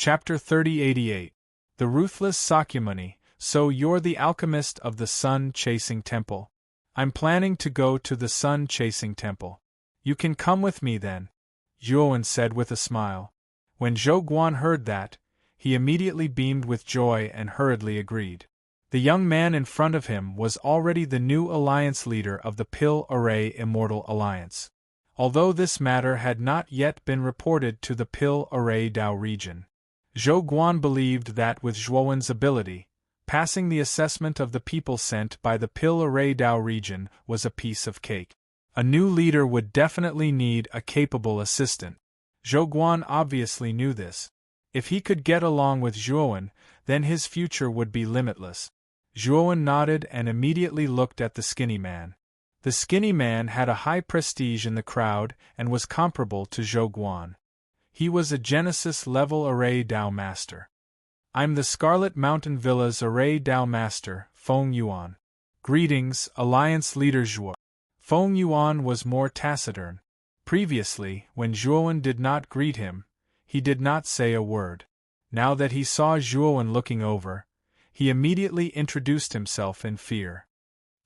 Chapter 3088. The Ruthless Sakyamuni. So you're the alchemist of the sun-chasing temple. I'm planning to go to the sun-chasing temple. You can come with me then, Zhuowen said with a smile. When Zhou Guan heard that, he immediately beamed with joy and hurriedly agreed. The young man in front of him was already the new alliance leader of the Pil Array Immortal Alliance. Although this matter had not yet been reported to the Pil Array Dao region, Zhou Guan believed that with Zhuowen's ability, passing the assessment of the people sent by the Pil Array Dao region was a piece of cake. A new leader would definitely need a capable assistant. Zhou Guan obviously knew this. If he could get along with Zhuowen, then his future would be limitless. Zhuowen nodded and immediately looked at the skinny man. The skinny man had a high prestige in the crowd and was comparable to Zhou Guan. He was a Genesis-level Array Dao Master. I'm the Scarlet Mountain Villa's Array Dao Master, Feng Yuan. Greetings, Alliance Leader Zhuo. Feng Yuan was more taciturn. Previously, when Zhuowen did not greet him, he did not say a word. Now that he saw Zhuowen looking over, he immediately introduced himself in fear.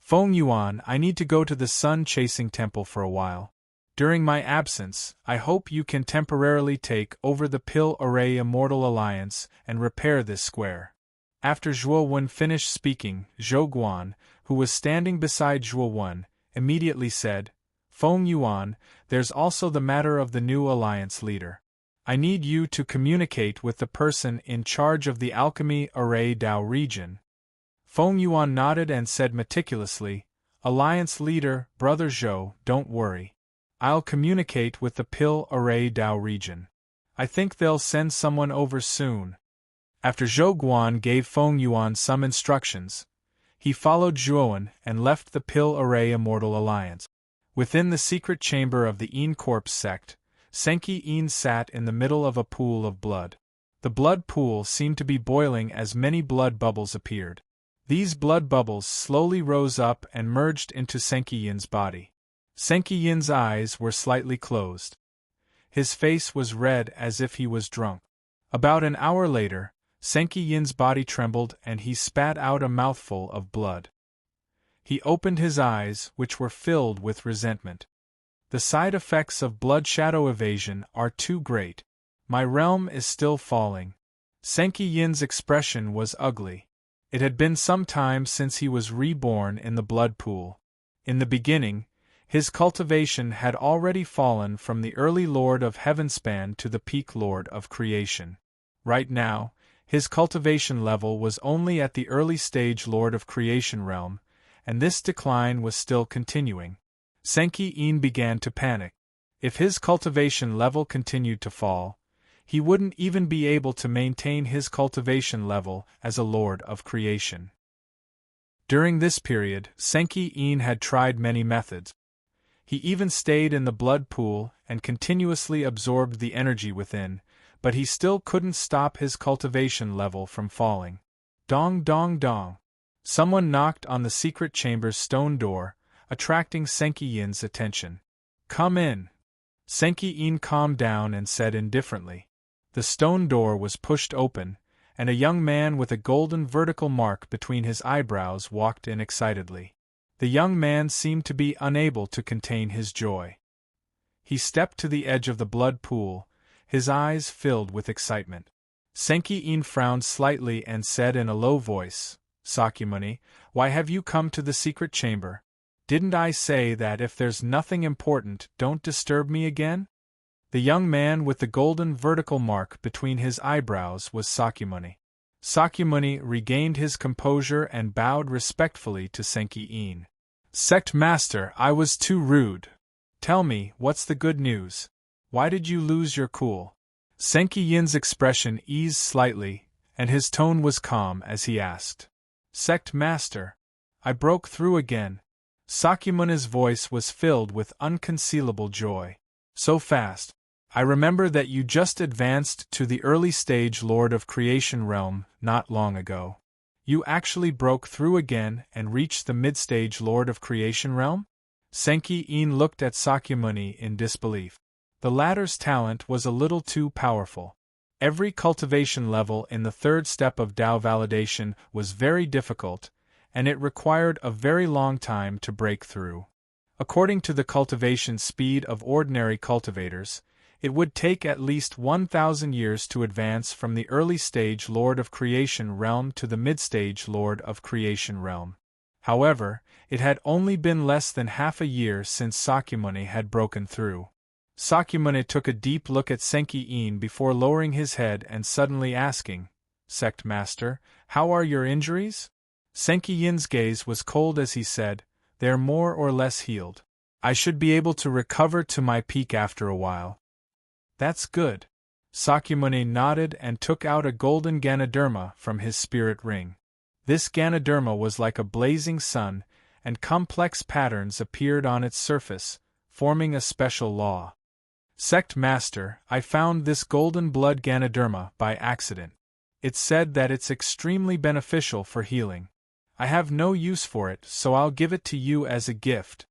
Feng Yuan, I need to go to the sun-chasing temple for a while. During my absence, I hope you can temporarily take over the Pil Array Immortal Alliance and repair this square. After Zhuowen finished speaking, Zhou Guan, who was standing beside Zhuowen, immediately said, Feng Yuan, there's also the matter of the new alliance leader. I need you to communicate with the person in charge of the Alchemy Array Dao region. Feng Yuan nodded and said meticulously, Alliance leader, Brother Zhou, don't worry. I'll communicate with the Pil Array Dao region. I think they'll send someone over soon. After Zhou Guan gave Feng Yuan some instructions, he followed Zhuowen and left the Pil Array Immortal Alliance. Within the secret chamber of the Yin Corpse sect, Senki Yin sat in the middle of a pool of blood. The blood pool seemed to be boiling as many blood bubbles appeared. These blood bubbles slowly rose up and merged into Senki Yin's body. Senki Yin's eyes were slightly closed. His face was red as if he was drunk. About an hour later, Senki Yin's body trembled and he spat out a mouthful of blood. He opened his eyes, which were filled with resentment. The side effects of blood shadow evasion are too great. My realm is still falling. Senki Yin's expression was ugly. It had been some time since he was reborn in the blood pool. In the beginning, his cultivation had already fallen from the early Lord of Heavenspan to the peak Lord of Creation. Right now, his cultivation level was only at the early stage Lord of Creation realm, and this decline was still continuing. Senki Yin began to panic. If his cultivation level continued to fall, he wouldn't even be able to maintain his cultivation level as a Lord of Creation. During this period, Senki Yin had tried many methods. He even stayed in the blood pool and continuously absorbed the energy within, but he still couldn't stop his cultivation level from falling. Dong dong dong. Someone knocked on the secret chamber's stone door, attracting Senki Yin's attention. Come in. Senki Yin calmed down and said indifferently. The stone door was pushed open, and a young man with a golden vertical mark between his eyebrows walked in excitedly. The young man seemed to be unable to contain his joy. He stepped to the edge of the blood pool, his eyes filled with excitement. Senki Yin frowned slightly and said in a low voice, Sakyamuni, why have you come to the secret chamber? Didn't I say that if there's nothing important, don't disturb me again? The young man with the golden vertical mark between his eyebrows was Sakyamuni. Sakyamuni regained his composure and bowed respectfully to Senki Yin. Sect Master, I was too rude. Tell me, what's the good news? Why did you lose your cool? Senki Yin's expression eased slightly, and his tone was calm as he asked. Sect Master, I broke through again. Sakyamuni's voice was filled with unconcealable joy. So fast. I remember that you just advanced to the early stage Lord of Creation realm not long ago. You actually broke through again and reached the mid-stage Lord of Creation realm? Senki Yin looked at Sakyamuni in disbelief. The latter's talent was a little too powerful. Every cultivation level in the third step of Tao validation was very difficult, and it required a very long time to break through. According to the cultivation speed of ordinary cultivators, it would take at least 1,000 years to advance from the early stage Lord of Creation realm to the mid-stage Lord of Creation realm. However, it had only been less than half a year since Sakyamuni had broken through. Sakyamuni took a deep look at Senki-in before lowering his head and suddenly asking, "Sect Master, how are your injuries?" Senki-in's gaze was cold as he said, "They're more or less healed. I should be able to recover to my peak after a while." "That's good." Sakyamuni nodded and took out a golden Ganoderma from his spirit ring. This Ganoderma was like a blazing sun, and complex patterns appeared on its surface, forming a special law. "Sect Master, I found this golden blood Ganoderma by accident. It's said that it's extremely beneficial for healing. I have no use for it, so I'll give it to you as a gift."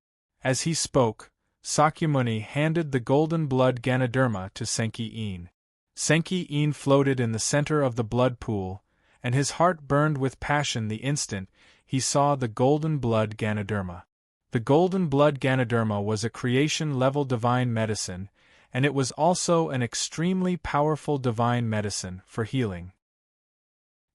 As he spoke, Sakyamuni handed the golden blood Ganoderma to Senki-in. Senki-in floated in the center of the blood pool, and his heart burned with passion the instant he saw the golden blood Ganoderma. The golden blood Ganoderma was a creation-level divine medicine, and it was also an extremely powerful divine medicine for healing.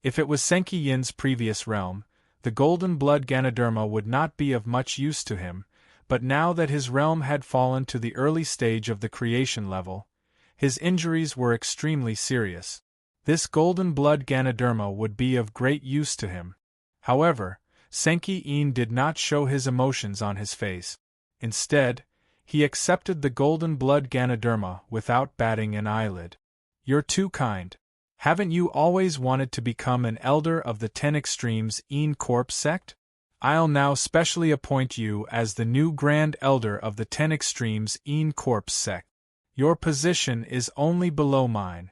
If it was Senki-in's previous realm, the golden blood Ganoderma would not be of much use to him, but now that his realm had fallen to the early stage of the creation level, his injuries were extremely serious. This golden blood Ganoderma would be of great use to him. However, Senki-in did not show his emotions on his face. Instead, he accepted the golden blood Ganoderma without batting an eyelid. "You're too kind. Haven't you always wanted to become an elder of the 10 Extremes En Corp sect? I'll now specially appoint you as the new Grand Elder of the 10 Extremes En Corp sect. Your position is only below mine,"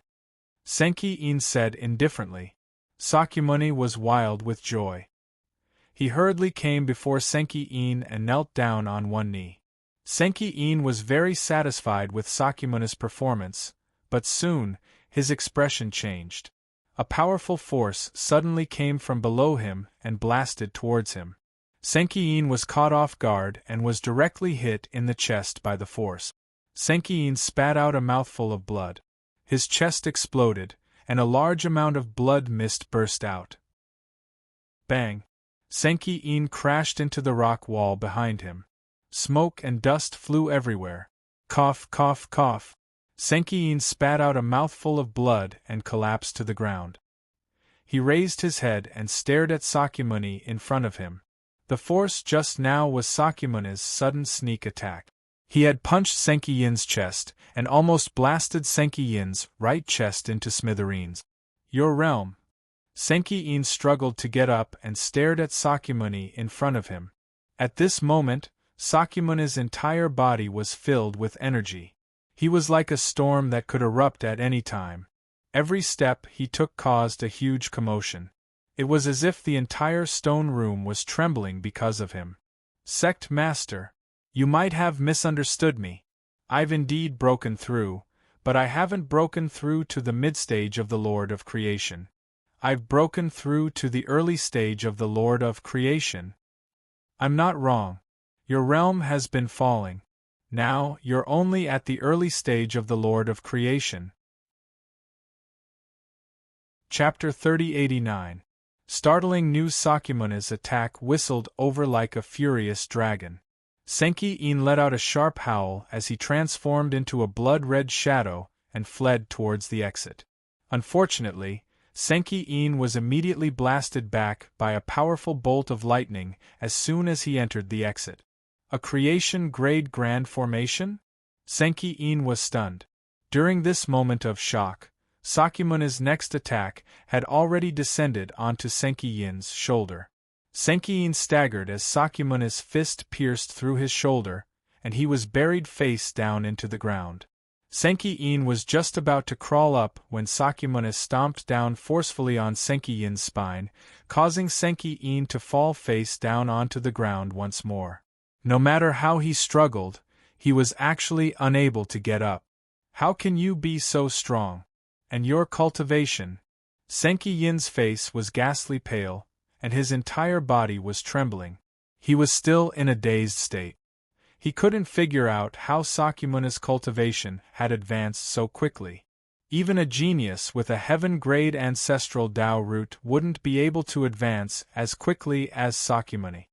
Senki-in said indifferently. Sakyamuni was wild with joy. He hurriedly came before Senki-in and knelt down on one knee. Senki-in was very satisfied with Sakyamuni's performance, but soon, his expression changed. A powerful force suddenly came from below him and blasted towards him. Senki-in was caught off guard and was directly hit in the chest by the force. Senki-in spat out a mouthful of blood. His chest exploded, and a large amount of blood mist burst out. Bang! Senki-in crashed into the rock wall behind him. Smoke and dust flew everywhere. Cough, cough, cough. Senki-in spat out a mouthful of blood and collapsed to the ground. He raised his head and stared at Sakyamuni in front of him. The force just now was Sakyamuni's sudden sneak attack. He had punched Senki-in's chest and almost blasted Senki-in's right chest into smithereens. "Your realm." Senki-in struggled to get up and stared at Sakyamuni in front of him. At this moment, Sakyamuni's entire body was filled with energy. He was like a storm that could erupt at any time. Every step he took caused a huge commotion. It was as if the entire stone room was trembling because of him. "Sect Master, you might have misunderstood me. I've indeed broken through, but I haven't broken through to the mid-stage of the Lord of Creation. I've broken through to the early stage of the Lord of Creation." "I'm not wrong. Your realm has been falling. Now, you're only at the early stage of the Lord of Creation." Chapter 3089. Startling news. Sakyamuni's attack whistled over like a furious dragon. Senki-in let out a sharp howl as he transformed into a blood-red shadow and fled towards the exit. Unfortunately, Senki-in was immediately blasted back by a powerful bolt of lightning as soon as he entered the exit. A creation-grade grand formation? Senki-in was stunned. During this moment of shock, Sakyamuni's next attack had already descended onto Senki-in's shoulder. Senki-in staggered as Sakyamuni's fist pierced through his shoulder, and he was buried face down into the ground. Senki-in was just about to crawl up when Sakyamuni stomped down forcefully on Senki-in's spine, causing Senki-in to fall face down onto the ground once more. No matter how he struggled, he was actually unable to get up. "How can you be so strong?" And your cultivation. Senki Yin's face was ghastly pale, and his entire body was trembling. He was still in a dazed state. He couldn't figure out how Sakyamuni's cultivation had advanced so quickly. Even a genius with a heaven-grade ancestral Tao root wouldn't be able to advance as quickly as Sakyamuni.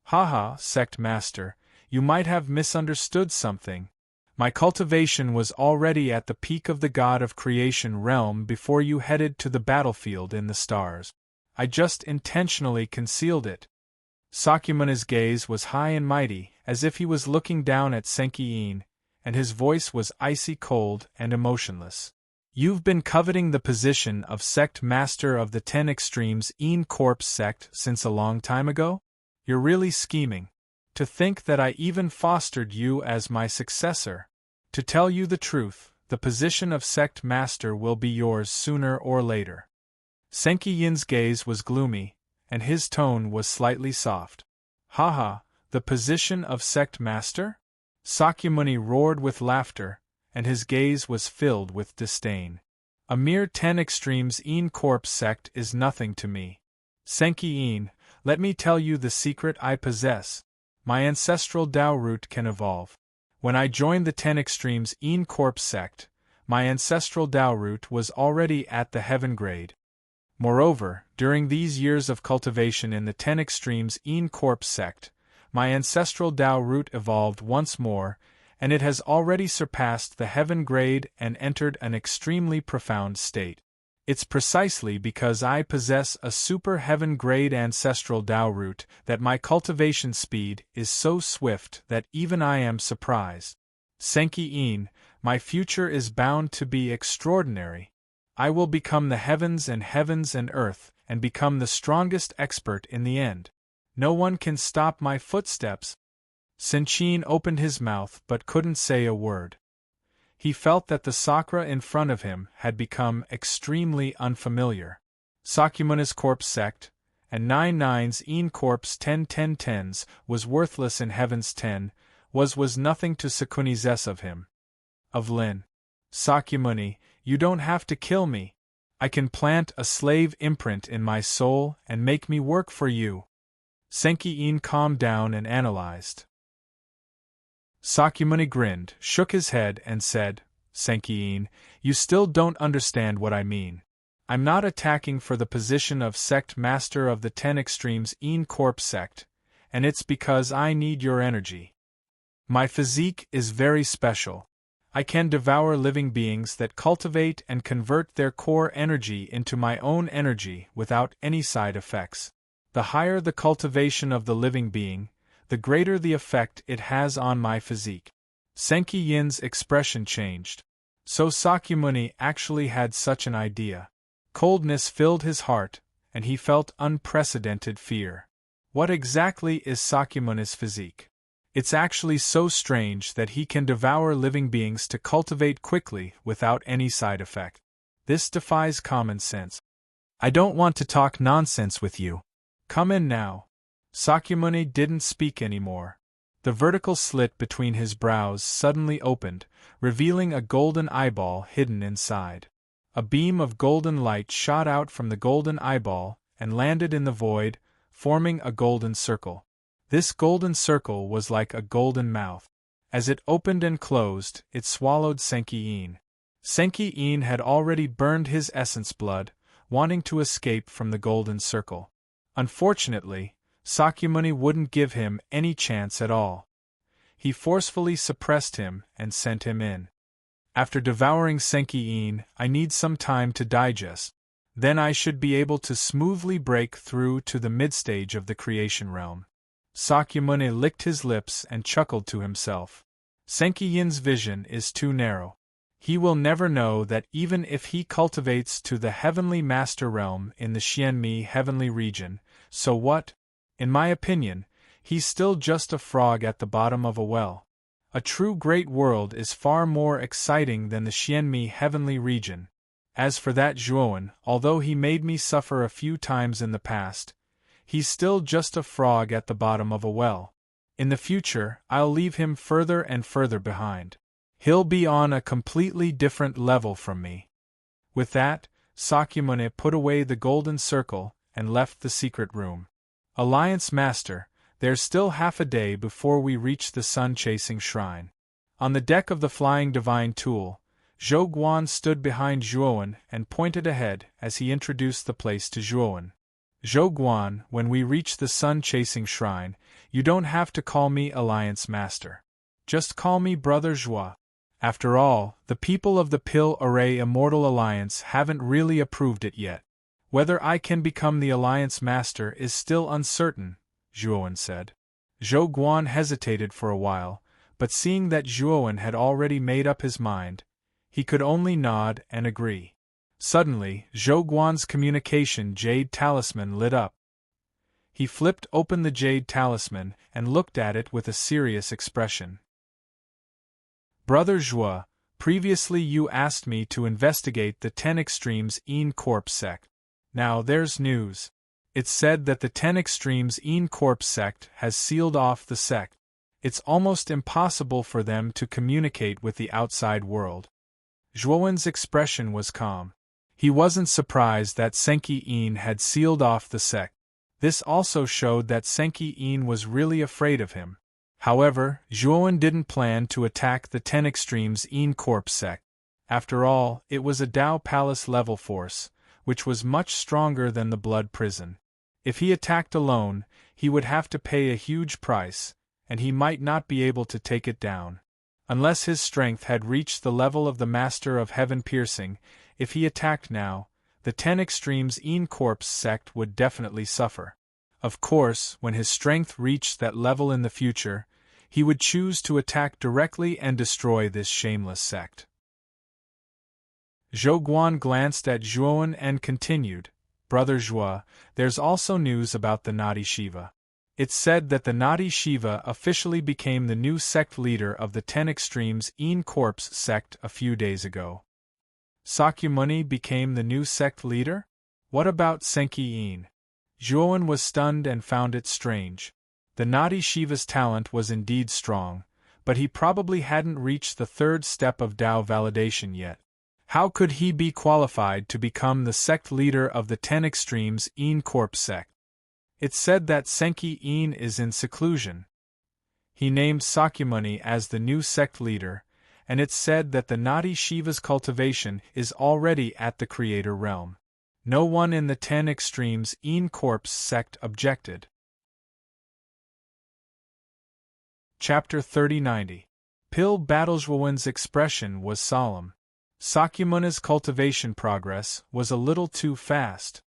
Haha, sect master, you might have misunderstood something. My cultivation was already at the peak of the god of creation realm before you headed to the battlefield in the stars. I just intentionally concealed it. Sakyamuni's gaze was high and mighty, as if he was looking down at Senki Yin, and his voice was icy cold and emotionless. You've been coveting the position of sect master of the 10 Extremes Yin Corpse sect since a long time ago? You're really scheming. To think that I even fostered you as my successor. To tell you the truth, the position of sect master will be yours sooner or later. Senki Yin's gaze was gloomy, and his tone was slightly soft. Haha, the position of sect master? Sakyamuni roared with laughter, and his gaze was filled with disdain. A mere 10 Extremes Yin Corpse sect is nothing to me. Senki Yin, let me tell you the secret I possess. My ancestral Tao root can evolve. When I joined the 10 Extremes Yin Corpse sect, my ancestral Tao root was already at the heaven grade. Moreover, during these years of cultivation in the 10 Extremes Yin Corpse sect, my ancestral Tao root evolved once more, and it has already surpassed the heaven grade and entered an extremely profound state. It's precisely because I possess a super heaven grade ancestral Tao root that my cultivation speed is so swift that even I am surprised. Senki Yin, my future is bound to be extraordinary. I will become the heavens and earth, and become the strongest expert in the end. No one can stop my footsteps. Senchin opened his mouth but couldn't say a word. He felt that the Sakra in front of him had become extremely unfamiliar. Sakyamuni's corpse sect, and 99's Yin Corpse 10 was worthless in Heaven's 10, was nothing to Sakuni's S of him. Of Lin. Sakyamuni, you don't have to kill me. I can plant a slave imprint in my soul and make me work for you. Senki Yin calmed down and analyzed. Sakyamuni grinned, shook his head, and said, Senki Yin, you still don't understand what I mean. I'm not attacking for the position of sect master of the 10 Extremes Yin Corpse sect, and it's because I need your energy. My physique is very special. I can devour living beings that cultivate and convert their core energy into my own energy without any side effects. The higher the cultivation of the living being, the greater the effect it has on my physique. Senki Yin's expression changed. So Sakyamuni actually had such an idea. Coldness filled his heart, and he felt unprecedented fear. What exactly is Sakyamuni's physique? It's actually so strange that he can devour living beings to cultivate quickly without any side effect. This defies common sense. I don't want to talk nonsense with you. Come in now. Sakyamuni didn't speak anymore. The vertical slit between his brows suddenly opened, revealing a golden eyeball hidden inside. A beam of golden light shot out from the golden eyeball and landed in the void, forming a golden circle. This golden circle was like a golden mouth. As it opened and closed, it swallowed Senki Yin. Senki Yin had already burned his essence blood, wanting to escape from the golden circle. Unfortunately, Sakyamuni wouldn't give him any chance at all. He forcefully suppressed him and sent him in. After devouring Senki Yin, I need some time to digest. Then I should be able to smoothly break through to the midstage of the creation realm. Sakyamuni licked his lips and chuckled to himself. Senki Yin's vision is too narrow. He will never know that even if he cultivates to the heavenly master realm in the Xianmi heavenly region, so what? In my opinion, he's still just a frog at the bottom of a well. A true great world is far more exciting than the Xianmi heavenly region. As for that Zhuowen, although he made me suffer a few times in the past, he's still just a frog at the bottom of a well. In the future, I'll leave him further and further behind. He'll be on a completely different level from me. With that, Sakyamuni put away the golden circle and left the secret room. Alliance Master, there's still half a day before we reach the sun-chasing shrine. On the deck of the flying divine tool, Zhou Guan stood behind Zhuowen and pointed ahead as he introduced the place to Zhuowen. Zhou Guan, when we reach the sun-chasing shrine, you don't have to call me Alliance Master. Just call me Brother Zhua. After all, the people of the Pill Array Immortal Alliance haven't really approved it yet. Whether I can become the Alliance Master is still uncertain, Zhuowen said. Zhou Guan hesitated for a while, but seeing that Zhuowen had already made up his mind, he could only nod and agree. Suddenly, Zhou Guan's communication jade talisman lit up. He flipped open the jade talisman and looked at it with a serious expression. Brother Zhua, previously you asked me to investigate the 10 Extremes Een Corp sect. Now there's news. It's said that the 10 Extremes Een Corp sect has sealed off the sect. It's almost impossible for them to communicate with the outside world. Zhuowen's expression was calm. He wasn't surprised that Senki Een had sealed off the sect. This also showed that Senki Een was really afraid of him. However, Zhuowen didn't plan to attack the 10 Extremes Een Corp sect. After all, it was a Dao Palace level force, which was much stronger than the Blood Prison. If he attacked alone, he would have to pay a huge price, and he might not be able to take it down. Unless his strength had reached the level of the Master of Heaven Piercing, if he attacked now, the 10 Extremes Een Corp sect would definitely suffer. Of course, when his strength reached that level in the future, he would choose to attack directly and destroy this shameless sect. Zhou Guan glanced at Zhuowen and continued, Brother Zhua, there's also news about the Naughty Shiva. It's said that the Naughty Shiva officially became the new sect leader of the 10 Extremes Een Corp sect a few days ago. Sakyamuni became the new sect leader? What about Senki Een? Zhuowen was stunned and found it strange. The Naughty Shiva's talent was indeed strong, but he probably hadn't reached the third step of Dao validation yet. How could he be qualified to become the sect leader of the 10 Extremes Een Corp sect? It's said that Senki Een is in seclusion. He named Sakyamuni as the new sect leader, and it's said that the Naughty Shiva's cultivation is already at the Creator realm. No one in the 10 Extremes Een Corp sect objected. Chapter 3090. Pill Battle. Zhuowen's expression was solemn. Sakyamuni's cultivation progress was a little too fast.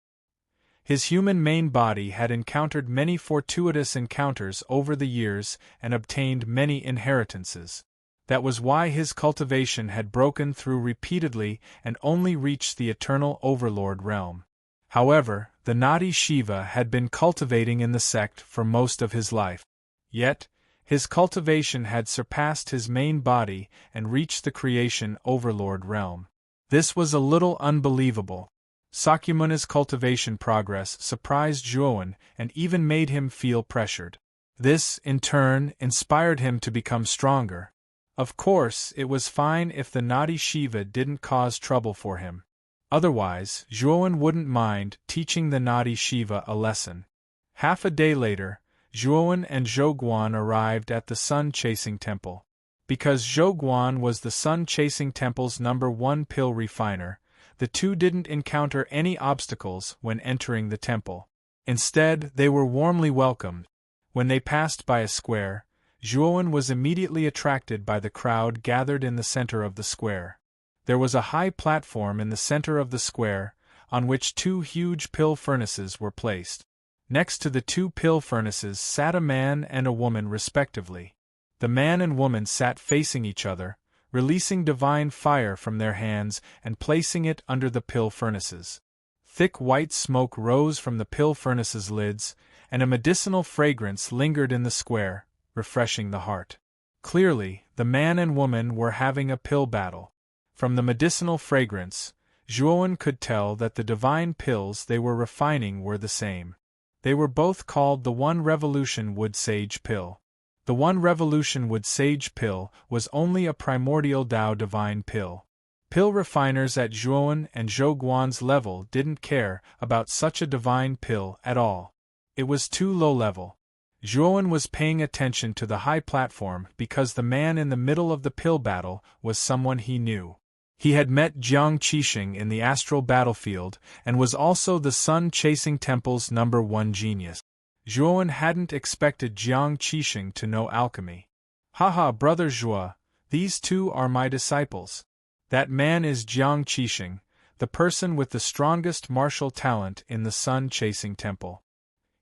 His human main body had encountered many fortuitous encounters over the years and obtained many inheritances. That was why his cultivation had broken through repeatedly and only reached the Eternal Overlord realm. However, the Naughty Shiva had been cultivating in the sect for most of his life. Yet, his cultivation had surpassed his main body and reached the Creation Overlord realm. This was a little unbelievable. Sakyamuni's cultivation progress surprised Zhuowen and even made him feel pressured. This, in turn, inspired him to become stronger. Of course, it was fine if the Naughty Shiva didn't cause trouble for him. Otherwise, Zhuowen wouldn't mind teaching the Naughty Shiva a lesson. Half a day later, Zhuowen and Zhou Guan arrived at the Sun-Chasing Temple. Because Zhou Guan was the Sun-Chasing Temple's #1 pill refiner, the two didn't encounter any obstacles when entering the temple. Instead, they were warmly welcomed. When they passed by a square, Zhuowen was immediately attracted by the crowd gathered in the center of the square. There was a high platform in the center of the square, on which 2 huge pill furnaces were placed. Next to the 2 pill furnaces sat a man and a woman respectively. The man and woman sat facing each other, releasing divine fire from their hands and placing it under the pill furnaces. Thick white smoke rose from the pill furnaces' lids, and a medicinal fragrance lingered in the square, refreshing the heart. Clearly, the man and woman were having a pill battle. From the medicinal fragrance, Zhuowen could tell that the divine pills they were refining were the same. They were both called the One Revolution Wood Sage Pill. The One Revolution Wood Sage Pill was only a primordial Dao divine pill. Pill refiners at Zhuowen and Zhouguan's level didn't care about such a divine pill at all. It was too low level. Zhuowen was paying attention to the high platform because the man in the middle of the pill battle was someone he knew. He had met Jiang Qixing in the astral battlefield and was also the sun-chasing temple's #1 genius. Zhuowen hadn't expected Jiang Qixing to know alchemy. Haha, brother Zhuo, these two are my disciples. That man is Jiang Qixing, the person with the strongest martial talent in the sun-chasing temple.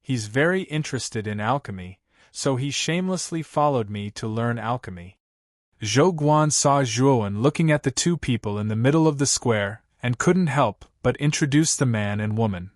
He's very interested in alchemy, so he shamelessly followed me to learn alchemy. Zhouguan saw Zhuowen looking at the two people in the middle of the square and couldn't help but introduce the man and woman.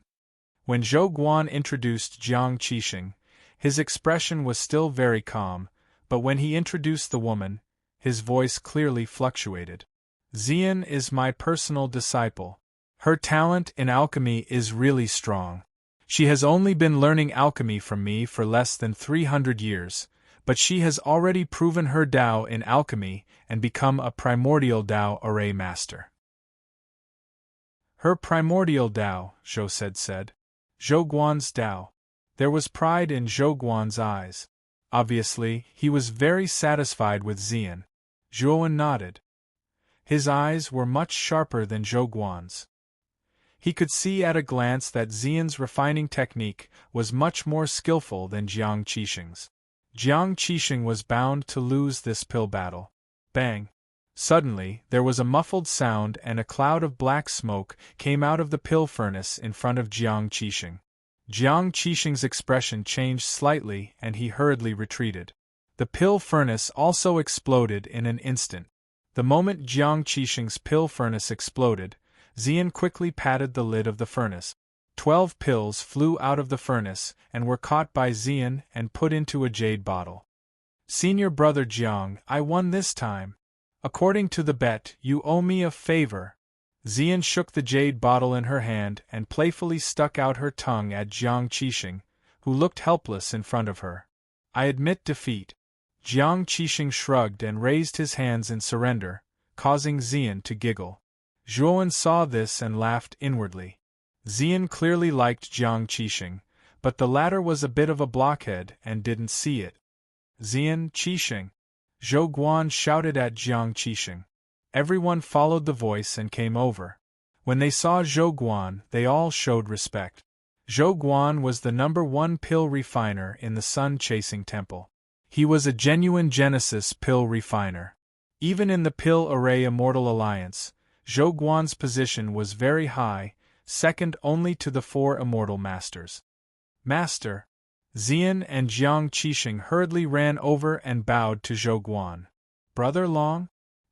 When Zhouguan introduced Jiang Qixing, his expression was still very calm, but when he introduced the woman, his voice clearly fluctuated. Xian is my personal disciple. Her talent in alchemy is really strong. She has only been learning alchemy from me for less than 300 years, but she has already proven her Dao in alchemy and become a primordial Dao array master. Her primordial Dao, Zhou said. Zhouguan's Dao. There was pride in Zhouguan's eyes. Obviously, he was very satisfied with Xian. Zhuowen nodded. His eyes were much sharper than Zhouguan's. He could see at a glance that Xian's refining technique was much more skillful than Jiang Qixing's. Jiang Qixing was bound to lose this pill battle. Bang! Suddenly, there was a muffled sound and a cloud of black smoke came out of the pill furnace in front of Jiang Qixing. Jiang Qixing's expression changed slightly and he hurriedly retreated. The pill furnace also exploded in an instant. The moment Jiang Qixing's pill furnace exploded, Xian quickly patted the lid of the furnace. 12 pills flew out of the furnace and were caught by Xian and put into a jade bottle. Senior brother Jiang, I won this time. According to the bet, you owe me a favor. Xian shook the jade bottle in her hand and playfully stuck out her tongue at Jiang Qixing, who looked helpless in front of her. I admit defeat. Jiang Qixing shrugged and raised his hands in surrender, causing Xian to giggle. Zhuowen saw this and laughed inwardly. Xian clearly liked Jiang Qixing, but the latter was a bit of a blockhead and didn't see it. Xian, Qixing! Zhouguan shouted at Jiang Qixing. Everyone followed the voice and came over. When they saw Zhouguan, they all showed respect. Zhouguan was the #1 pill refiner in the sun-chasing temple. He was a genuine Genesis pill refiner. Even in the Pill Array Immortal Alliance, Zhouguan's position was very high, second only to the 4 immortal masters. Master! Xian and Jiang Qixing hurriedly ran over and bowed to Zhouguan. Brother Long?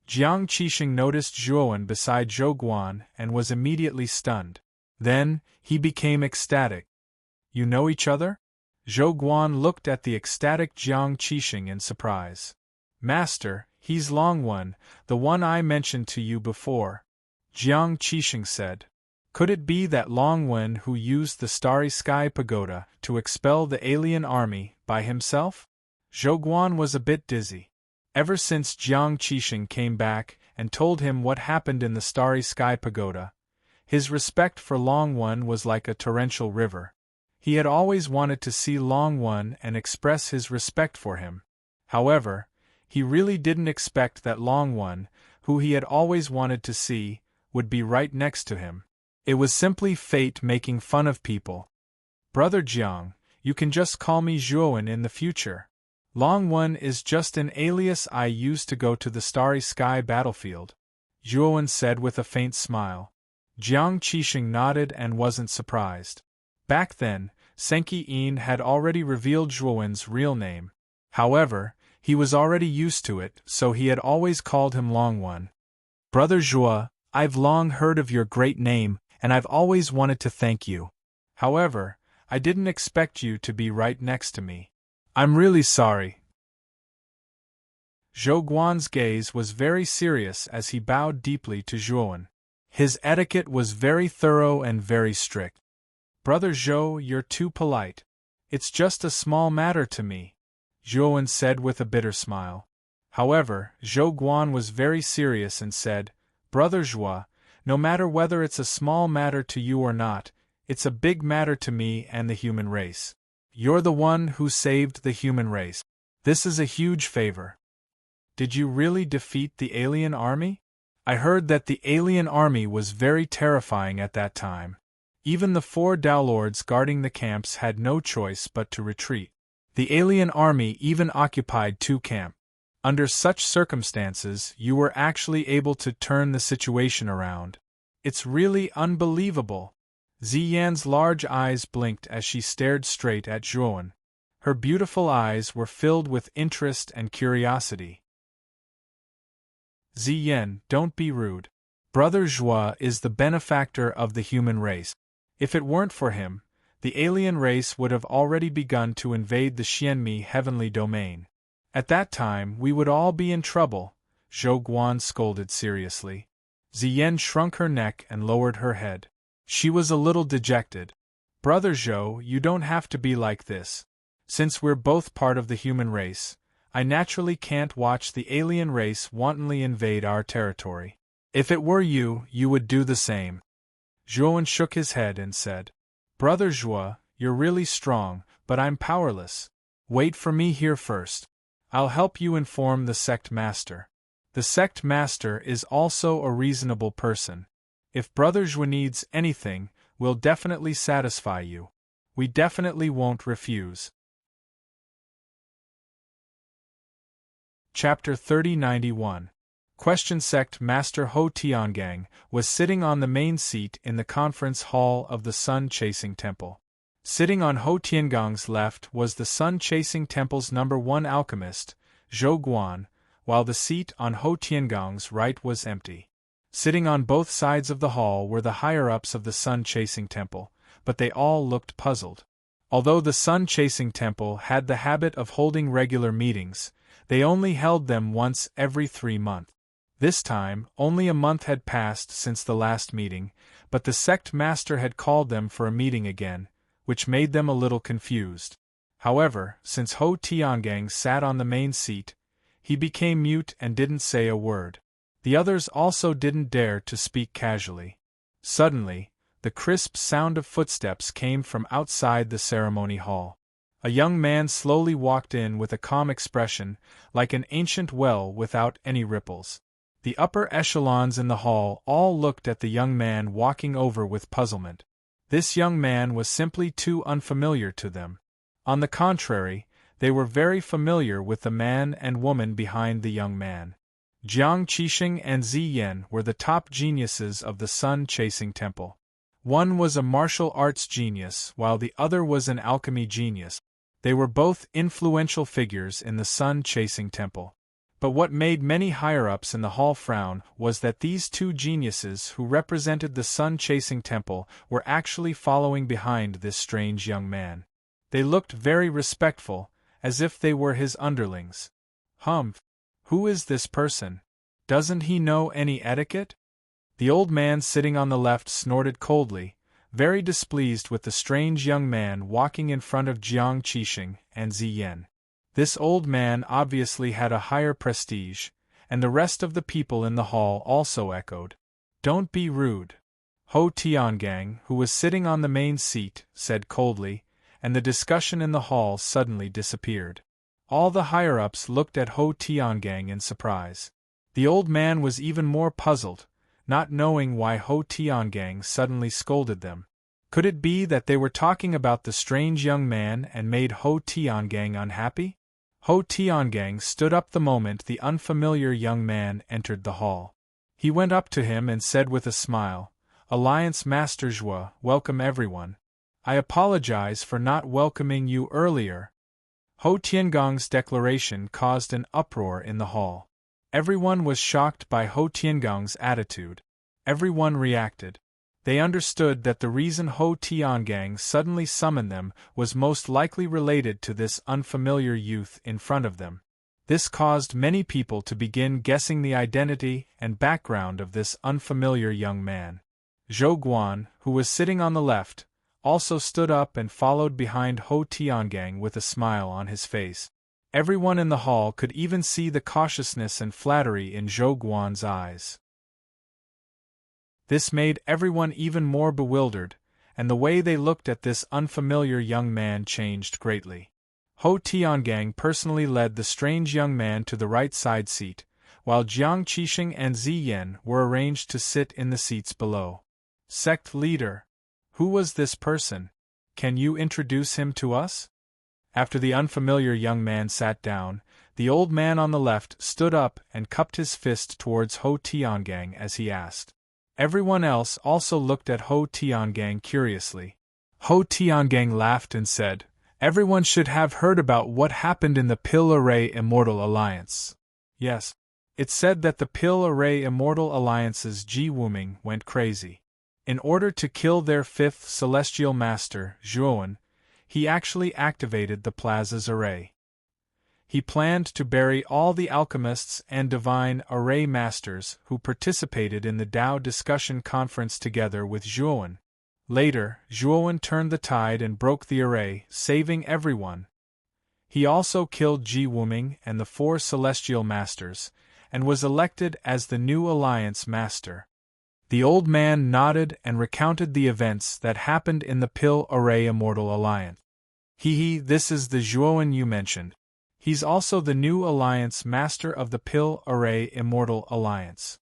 Jiang Qixing noticed Zhuowen beside Zhouguan and was immediately stunned. Then, he became ecstatic. You know each other? Zhouguan looked at the ecstatic Jiang Qixing in surprise. Master, he's Longwen, the one I mentioned to you before, Jiang Qixing said. Could it be that Longwen who used the Starry Sky Pagoda to expel the alien army by himself? Zhouguan was a bit dizzy. Ever since Jiang Qixing came back and told him what happened in the Starry Sky Pagoda, his respect for Longwen was like a torrential river. He had always wanted to see Longwen and express his respect for him. However, he really didn't expect that Longwen, who he had always wanted to see, would be right next to him. It was simply fate making fun of people. Brother Jiang, you can just call me Zhuowen in the future. Longwen is just an alias I used to go to the Starry Sky battlefield, Zhuowen said with a faint smile. Jiang Qixing nodded and wasn't surprised. Back then, Senki Yin had already revealed Zhuowen's real name. However, he was already used to it, so he had always called him Longwen. Brother Zhuo, I've long heard of your great name, and I've always wanted to thank you. However, I didn't expect you to be right next to me. I'm really sorry. Zhouguan's gaze was very serious as he bowed deeply to Zhuowen. His etiquette was very thorough and very strict. Brother Zhou, you're too polite. It's just a small matter to me, Zhuowen said with a bitter smile. However, Zhouguan was very serious and said, Brother Joie, no matter whether it's a small matter to you or not, it's a big matter to me and the human race. You're the one who saved the human race. This is a huge favor. Did you really defeat the alien army? I heard that the alien army was very terrifying at that time. Even the 4 Dowlords guarding the camps had no choice but to retreat. The alien army even occupied 2 camps. Under such circumstances, you were actually able to turn the situation around. It's really unbelievable. Ziyan's large eyes blinked as she stared straight at Zhuan. Her beautiful eyes were filled with interest and curiosity. Ziyan, don't be rude. Brother Joie is the benefactor of the human race. If it weren't for him, the alien race would have already begun to invade the Xianmi heavenly domain. At that time we would all be in trouble, Zhou Guan scolded seriously. Ziyan shrunk her neck and lowered her head. She was a little dejected. Brother Zhou, you don't have to be like this. Since we're both part of the human race, I naturally can't watch the alien race wantonly invade our territory. If it were you, you would do the same. Zhuan shook his head and said, Brother Joie, you're really strong, but I'm powerless. Wait for me here first. I'll help you inform the sect master. The sect master is also a reasonable person. If Brother Joie needs anything, we'll definitely satisfy you. We definitely won't refuse. Chapter 3091. Question. Sect Master Ho Tiangang was sitting on the main seat in the conference hall of the Sun-Chasing Temple. Sitting on Ho Tiangang's left was the Sun-Chasing Temple's #1 alchemist, Zhou Guan, while the seat on Ho Tiangang's right was empty. Sitting on both sides of the hall were the higher-ups of the Sun-Chasing Temple, but they all looked puzzled. Although the Sun-Chasing Temple had the habit of holding regular meetings, they only held them once every 3 months. This time, only a month had passed since the last meeting, but the sect master had called them for a meeting again, which made them a little confused. However, since Ho Tiangang sat on the main seat, he became mute and didn't say a word. The others also didn't dare to speak casually. Suddenly, the crisp sound of footsteps came from outside the ceremony hall. A young man slowly walked in with a calm expression, like an ancient well without any ripples. The upper echelons in the hall all looked at the young man walking over with puzzlement. This young man was simply too unfamiliar to them. On the contrary, they were very familiar with the man and woman behind the young man. Jiang Qixing and Ziyan were the top geniuses of the Sun-Chasing Temple. One was a martial arts genius while the other was an alchemy genius. They were both influential figures in the Sun-Chasing Temple. But what made many higher-ups in the hall frown was that these 2 geniuses who represented the Sun-Chasing Temple were actually following behind this strange young man. They looked very respectful, as if they were his underlings. Humph! Who is this person? Doesn't he know any etiquette? The old man sitting on the left snorted coldly, very displeased with the strange young man walking in front of Jiang Qixing and Ziyan. This old man obviously had a higher prestige, and the rest of the people in the hall also echoed. Don't be rude. Ho Tiangang, who was sitting on the main seat, said coldly, and the discussion in the hall suddenly disappeared. All the higher-ups looked at Ho Tiangang in surprise. The old man was even more puzzled, not knowing why Ho Tiangang suddenly scolded them. Could it be that they were talking about the strange young man and made Ho Tiangang unhappy? Ho Tiangang stood up the moment the unfamiliar young man entered the hall. He went up to him and said with a smile, "Alliance Master Joie, welcome everyone. I apologize for not welcoming you earlier." Ho Tiangang's declaration caused an uproar in the hall. Everyone was shocked by Ho Tiangang's attitude. Everyone reacted. They understood that the reason Ho Tiangang suddenly summoned them was most likely related to this unfamiliar youth in front of them. This caused many people to begin guessing the identity and background of this unfamiliar young man. Zhou Guan, who was sitting on the left, also stood up and followed behind Ho Tiangang with a smile on his face. Everyone in the hall could even see the cautiousness and flattery in Zhou Guan's eyes. This made everyone even more bewildered, and the way they looked at this unfamiliar young man changed greatly. Ho Tiangang personally led the strange young man to the right side seat, while Jiang Qixing and Ziyan were arranged to sit in the seats below. Sect leader. Who was this person? Can you introduce him to us? After the unfamiliar young man sat down, the old man on the left stood up and cupped his fist towards Ho Tiangang as he asked. Everyone else also looked at Ho Tiangang curiously. Ho Tiangang laughed and said, "Everyone should have heard about what happened in the Pill Array Immortal Alliance." Yes. It's said that the Pill Array Immortal Alliance's Ji Wuming went crazy. In order to kill their fifth celestial master, Zhuowen, he actually activated the Plaza's array. He planned to bury all the alchemists and divine array masters who participated in the Tao discussion conference together with Zhuowen. Later, Zhuowen turned the tide and broke the array, saving everyone. He also killed Ji Wuming and the four celestial masters, and was elected as the new alliance master. The old man nodded and recounted the events that happened in the Pill Array Immortal Alliance. This is the Zhuowen you mentioned. He's also the new alliance master of the Pill Array Immortal Alliance.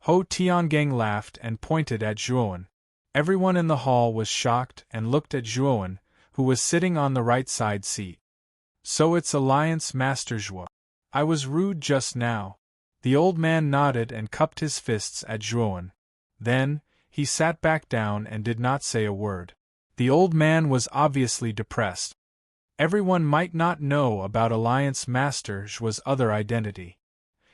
Ho Tiangang laughed and pointed at Zhuowen. Everyone in the hall was shocked and looked at Zhuowen, who was sitting on the right side seat. So it's Alliance Master Zhuo. I was rude just now. The old man nodded and cupped his fists at Zhuowen. Then, he sat back down and did not say a word. The old man was obviously depressed. Everyone might not know about Alliance Master Zhuo's other identity.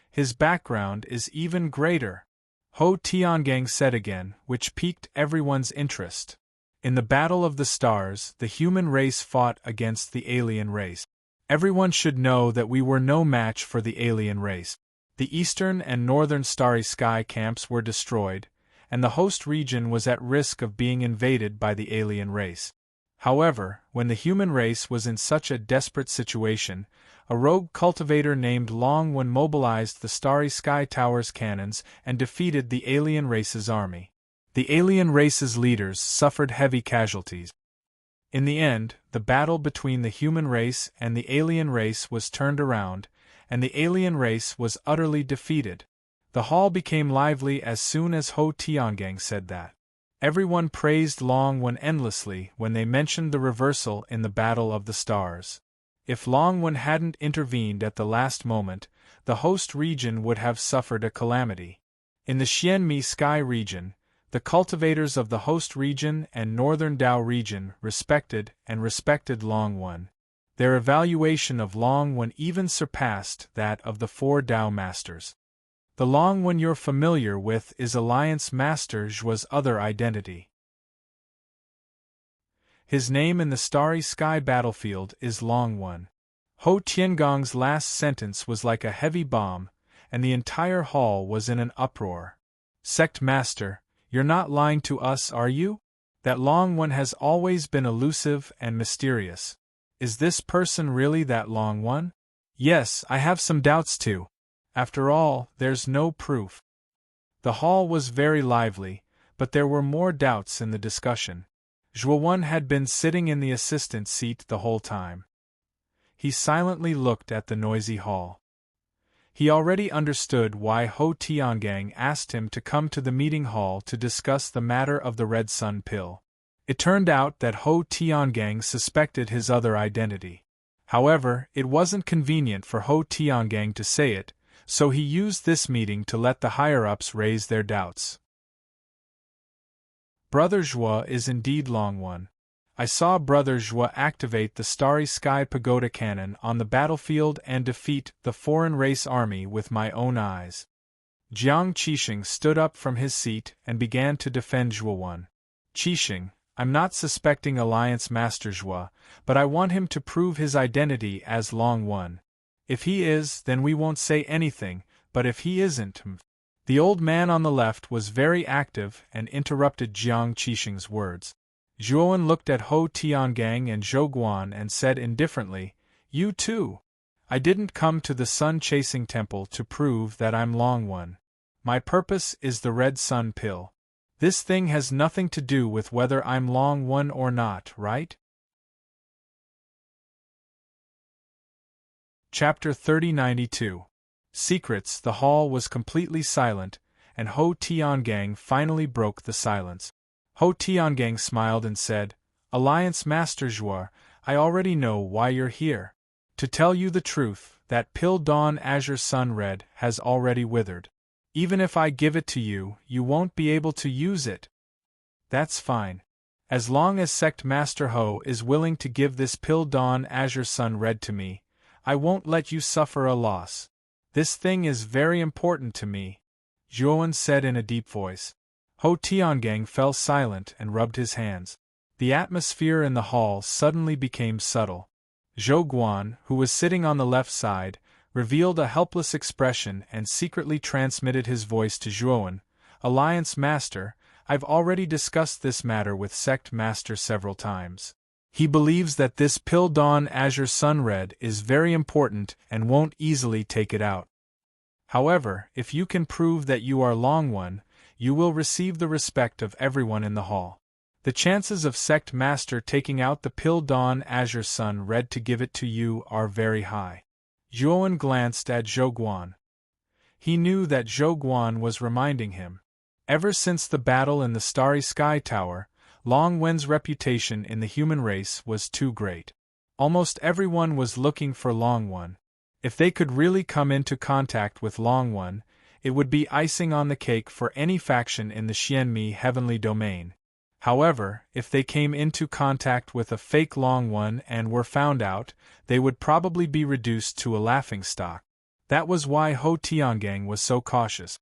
His background is even greater, Ho Tiangang said again, which piqued everyone's interest. In the Battle of the Stars, the human race fought against the alien race. Everyone should know that we were no match for the alien race. The eastern and northern starry sky camps were destroyed, and the host region was at risk of being invaded by the alien race. However, when the human race was in such a desperate situation, a rogue cultivator named Long Wen mobilized the Starry Sky Tower's cannons and defeated the alien race's army. The alien race's leaders suffered heavy casualties. In the end, the battle between the human race and the alien race was turned around, and the alien race was utterly defeated. The hall became lively as soon as Ho Tiangang said that. Everyone praised Long Wen endlessly when they mentioned the reversal in the Battle of the Stars. If Long Wen hadn't intervened at the last moment, the host region would have suffered a calamity. In the Xianmi Sky region, the cultivators of the host region and northern Dao region respected Long Wen. Their evaluation of Long Wen even surpassed that of the four Dao masters. The Long Wen you're familiar with is Alliance Master Zhuo's other identity. His name in the Starry Sky battlefield is Long Wen. Ho Tiangong's last sentence was like a heavy bomb, and the entire hall was in an uproar. Sect Master, you're not lying to us, are you? That Long Wen has always been elusive and mysterious. Is this person really that Long Wen? Yes, I have some doubts too. After all, there's no proof. The hall was very lively, but there were more doubts in the discussion. Zhuowen had been sitting in the assistant seat the whole time. He silently looked at the noisy hall. He already understood why Ho Tiangang asked him to come to the meeting hall to discuss the matter of the Red Sun pill. It turned out that Ho Tiangang suspected his other identity. However, it wasn't convenient for Ho Tiangang to say it, so he used this meeting to let the higher-ups raise their doubts. Brother Zhuo is indeed Long Wen. I saw Brother Zhuo activate the Starry Sky Pagoda Cannon on the battlefield and defeat the foreign race army with my own eyes. Jiang Qixing stood up from his seat and began to defend Zhuowen. Qixing, I'm not suspecting Alliance Master Zhuo, but I want him to prove his identity as Long Wen. If he is, then we won't say anything, but if he isn't... The old man on the left was very active and interrupted Jiang Qixing's words. Zhuowen looked at Ho Tiangang and Zhou Guan and said indifferently, You too. I didn't come to the sun-chasing temple to prove that I'm Long Wen. My purpose is the Red Sun pill. This thing has nothing to do with whether I'm Long One or not, right? Chapter 3092. Secrets. The hall was completely silent, and Ho Tiangang finally broke the silence. Ho Tiangang smiled and said, "Alliance Master Zhuo, I already know why you're here. To tell you the truth, that pill Dawn Azure Sun Red has already withered. Even if I give it to you, you won't be able to use it." "That's fine. As long as Sect Master Ho is willing to give this pill Dawn Azure Sun Red to me, I won't let you suffer a loss. This thing is very important to me," Zhuowen said in a deep voice. Ho Tiangang fell silent and rubbed his hands. The atmosphere in the hall suddenly became subtle. Zhou Guan, who was sitting on the left side, revealed a helpless expression and secretly transmitted his voice to Zhuowen. "Alliance Master, I've already discussed this matter with Sect Master several times. He believes that this pill Dawn Azure Sun Red is very important and won't easily take it out. However, if you can prove that you are Long One, you will receive the respect of everyone in the hall. The chances of Sect Master taking out the pill Dawn Azure Sun Red to give it to you are very high." Zhuowen glanced at Zhou Guan. He knew that Zhou Guan was reminding him. Ever since the battle in the Starry Sky Tower, Long Wen's reputation in the human race was too great. Almost everyone was looking for Long One. If they could really come into contact with Long One, it would be icing on the cake for any faction in the Xianmi heavenly domain. However, if they came into contact with a fake Long One and were found out, they would probably be reduced to a laughingstock. That was why Ho Tiangang was so cautious.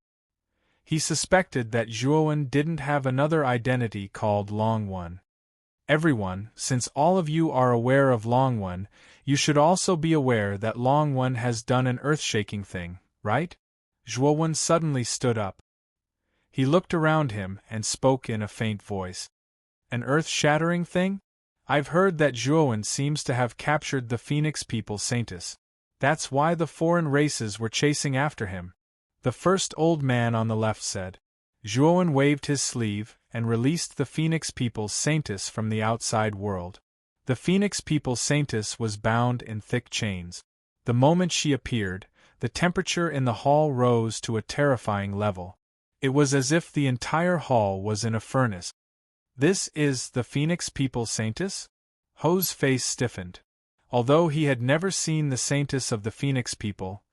He suspected that Zhuowen didn't have another identity called Long One. "Everyone, since all of you are aware of Long One, you should also be aware that Long One has done an earth-shaking thing, right?" Zhuowen suddenly stood up. He looked around him and spoke in a faint voice. "An earth-shattering thing? I've heard that Zhuowen seems to have captured the Phoenix people Saintus. That's why the foreign races were chasing after him," the first old man on the left said. Zhuowen waved his sleeve and released the Phoenix people Saintus from the outside world. The Phoenix people Saintus was bound in thick chains. The moment she appeared, the temperature in the hall rose to a terrifying level. It was as if the entire hall was in a furnace. "This is the Phoenix people Saintus?" Ho's face stiffened. Although he had never seen the Saintus of the Phoenix people,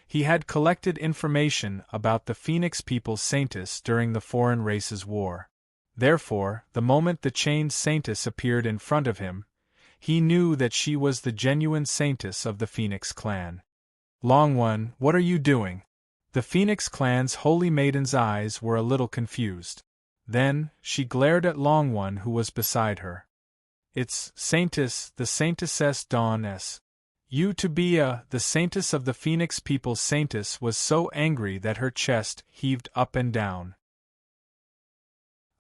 he had collected information about the Phoenix people Saintus during the Foreign Races War. Therefore, the moment the chained Saintus appeared in front of him, he knew that she was the genuine Saintus of the Phoenix clan. "Long One, what are you doing?" The Phoenix clan's holy maiden's eyes were a little confused. Then, she glared at Long One who was beside her. "It's Saintus, the Saintessess Dawn S. You to be the Saintess of the Phoenix people." Saintess was so angry that her chest heaved up and down.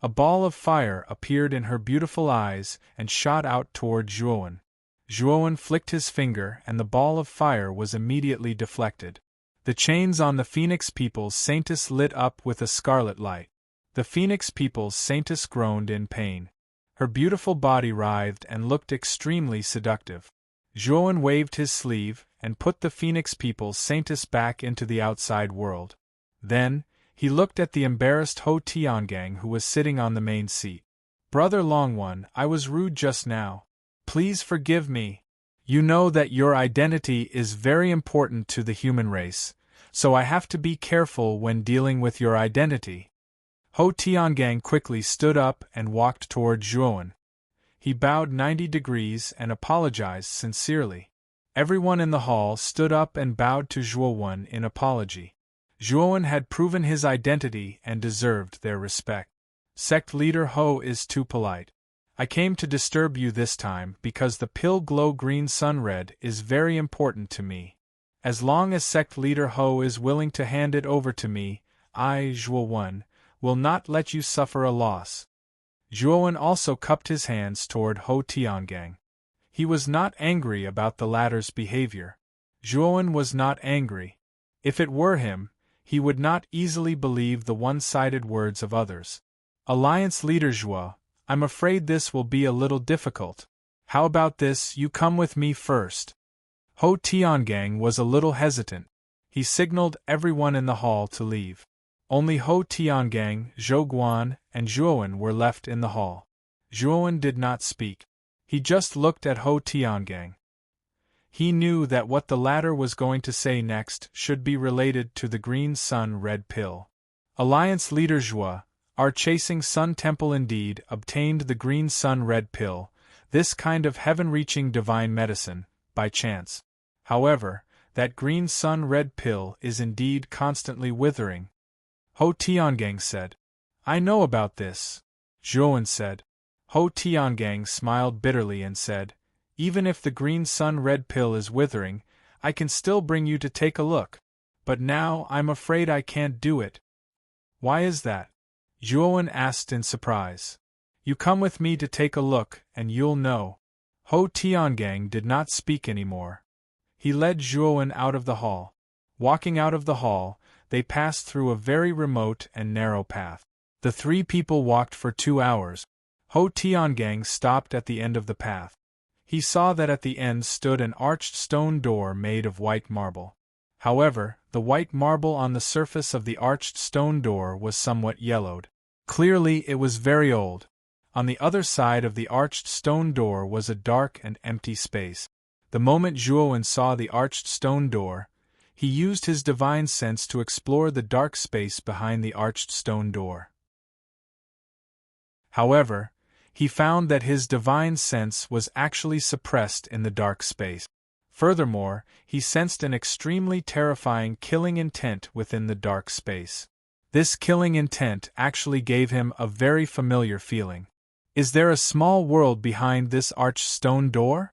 A ball of fire appeared in her beautiful eyes and shot out toward Zhuowen. Zhuowen flicked his finger and the ball of fire was immediately deflected. The chains on the Phoenix people's Saintus lit up with a scarlet light. The Phoenix people's Saintus groaned in pain. Her beautiful body writhed and looked extremely seductive. Zhuowen waved his sleeve and put the Phoenix people's Saintus back into the outside world. Then, he looked at the embarrassed Ho Tiangang who was sitting on the main seat. "Brother Long One, I was rude just now. Please forgive me. You know that your identity is very important to the human race, so I have to be careful when dealing with your identity." Ho Tiangang quickly stood up and walked toward Zhuowen. He bowed 90 degrees and apologized sincerely. Everyone in the hall stood up and bowed to Zhuowen in apology. Zhuowen had proven his identity and deserved their respect. "Sect leader Ho is too polite. I came to disturb you this time because the pill Glow Green Sun Red is very important to me. As long as Sect leader Ho is willing to hand it over to me, I, Zhuowen, will not let you suffer a loss." Zhuowen also cupped his hands toward Ho Tiangang. He was not angry about the latter's behavior. Zhuowen was not angry. If it were him, he would not easily believe the one-sided words of others. Alliance leader Zhuo, I'm afraid this will be a little difficult. How about this, you come with me first? Ho Tiangang was a little hesitant. He signaled everyone in the hall to leave. Only Ho Tiangang, Zhou Guan, and Zhuowen were left in the hall. Zhuowen did not speak. He just looked at Ho Tiangang. He knew that what the latter was going to say next should be related to the Green Sun Red Pill. Alliance leader Zhuo, our chasing Sun Temple indeed obtained the Green Sun Red Pill, this kind of heaven-reaching divine medicine, by chance. However, that Green Sun Red Pill is indeed constantly withering. Ho Tiangang said. I know about this. Zhuowen said. Ho Tiangang smiled bitterly and said, even if the Green Sun Red Pill is withering, I can still bring you to take a look. But now I'm afraid I can't do it. Why is that? Zhuowen asked in surprise. You come with me to take a look, and you'll know. Ho Tiangang did not speak anymore. He led Zhuowen out of the hall. Walking out of the hall, they passed through a very remote and narrow path. The three people walked for 2 hours. Ho Tiangang stopped at the end of the path. He saw that at the end stood an arched stone door made of white marble. However, the white marble on the surface of the arched stone door was somewhat yellowed. Clearly it was very old. On the other side of the arched stone door was a dark and empty space. The moment Zhuowen saw the arched stone door, he used his divine sense to explore the dark space behind the arched stone door. However, he found that his divine sense was actually suppressed in the dark space. Furthermore, he sensed an extremely terrifying killing intent within the dark space. This killing intent actually gave him a very familiar feeling. Is there a small world behind this arched stone door?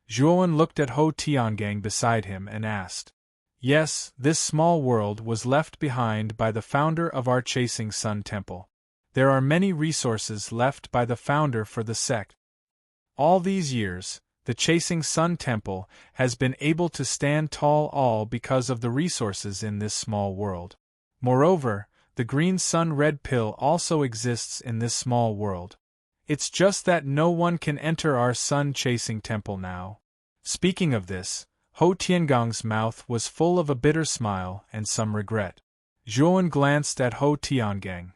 Zhuowen looked at Ho Tiangang beside him and asked. Yes, this small world was left behind by the founder of our Chasing Sun Temple. There are many resources left by the founder for the sect. All these years, the Chasing Sun Temple has been able to stand tall all because of the resources in this small world. Moreover, the Green Sun Red Pill also exists in this small world. It's just that no one can enter our Sun Chasing Temple now. Speaking of this, Ho Tiangang's mouth was full of a bitter smile and some regret. Zhuowen glanced at Ho Tiangang.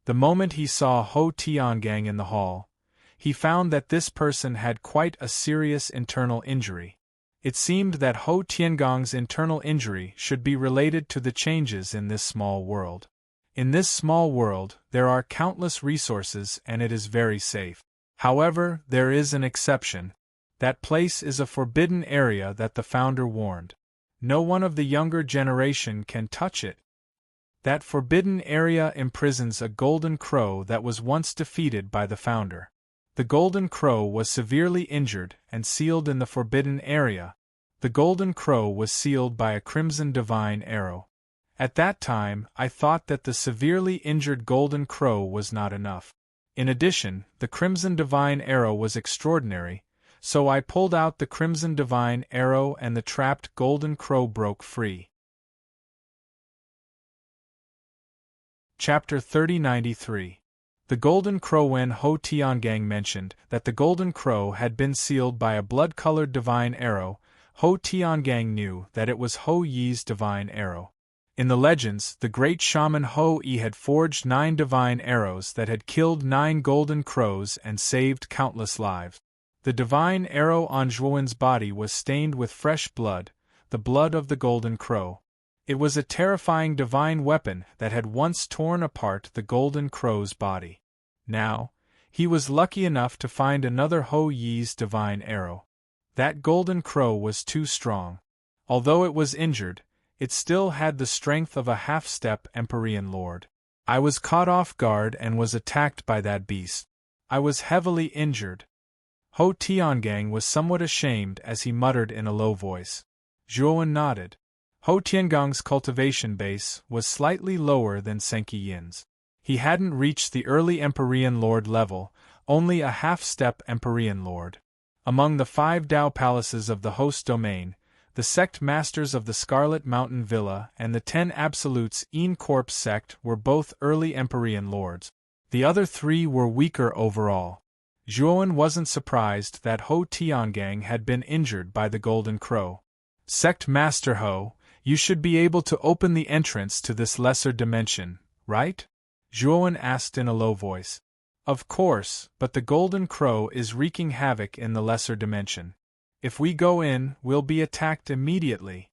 The moment he saw Ho Tiangang in the hall, he found that this person had quite a serious internal injury. It seemed that Ho Tiangang's internal injury should be related to the changes in this small world. In this small world, there are countless resources and it is very safe. However, there is an exception. That place is a forbidden area that the founder warned. No one of the younger generation can touch it. That forbidden area imprisons a golden crow that was once defeated by the founder. The golden crow was severely injured and sealed in the forbidden area. The golden crow was sealed by a crimson divine arrow. At that time, I thought that the severely injured golden crow was not enough. In addition, the crimson divine arrow was extraordinary, so I pulled out the crimson divine arrow and the trapped golden crow broke free. Chapter 3093. The Golden Crow. When Ho Tiangang mentioned that the Golden Crow had been sealed by a blood-colored divine arrow, Ho Tiangang knew that it was Ho Yi's divine arrow. In the legends, the great shaman Ho Yi had forged 9 divine arrows that had killed 9 golden crows and saved countless lives. The divine arrow on Zhuowen's body was stained with fresh blood, the blood of the golden crow. It was a terrifying divine weapon that had once torn apart the golden crow's body. Now, he was lucky enough to find another Ho Yi's divine arrow. That golden crow was too strong. Although it was injured, it still had the strength of a half-step Empyrean lord. I was caught off guard and was attacked by that beast. I was heavily injured. Ho Tiangang was somewhat ashamed as he muttered in a low voice. Zhuowen nodded. Ho Tiangang's cultivation base was slightly lower than Senki Yin's. He hadn't reached the early Empyrean Lord level, only a half-step Empyrean Lord. Among the 5 Dao palaces of the host domain, the sect masters of the Scarlet Mountain Villa and the 10 Absolutes En Corps sect were both early Empyrean lords. The other 3 were weaker overall. Zhuowen wasn't surprised that Ho Tiangang had been injured by the Golden Crow. Sect Master Ho, you should be able to open the entrance to this lesser dimension, right? Zhuowen asked in a low voice. Of course, but the Golden Crow is wreaking havoc in the lesser dimension. If we go in, we'll be attacked immediately.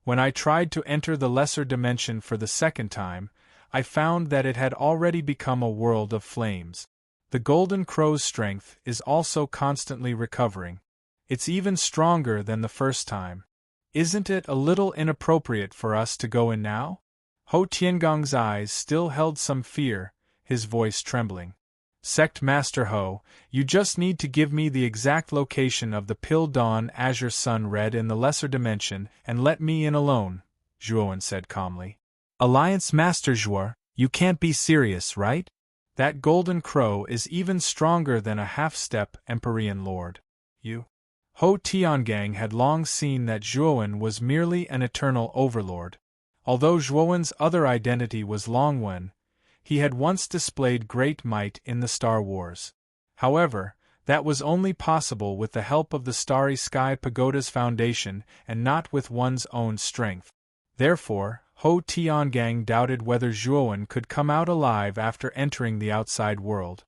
When I tried to enter the lesser dimension for the second time, I found that it had already become a world of flames. The Golden Crow's strength is also constantly recovering. It's even stronger than the first time. Isn't it a little inappropriate for us to go in now? Ho Tiangong's eyes still held some fear, his voice trembling. Sect Master Ho, you just need to give me the exact location of the Pill Dawn Azure Sun Red in the lesser dimension and let me in alone, Zhuowen said calmly. Alliance Master Zhuo, you can't be serious, right? That Golden Crow is even stronger than a half-step Empyrean Lord. You? Ho Tiangang had long seen that Zhuowen was merely an eternal overlord. Although Zhuowen's other identity was Longwen, he had once displayed great might in the Star Wars. However, that was only possible with the help of the Starry Sky Pagoda's foundation and not with one's own strength. Therefore, Ho Tiangang doubted whether Zhuowen could come out alive after entering the outside world.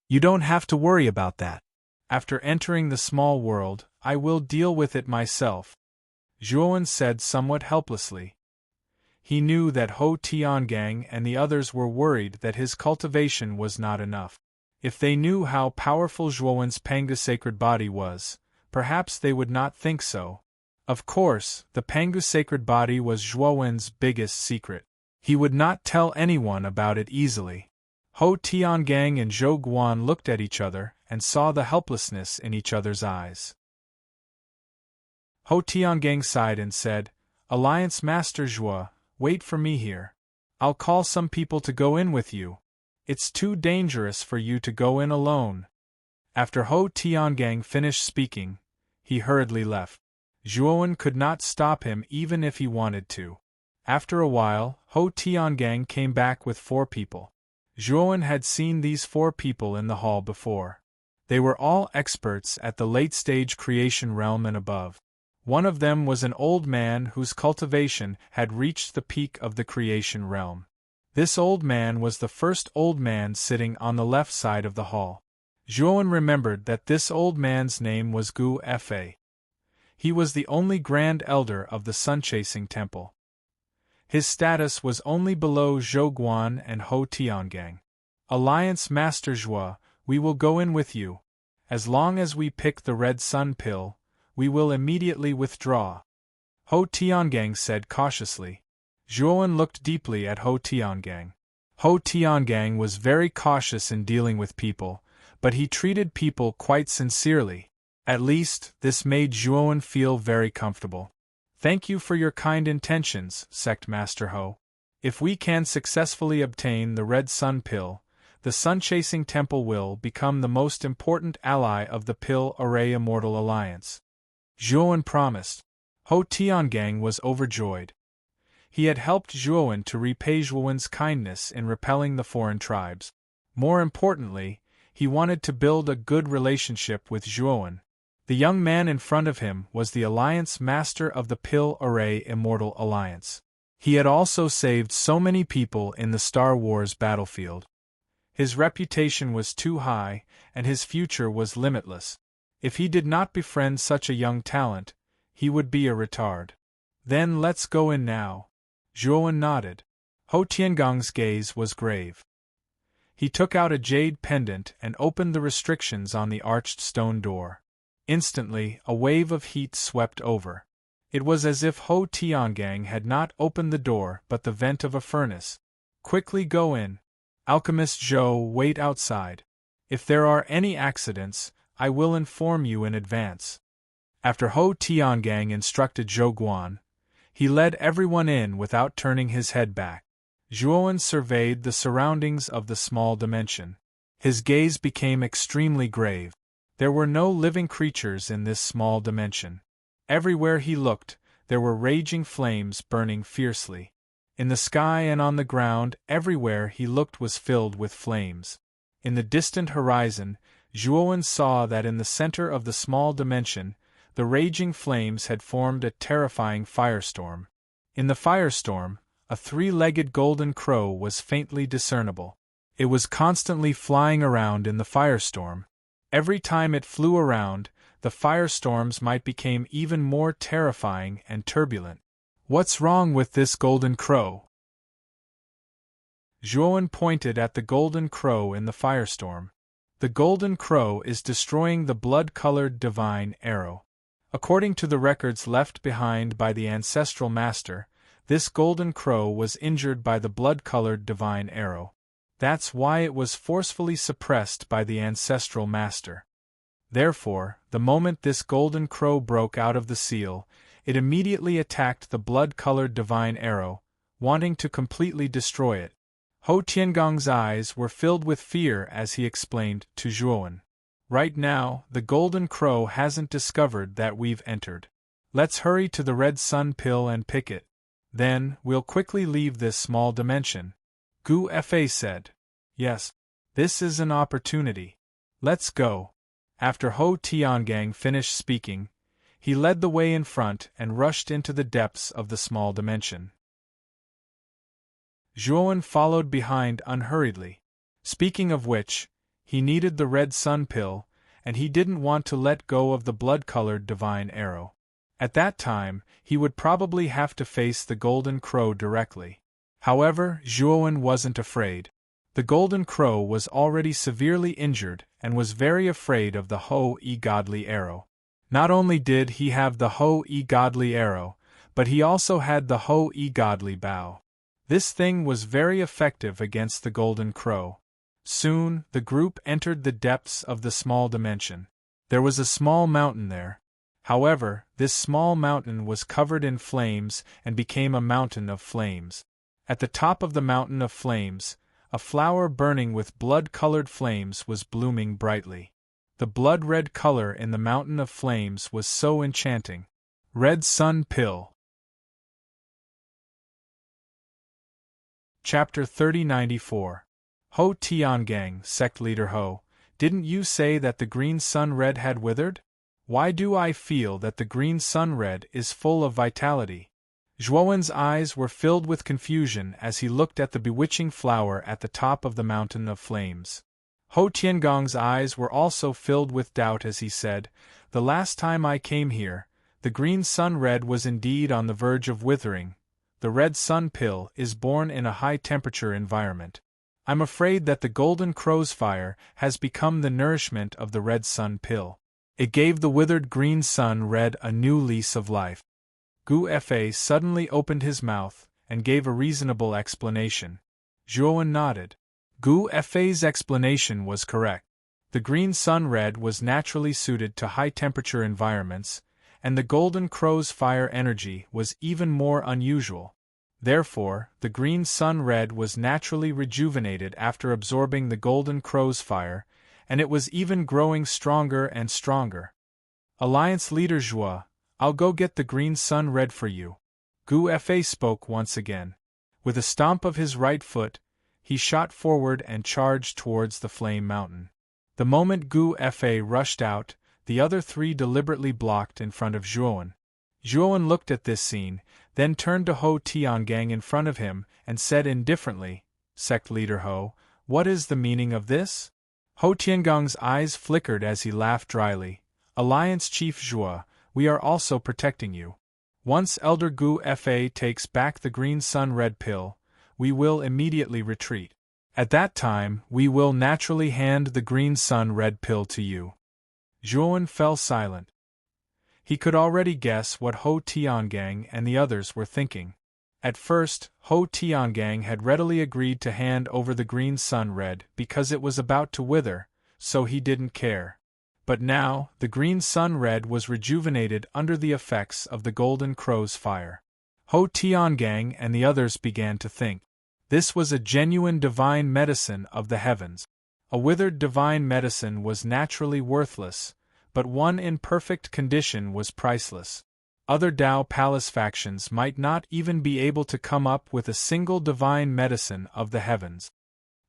You don't have to worry about that. After entering the small world, I will deal with it myself, Zhuowen said somewhat helplessly. He knew that Ho Tiangang and the others were worried that his cultivation was not enough. If they knew how powerful Zhuowen's Panga sacred body was, perhaps they would not think so. Of course, the Panga sacred body was Zhuowen's biggest secret. He would not tell anyone about it easily. Ho Tiangang and Zhou Guan looked at each other and saw the helplessness in each other's eyes. Ho Tiangang sighed and said, Alliance Master Zhuo, wait for me here. I'll call some people to go in with you. It's too dangerous for you to go in alone. After Ho Tiangang finished speaking, he hurriedly left. Zhuowen could not stop him even if he wanted to. After a while, Ho Tiangang came back with 4 people. Zhuowen had seen these 4 people in the hall before. They were all experts at the late-stage creation realm and above. One of them was an old man whose cultivation had reached the peak of the creation realm. This old man was the first old man sitting on the left side of the hall. Zhuowen remembered that this old man's name was Gu Fa. He was the only Grand Elder of the Sun-Chasing Temple. His status was only below Zhou Guan and Ho Tiangang. Alliance Master Zhuo, we will go in with you. As long as we pick the Red Sun Pill, we will immediately withdraw, Ho Tiangang said cautiously. Zhuowen looked deeply at Ho Tiangang. Ho Tiangang was very cautious in dealing with people, but he treated people quite sincerely. At least, this made Zhuowen feel very comfortable. Thank you for your kind intentions, Sect Master Ho. If we can successfully obtain the Red Sun Pill, the Sun-Chasing Temple will become the most important ally of the Pill Array Immortal Alliance. Zhuowen promised. Ho Tiangang was overjoyed. He had helped Zhuowen to repay Zhuowen's kindness in repelling the foreign tribes. More importantly, he wanted to build a good relationship with Zhuowen. The young man in front of him was the Alliance Master of the Pill Array Immortal Alliance. He had also saved so many people in the Star Wars battlefield. His reputation was too high, and his future was limitless. If he did not befriend such a young talent, he would be a retard. Then let's go in now. Zhuowen nodded. Ho Tiangong's gaze was grave. He took out a jade pendant and opened the restrictions on the arched stone door. Instantly, a wave of heat swept over. It was as if Ho Tiangang had not opened the door but the vent of a furnace. Quickly go in. Alchemist Zhou, wait outside. If there are any accidents, I will inform you in advance. After Ho Tiangang instructed Zhou Guan, he led everyone in without turning his head back. Zhuowen surveyed the surroundings of the small dimension. His gaze became extremely grave. There were no living creatures in this small dimension. Everywhere he looked, there were raging flames burning fiercely. In the sky and on the ground, everywhere he looked was filled with flames. In the distant horizon, Zhuowen saw that in the center of the small dimension, the raging flames had formed a terrifying firestorm. In the firestorm, a three-legged golden crow was faintly discernible. It was constantly flying around in the firestorm. Every time it flew around, the firestorms might become even more terrifying and turbulent. What's wrong with this golden crow? Zhuowen pointed at the golden crow in the firestorm. The golden crow is destroying the blood-colored divine arrow. According to the records left behind by the ancestral master, this golden crow was injured by the blood-colored divine arrow. That's why it was forcefully suppressed by the ancestral master. Therefore, the moment this golden crow broke out of the seal, it immediately attacked the blood-colored divine arrow, wanting to completely destroy it. Ho Tiangong's eyes were filled with fear as he explained to Zhuowen. Right now, the golden crow hasn't discovered that we've entered. Let's hurry to the red sun pill and pick it. Then, we'll quickly leave this small dimension. Gu Fa said. Yes. This is an opportunity. Let's go. After Ho Tiangang finished speaking, he led the way in front and rushed into the depths of the small dimension. Zhuowen followed behind unhurriedly. Speaking of which, he needed the red sun pill, and he didn't want to let go of the blood-colored divine arrow. At that time, he would probably have to face the golden crow directly. However, Zhuowen wasn't afraid. The golden crow was already severely injured and was very afraid of the Ho-E godly arrow. Not only did he have the Ho-E godly arrow, but he also had the Ho-E godly bow. This thing was very effective against the golden crow. Soon, the group entered the depths of the small dimension. There was a small mountain there. However, this small mountain was covered in flames and became a mountain of flames. At the top of the mountain of flames, a flower burning with blood-colored flames was blooming brightly. The blood-red color in the mountain of flames was so enchanting. Red Sun Pill. Chapter 3094. Ho Tiangang, Sect Leader Ho, didn't you say that the green sun red had withered? Why do I feel that the green sun red is full of vitality? Zhuowen's eyes were filled with confusion as he looked at the bewitching flower at the top of the mountain of flames. Ho Tiangong's eyes were also filled with doubt as he said, "The last time I came here, the green sun red was indeed on the verge of withering. The red sun pill is born in a high-temperature environment. I'm afraid that the golden crow's fire has become the nourishment of the red sun pill. It gave the withered green sun red a new lease of life." Gu Fa suddenly opened his mouth and gave a reasonable explanation. Zhuowen nodded. Gu Fa's explanation was correct. The green sun red was naturally suited to high-temperature environments, and the golden crow's fire energy was even more unusual. Therefore, the green sun red was naturally rejuvenated after absorbing the golden crow's fire, and it was even growing stronger and stronger. Alliance Leader Zhuo, I'll go get the green sun red for you. Gu Fa spoke once again. With a stomp of his right foot, he shot forward and charged towards the flame mountain. The moment Gu Fa rushed out, the other three deliberately blocked in front of Zhuowen. Zhuowen looked at this scene, then turned to Ho Tiangang in front of him and said indifferently, "Sect Leader Ho, what is the meaning of this?" Ho Tiangong's eyes flickered as he laughed dryly. "Alliance Chief Zhuo, we are also protecting you. Once Elder Gu Fa takes back the green sun red pill, we will immediately retreat. At that time, we will naturally hand the green sun red pill to you." Zhuowen fell silent. He could already guess what Ho Tiangang and the others were thinking. At first, Ho Tiangang had readily agreed to hand over the green sun red because it was about to wither, so he didn't care. But now, the green sun red was rejuvenated under the effects of the golden crow's fire. Ho Tiangang and the others began to think. This was a genuine divine medicine of the heavens. A withered divine medicine was naturally worthless, but one in perfect condition was priceless. Other Tao Palace factions might not even be able to come up with a single divine medicine of the heavens.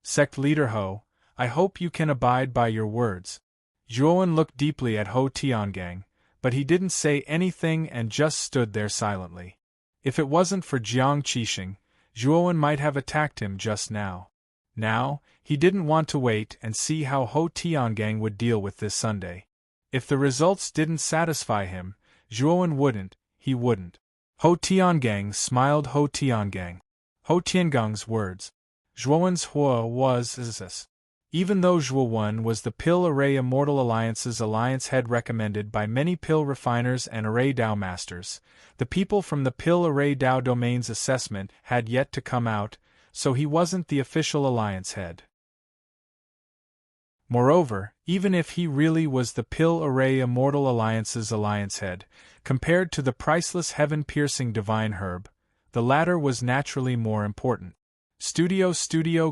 Sect leader Ho, I hope you can abide by your words. Zhuowen looked deeply at Ho Tiangang, but he didn't say anything and just stood there silently. If it wasn't for Jiang Qixing, Zhuowen might have attacked him just now. Now, he didn't want to wait and see how Ho Tiangang would deal with this Sunday. If the results didn't satisfy him, Zhuowen wouldn't. Ho Tiangang smiled. Ho Tiangang's words. Zhuowen's Hua was this. Even though Zhuowen was the Pill Array Immortal Alliance's alliance head recommended by many pill refiners and Array Dao masters, the people from the Pill Array Dao domain's assessment had yet to come out, so he wasn't the official alliance head. Moreover, even if he really was the Pill Array Immortal Alliance's alliance head, compared to the priceless heaven-piercing divine herb, the latter was naturally more important. Studio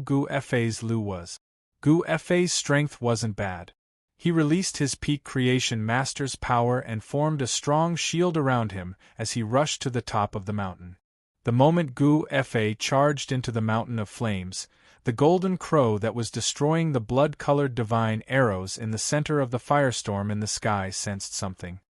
Gu Fa's Lu was. Gu Fa's strength wasn't bad. He released his peak creation master's power and formed a strong shield around him as he rushed to the top of the mountain. The moment Gu Fa charged into the mountain of flames, the golden crow that was destroying the blood-colored divine arrows in the center of the firestorm in the sky sensed something.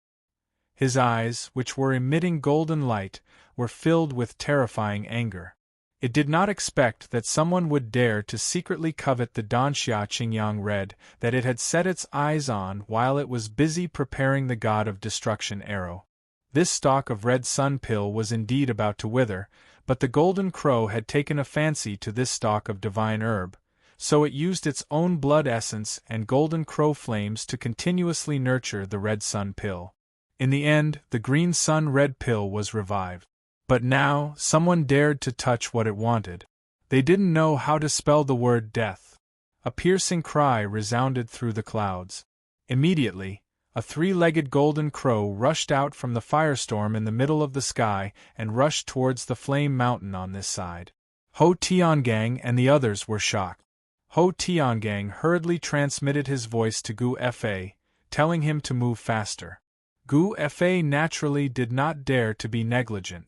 His eyes, which were emitting golden light, were filled with terrifying anger. It did not expect that someone would dare to secretly covet the Danxia Qingyang Red that it had set its eyes on while it was busy preparing the god of destruction arrow. This stalk of red sun pill was indeed about to wither, but the golden crow had taken a fancy to this stalk of divine herb, so it used its own blood essence and golden crow flames to continuously nurture the red sun pill. In the end, the green sun red pill was revived. But now, someone dared to touch what it wanted. They didn't know how to spell the word death. A piercing cry resounded through the clouds. Immediately, a three-legged golden crow rushed out from the firestorm in the middle of the sky and rushed towards the flame mountain on this side. Ho Tiangang and the others were shocked. Ho Tiangang hurriedly transmitted his voice to Gu Fa, telling him to move faster. Gu Fa naturally did not dare to be negligent.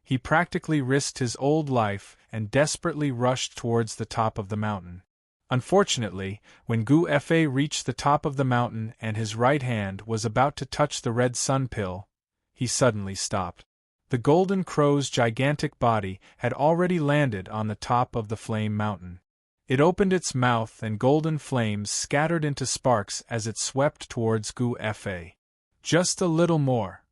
He practically risked his old life and desperately rushed towards the top of the mountain. Unfortunately, when Gu Fa reached the top of the mountain and his right hand was about to touch the red sun pill, he suddenly stopped. The golden crow's gigantic body had already landed on the top of the flame mountain. It opened its mouth and golden flames scattered into sparks as it swept towards Gu Fa. Just a little more.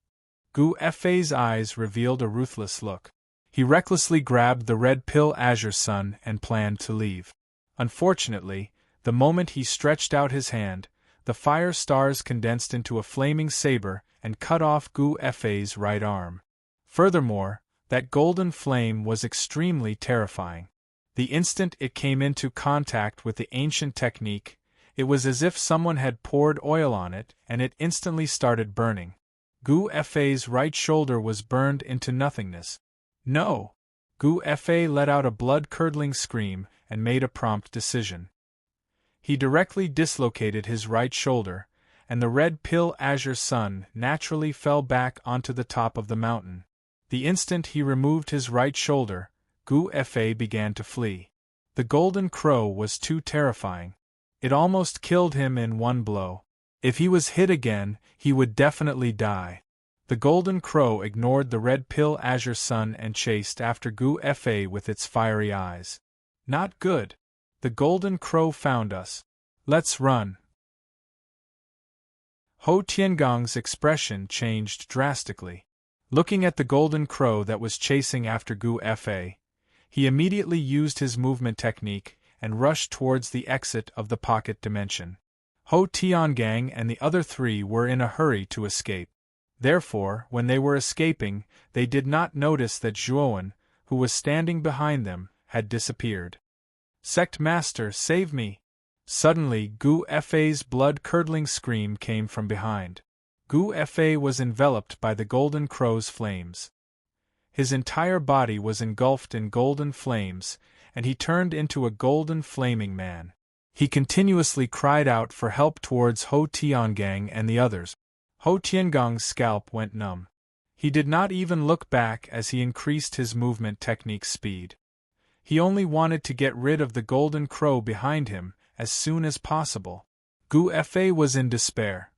Gu Fa's eyes revealed a ruthless look. He recklessly grabbed the red pill Azure Sun and planned to leave. Unfortunately, the moment he stretched out his hand, the fire stars condensed into a flaming saber and cut off Gu Fa's right arm. Furthermore, that golden flame was extremely terrifying. The instant it came into contact with the ancient technique, it was as if someone had poured oil on it and it instantly started burning. Gu Fa's right shoulder was burned into nothingness. No! Gu Fa let out a blood-curdling scream and made a prompt decision. He directly dislocated his right shoulder, and the red pill Azure Sun naturally fell back onto the top of the mountain. The instant he removed his right shoulder, Gu Fa began to flee. The golden crow was too terrifying. It almost killed him in one blow. If he was hit again, he would definitely die. The golden crow ignored the red pill Azure Sun and chased after Gu Fa with its fiery eyes. Not good. The golden crow found us. Let's run. Ho Tiangang's expression changed drastically. Looking at the golden crow that was chasing after Gu Fa, he immediately used his movement technique and rushed towards the exit of the pocket dimension. Ho Tiangang and the other three were in a hurry to escape. Therefore, when they were escaping, they did not notice that Zhuowen, who was standing behind them, had disappeared. Sect Master, save me! Suddenly, Gu Fa's blood-curdling scream came from behind. Gu Fa was enveloped by the golden crow's flames. His entire body was engulfed in golden flames, and he turned into a golden flaming man. He continuously cried out for help towards Ho Tiangang and the others. Ho Tiangang's scalp went numb. He did not even look back as he increased his movement technique speed. He only wanted to get rid of the golden crow behind him as soon as possible. Gu Fa was in despair.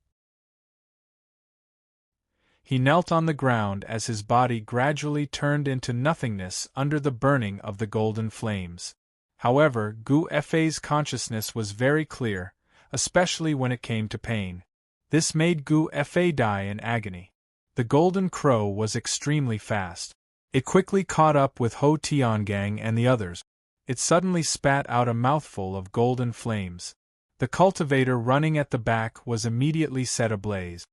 He knelt on the ground as his body gradually turned into nothingness under the burning of the golden flames. However, Gu Fa's consciousness was very clear, especially when it came to pain. This made Gu Fa die in agony. The golden crow was extremely fast. It quickly caught up with Ho Tiangang and the others. It suddenly spat out a mouthful of golden flames. The cultivator running at the back was immediately set ablaze.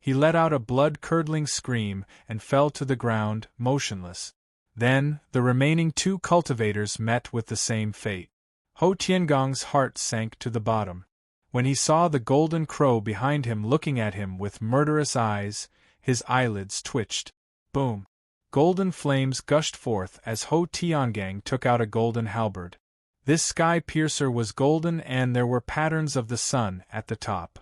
He let out a blood-curdling scream and fell to the ground, motionless. Then, the remaining 2 cultivators met with the same fate. Ho Tiangong's heart sank to the bottom. When he saw the golden crow behind him looking at him with murderous eyes, his eyelids twitched. Boom! Golden flames gushed forth as Ho Tiangang took out a golden halberd. This sky piercer was golden and there were patterns of the sun at the top.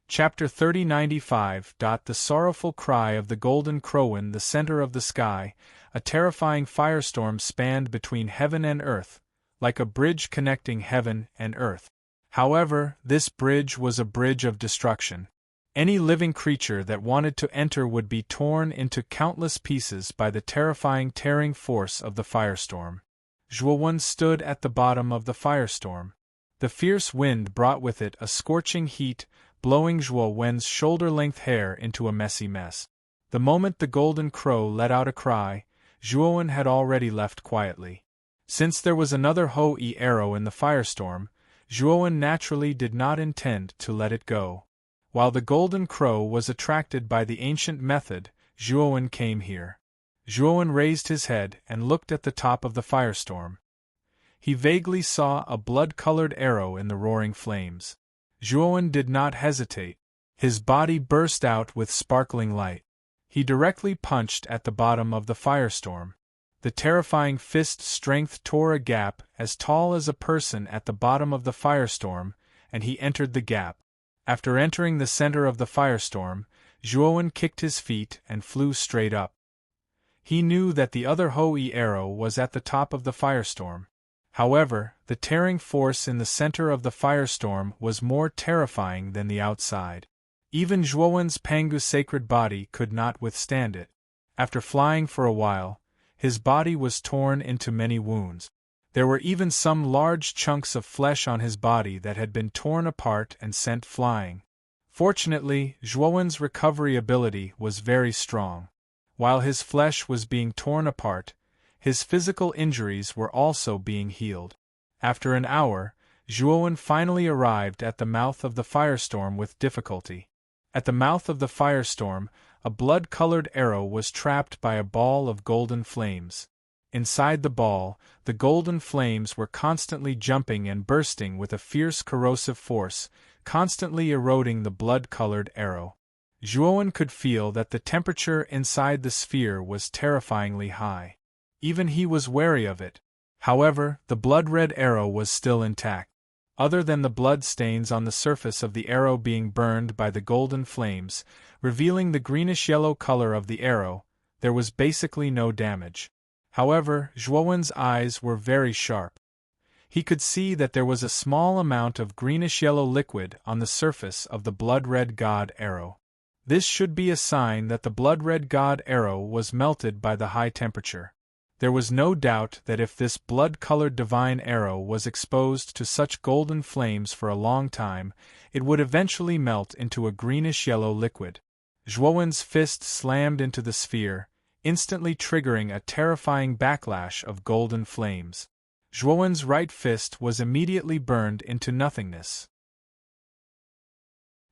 Chapter 3095. The sorrowful cry of the golden crow. In the center of the sky, a terrifying firestorm spanned between heaven and earth, like a bridge connecting heaven and earth. However, this bridge was a bridge of destruction. Any living creature that wanted to enter would be torn into countless pieces by the terrifying tearing force of the firestorm. Zhuowen stood at the bottom of the firestorm. The fierce wind brought with it a scorching heat, blowing Zhuowen's shoulder-length hair into a messy mess. The moment the golden crow let out a cry, Zhuowen had already left quietly. Since there was another Ho-E arrow in the firestorm, Zhuowen naturally did not intend to let it go. While the golden crow was attracted by the ancient method, Zhuowen came here. Zhuowen raised his head and looked at the top of the firestorm. He vaguely saw a blood-colored arrow in the roaring flames. Zhuowen did not hesitate. His body burst out with sparkling light. He directly punched at the bottom of the firestorm. The terrifying fist strength tore a gap as tall as a person at the bottom of the firestorm, and he entered the gap. After entering the center of the firestorm, Zhuowen kicked his feet and flew straight up. He knew that the other Ho-E arrow was at the top of the firestorm. However, the tearing force in the center of the firestorm was more terrifying than the outside. Even Zhuowen's Pangu sacred body could not withstand it. After flying for a while, his body was torn into many wounds. There were even some large chunks of flesh on his body that had been torn apart and sent flying. Fortunately, Zhuowen's recovery ability was very strong. While his flesh was being torn apart, his physical injuries were also being healed. After an hour, Zhuowen finally arrived at the mouth of the firestorm with difficulty. At the mouth of the firestorm, a blood-colored arrow was trapped by a ball of golden flames. Inside the ball, the golden flames were constantly jumping and bursting with a fierce corrosive force, constantly eroding the blood-colored arrow. Zhuowen could feel that the temperature inside the sphere was terrifyingly high. Even he was wary of it. However, the blood-red arrow was still intact. Other than the blood stains on the surface of the arrow being burned by the golden flames, revealing the greenish-yellow color of the arrow, there was basically no damage. However, Zhuowen's eyes were very sharp. He could see that there was a small amount of greenish-yellow liquid on the surface of the blood-red god arrow. This should be a sign that the blood-red god arrow was melted by the high temperature. There was no doubt that if this blood-colored divine arrow was exposed to such golden flames for a long time, it would eventually melt into a greenish-yellow liquid. Zhuowen's fist slammed into the sphere, instantly triggering a terrifying backlash of golden flames. Zhuowen's right fist was immediately burned into nothingness.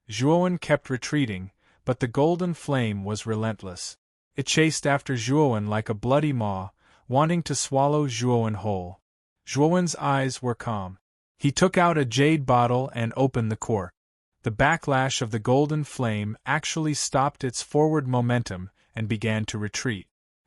Zhuowen kept retreating, but the golden flame was relentless. It chased after Zhuowen like a bloody maw, wanting to swallow Zhuowen whole. Zhuowen's eyes were calm. He took out a jade bottle and opened the cork. The backlash of the golden flame actually stopped its forward momentum and began to retreat.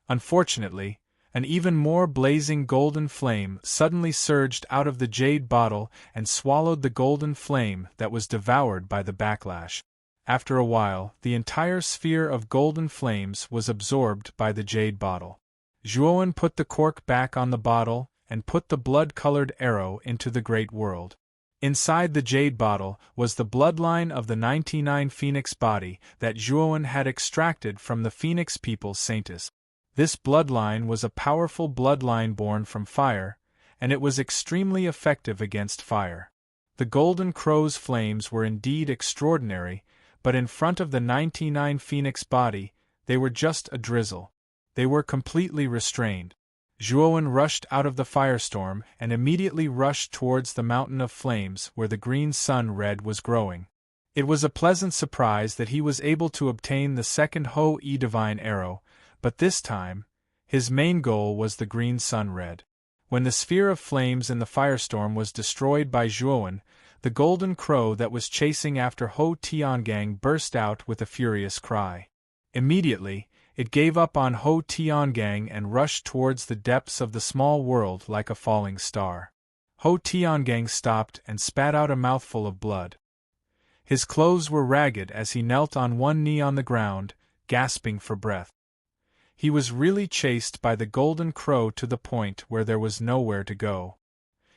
Unfortunately, an even more blazing golden flame suddenly surged out of the jade bottle and swallowed the golden flame that was devoured by the backlash. After a while, the entire sphere of golden flames was absorbed by the jade bottle. Zhuowen put the cork back on the bottle and put the blood-colored arrow into the great world. Inside the jade bottle was the bloodline of the 99 phoenix body that Zhuowen had extracted from the phoenix people Saintis. This bloodline was a powerful bloodline born from fire, and it was extremely effective against fire. The golden crow's flames were indeed extraordinary, but in front of the 99 phoenix body, they were just a drizzle. They were completely restrained. Zhuowen rushed out of the firestorm and immediately rushed towards the mountain of flames where the green sun red was growing. It was a pleasant surprise that he was able to obtain the second Ho-E divine arrow, but this time, his main goal was the green sun red. When the sphere of flames in the firestorm was destroyed by Zhuowen, the golden crow that was chasing after Ho Tiangang burst out with a furious cry. Immediately, it gave up on Ho Tiangang and rushed towards the depths of the small world like a falling star. Ho Tiangang stopped and spat out a mouthful of blood. His clothes were ragged as he knelt on one knee on the ground, gasping for breath. He was really chased by the golden crow to the point where there was nowhere to go.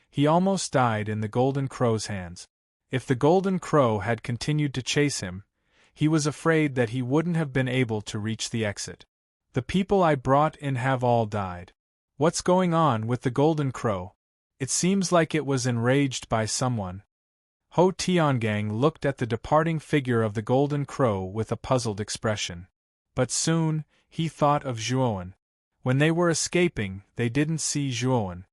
He almost died in the golden crow's hands. If the golden crow had continued to chase him, he was afraid that he wouldn't have been able to reach the exit. The people I brought in have all died. What's going on with the golden crow? It seems like it was enraged by someone. Ho Tiangang looked at the departing figure of the golden crow with a puzzled expression. But soon, he thought of Zhuowen. When they were escaping, they didn't see Zhuowen.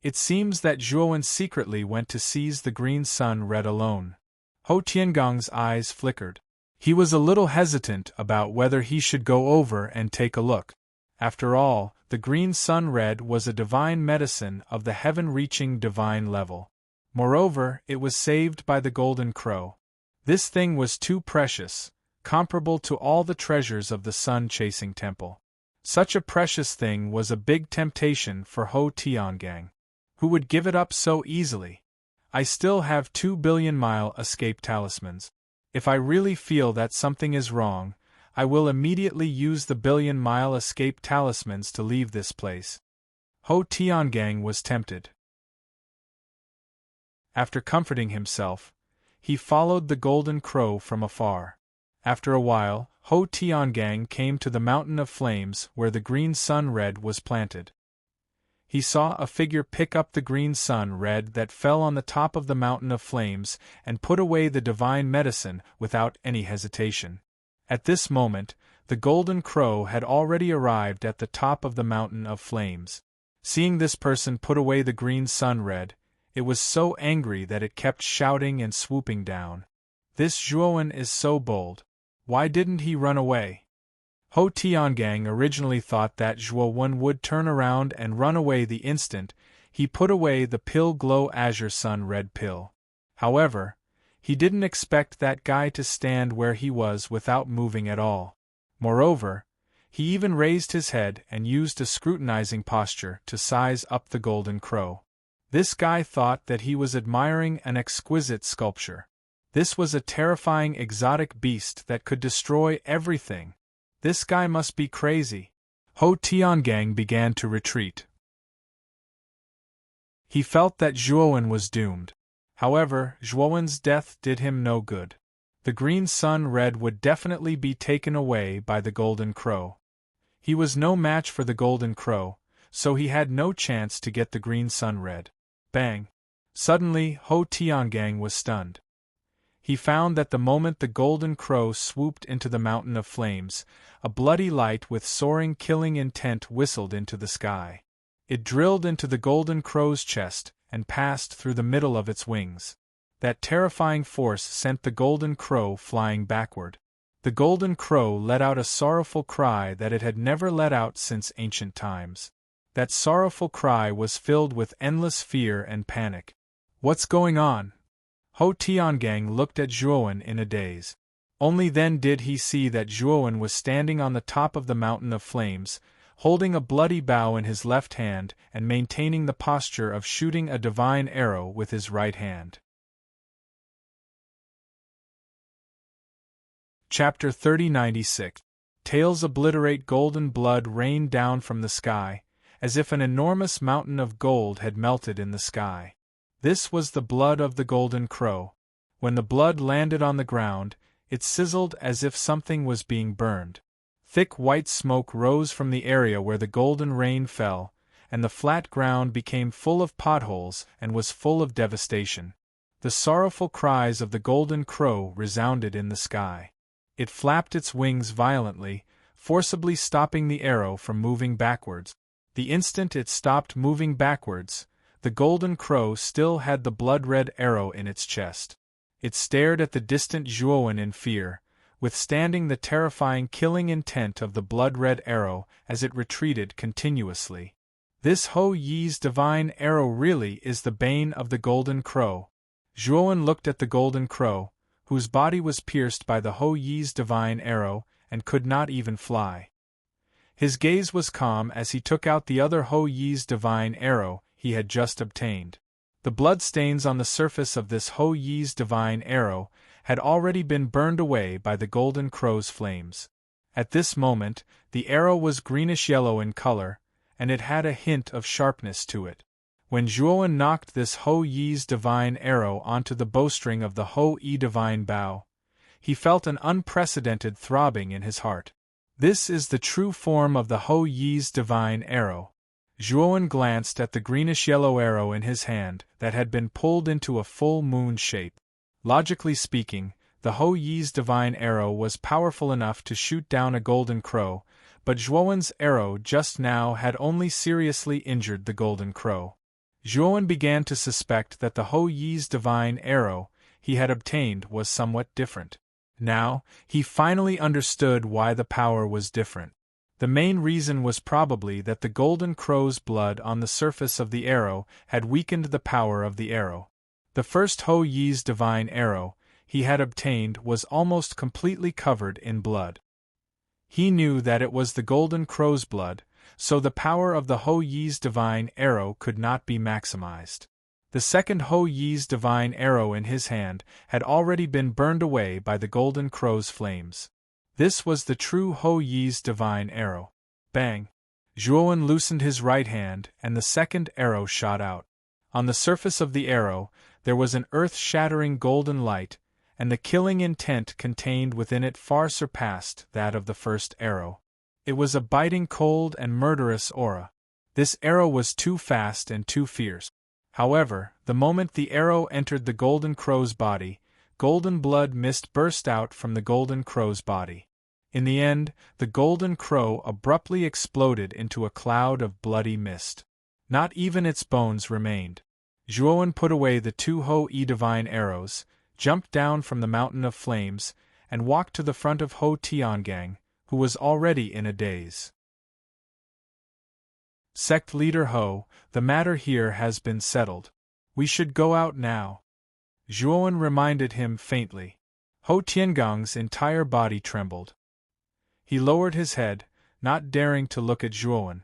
It seems that Zhuowen secretly went to seize the green sun red alone. Ho Tiangong's eyes flickered. He was a little hesitant about whether he should go over and take a look. After all, the green sun red was a divine medicine of the heaven-reaching divine level. Moreover, it was saved by the golden crow. This thing was too precious, comparable to all the treasures of the sun-chasing temple. Such a precious thing was a big temptation for Ho Tiangang. Who would give it up so easily? I still have 2 billion-mile escape talismans. If I really feel that something is wrong, I will immediately use the billion-mile escape talismans to leave this place. Ho Tiangang was tempted. After comforting himself, he followed the golden crow from afar. After a while, Ho Tiangang came to the mountain of flames where the green sun red was planted. He saw a figure pick up the green sun red that fell on the top of the mountain of flames and put away the divine medicine without any hesitation. At this moment, the golden crow had already arrived at the top of the mountain of flames. Seeing this person put away the green sun red, it was so angry that it kept shouting and swooping down. This Zhuowen is so bold. Why didn't he run away? Ho Tiangang originally thought that Zhuowen would turn around and run away the instant he put away the pill glow azure sun red pill. However, he didn't expect that guy to stand where he was without moving at all. Moreover, he even raised his head and used a scrutinizing posture to size up the golden crow. This guy thought that he was admiring an exquisite sculpture. This was a terrifying exotic beast that could destroy everything. This guy must be crazy. Ho Tiangang began to retreat. He felt that Zhuowen was doomed. However, Zhuowen's death did him no good. The green sun red would definitely be taken away by the golden crow. He was no match for the golden crow, so he had no chance to get the green sun red. Bang! Suddenly, Ho Tiangang was stunned. He found that the moment the golden crow swooped into the mountain of flames, a bloody light with soaring killing intent whistled into the sky. It drilled into the golden crow's chest and passed through the middle of its wings. That terrifying force sent the golden crow flying backward. The golden crow let out a sorrowful cry that it had never let out since ancient times. That sorrowful cry was filled with endless fear and panic. What's going on? Ho Tiangang looked at Zhuowen in a daze. Only then did he see that Zhuowen was standing on the top of the mountain of flames, holding a bloody bow in his left hand and maintaining the posture of shooting a divine arrow with his right hand. Chapter 3096. Tails obliterate. Golden blood rained down from the sky, as if an enormous mountain of gold had melted in the sky. This was the blood of the golden crow. When the blood landed on the ground, it sizzled as if something was being burned. Thick white smoke rose from the area where the golden rain fell, and the flat ground became full of potholes and was full of devastation. The sorrowful cries of the golden crow resounded in the sky. It flapped its wings violently, forcibly stopping the arrow from moving backwards. The instant it stopped moving backwards, the golden crow still had the blood-red arrow in its chest. It stared at the distant Zhuowen in fear, withstanding the terrifying killing intent of the blood-red arrow as it retreated continuously. This Ho Yi's divine arrow really is the bane of the golden crow. Zhuowen looked at the golden crow, whose body was pierced by the Ho Yi's divine arrow, and could not even fly. His gaze was calm as he took out the other Ho Yi's divine arrow he had just obtained. The bloodstains on the surface of this Ho Yi's divine arrow had already been burned away by the golden crow's flames. At this moment, the arrow was greenish-yellow in color, and it had a hint of sharpness to it. When Zhuowen knocked this Ho Yi's divine arrow onto the bowstring of the Ho Yi divine bow, he felt an unprecedented throbbing in his heart. This is the true form of the Ho Yi's divine arrow. Zhuowen glanced at the greenish-yellow arrow in his hand that had been pulled into a full moon shape. Logically speaking, the Ho Yi's divine arrow was powerful enough to shoot down a golden crow, but Zhuowen's arrow just now had only seriously injured the golden crow. Zhuowen began to suspect that the Ho Yi's divine arrow he had obtained was somewhat different. Now, he finally understood why the power was different. The main reason was probably that the golden crow's blood on the surface of the arrow had weakened the power of the arrow. The first Ho Yi's divine arrow he had obtained was almost completely covered in blood. He knew that it was the golden crow's blood, so the power of the Ho Yi's divine arrow could not be maximized. The second Ho Yi's divine arrow in his hand had already been burned away by the golden crow's flames. This was the true Ho Yi's divine arrow. Bang! Zhuowen loosened his right hand, and the second arrow shot out. On the surface of the arrow, there was an earth-shattering golden light, and the killing intent contained within it far surpassed that of the first arrow. It was a biting cold and murderous aura. This arrow was too fast and too fierce. However, the moment the arrow entered the golden crow's body, golden blood mist burst out from the golden crow's body. In the end, the golden crow abruptly exploded into a cloud of bloody mist. Not even its bones remained. Zhuowen put away the two Ho Yi divine arrows, jumped down from the mountain of flames, and walked to the front of Ho Tiangang, who was already in a daze. Sect Leader Ho, the matter here has been settled. We should go out now. Zhuowen reminded him faintly. Ho Tiangang's entire body trembled. He lowered his head, not daring to look at Zhuowen.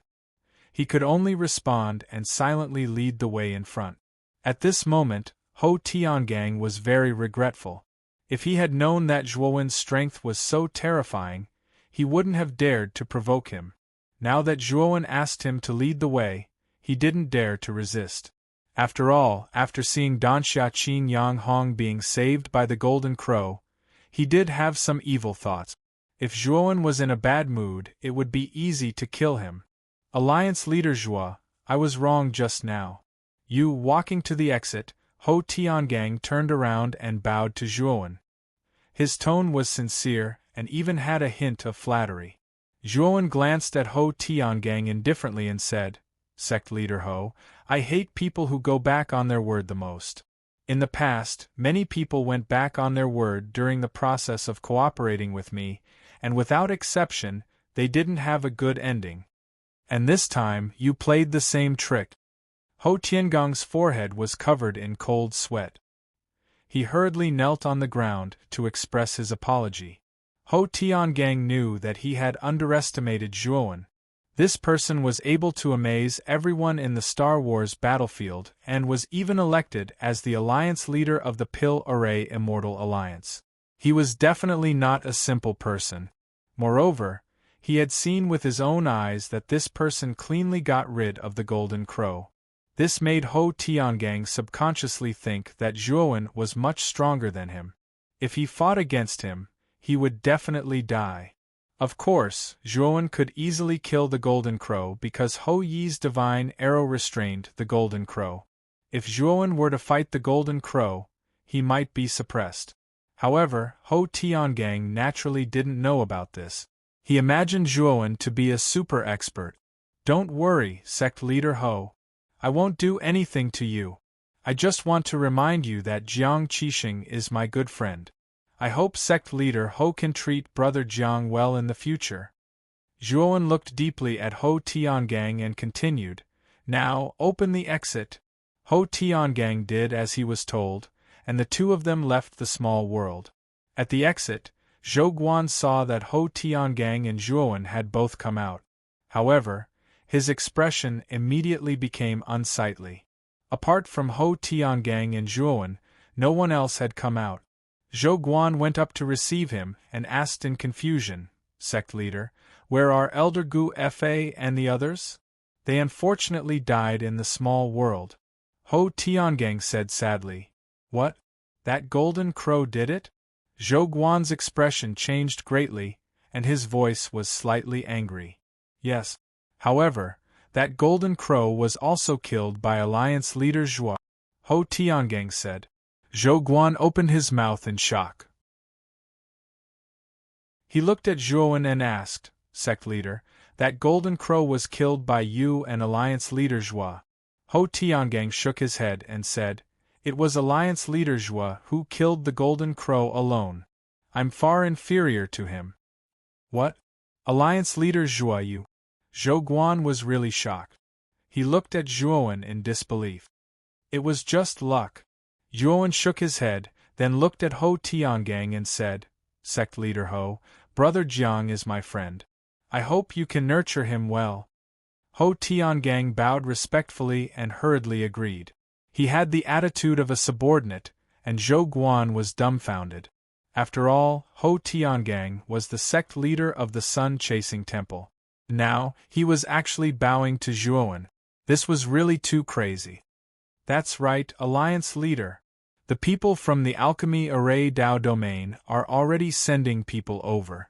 He could only respond and silently lead the way in front. At this moment, Ho Tiangang was very regretful. If he had known that Zhuowen's strength was so terrifying, he wouldn't have dared to provoke him. Now that Zhuowen asked him to lead the way, he didn't dare to resist. After all, after seeing Dan Xiaqin Yang Hong being saved by the golden crow, he did have some evil thoughts. If Zhuowen was in a bad mood, it would be easy to kill him. Alliance Leader Zhuo, I was wrong just now. You walking to the exit, Ho Tiangang turned around and bowed to Zhuowen. His tone was sincere, and even had a hint of flattery. Zhuowen glanced at Ho Tiangang indifferently and said, Sect Leader Ho, I hate people who go back on their word the most. In the past, many people went back on their word during the process of cooperating with me, and without exception, they didn't have a good ending. And this time, you played the same trick. Ho Tiangang's forehead was covered in cold sweat. He hurriedly knelt on the ground to express his apology. Ho Tiangang knew that he had underestimated Zhuowen. This person was able to amaze everyone in the Star Wars battlefield and was even elected as the alliance leader of the Pill Array Immortal Alliance. He was definitely not a simple person. Moreover, he had seen with his own eyes that this person cleanly got rid of the Golden Crow. This made Ho Tiangang subconsciously think that Zhuowen was much stronger than him. If he fought against him, he would definitely die. Of course, Zhuowen could easily kill the Golden Crow because Ho Yi's divine arrow restrained the Golden Crow. If Zhuowen were to fight the Golden Crow, he might be suppressed. However, Ho Tiangang naturally didn't know about this. He imagined Zhuowen to be a super expert. "Don't worry, sect leader Ho. I won't do anything to you. I just want to remind you that Jiang Qixing is my good friend. I hope sect leader Ho can treat brother Jiang well in the future." Zhuowen looked deeply at Ho Tiangang and continued, "Now, open the exit." Ho Tiangang did as he was told, and the two of them left the small world. At the exit, Zhou Guan saw that Ho Tiangang and Zhuowen had both come out. However, his expression immediately became unsightly. Apart from Ho Tiangang and Zhuowen, no one else had come out. Zhou Guan went up to receive him and asked in confusion, "Sect leader, where are Elder Gu Fa and the others? They unfortunately died in the small world." Ho Tiangang said sadly, "What? That Golden Crow did it?" Zhou Guan's expression changed greatly, and his voice was slightly angry. "Yes. However, that Golden Crow was also killed by Alliance leader Zhua," Ho Tiangang said. Zhou Guan opened his mouth in shock. He looked at Zhuowen and asked, "Sect leader, that Golden Crow was killed by you and Alliance leader Zhua?" Ho Tiangang shook his head and said, "It was Alliance leader Zhua who killed the Golden Crow alone. I'm far inferior to him." "What? Alliance leader Zhua you?" Zhou Guan was really shocked. He looked at Zhuowen in disbelief. "It was just luck." Zhuowen shook his head, then looked at Ho Tiangang and said, "Sect leader Ho, brother Jiang is my friend. I hope you can nurture him well." Ho Tiangang bowed respectfully and hurriedly agreed. He had the attitude of a subordinate, and Zhou Guan was dumbfounded. After all, Ho Tiangang was the sect leader of the sun-chasing temple. Now, he was actually bowing to Zhuowen. This was really too crazy. "That's right, Alliance leader. The people from the Alchemy Array Dao domain are already sending people over.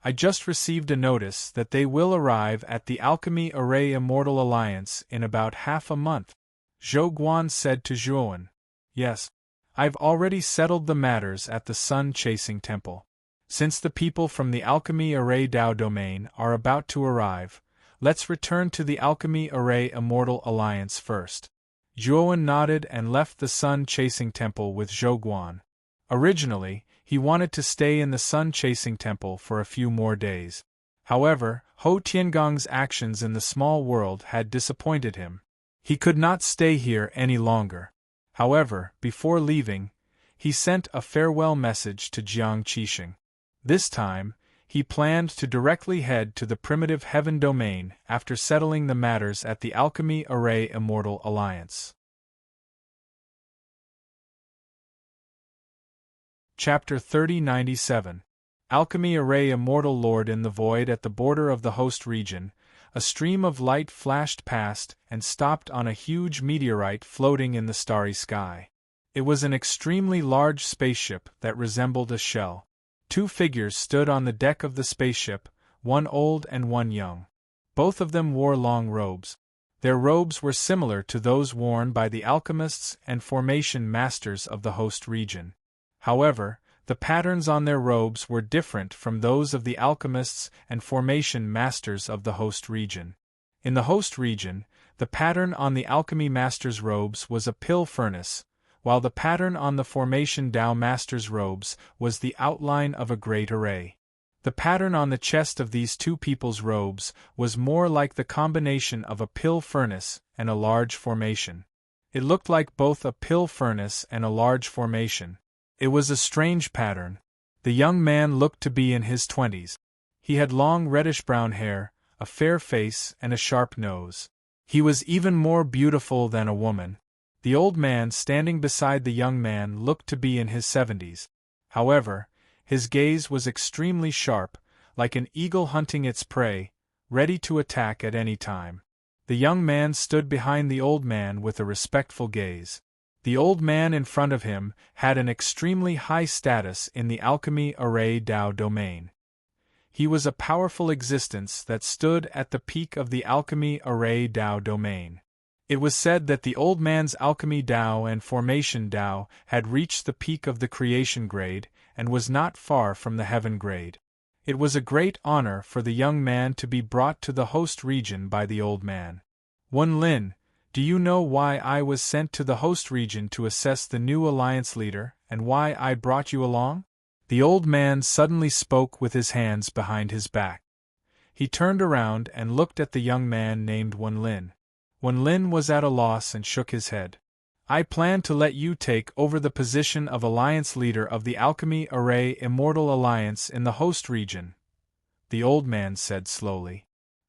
I just received a notice that they will arrive at the Alchemy Array Immortal Alliance in about half a month," Zhou Guan said to Zhuowen. "Yes. I've already settled the matters at the Sun-Chasing Temple. Since the people from the Alchemy Array Dao domain are about to arrive, let's return to the Alchemy Array Immortal Alliance first." Zhuowen nodded and left the Sun-Chasing Temple with Zhou Guan. Originally, he wanted to stay in the Sun-Chasing Temple for a few more days. However, Ho Tiangong's actions in the small world had disappointed him. He could not stay here any longer. However, before leaving, he sent a farewell message to Jiang Qixing. This time, he planned to directly head to the Primitive Heaven domain after settling the matters at the Alchemy Array Immortal Alliance. Chapter 3097. Alchemy Array Immortal Lord. In the void at the border of the host region, a stream of light flashed past and stopped on a huge meteorite floating in the starry sky. It was an extremely large spaceship that resembled a shell. Two figures stood on the deck of the spaceship, one old and one young. Both of them wore long robes. Their robes were similar to those worn by the alchemists and formation masters of the host region. However, the patterns on their robes were different from those of the alchemists and formation masters of the host region. In the host region, the pattern on the alchemy master's robes was a pill furnace, while the pattern on the formation Dao master's robes was the outline of a great array. The pattern on the chest of these two people's robes was more like the combination of a pill furnace and a large formation. It looked like both a pill furnace and a large formation. It was a strange pattern. The young man looked to be in his 20s. He had long reddish-brown hair, a fair face and a sharp nose. He was even more beautiful than a woman. The old man standing beside the young man looked to be in his 70s. However, his gaze was extremely sharp, like an eagle hunting its prey, ready to attack at any time. The young man stood behind the old man with a respectful gaze. The old man in front of him had an extremely high status in the alchemy array Dao domain. He was a powerful existence that stood at the peak of the alchemy array Dao domain. It was said that the old man's alchemy Dao and formation Dao had reached the peak of the creation grade and was not far from the heaven grade. It was a great honor for the young man to be brought to the host region by the old man. Wen Lin, do you know why I was sent to the host region to assess the new alliance leader, and why I brought you along? The old man suddenly spoke with his hands behind his back. He turned around and looked at the young man named Wen Lin. Wen Lin was at a loss and shook his head. I plan to let you take over the position of Alliance Leader of the Alchemy Array Immortal Alliance in the host region, the old man said slowly.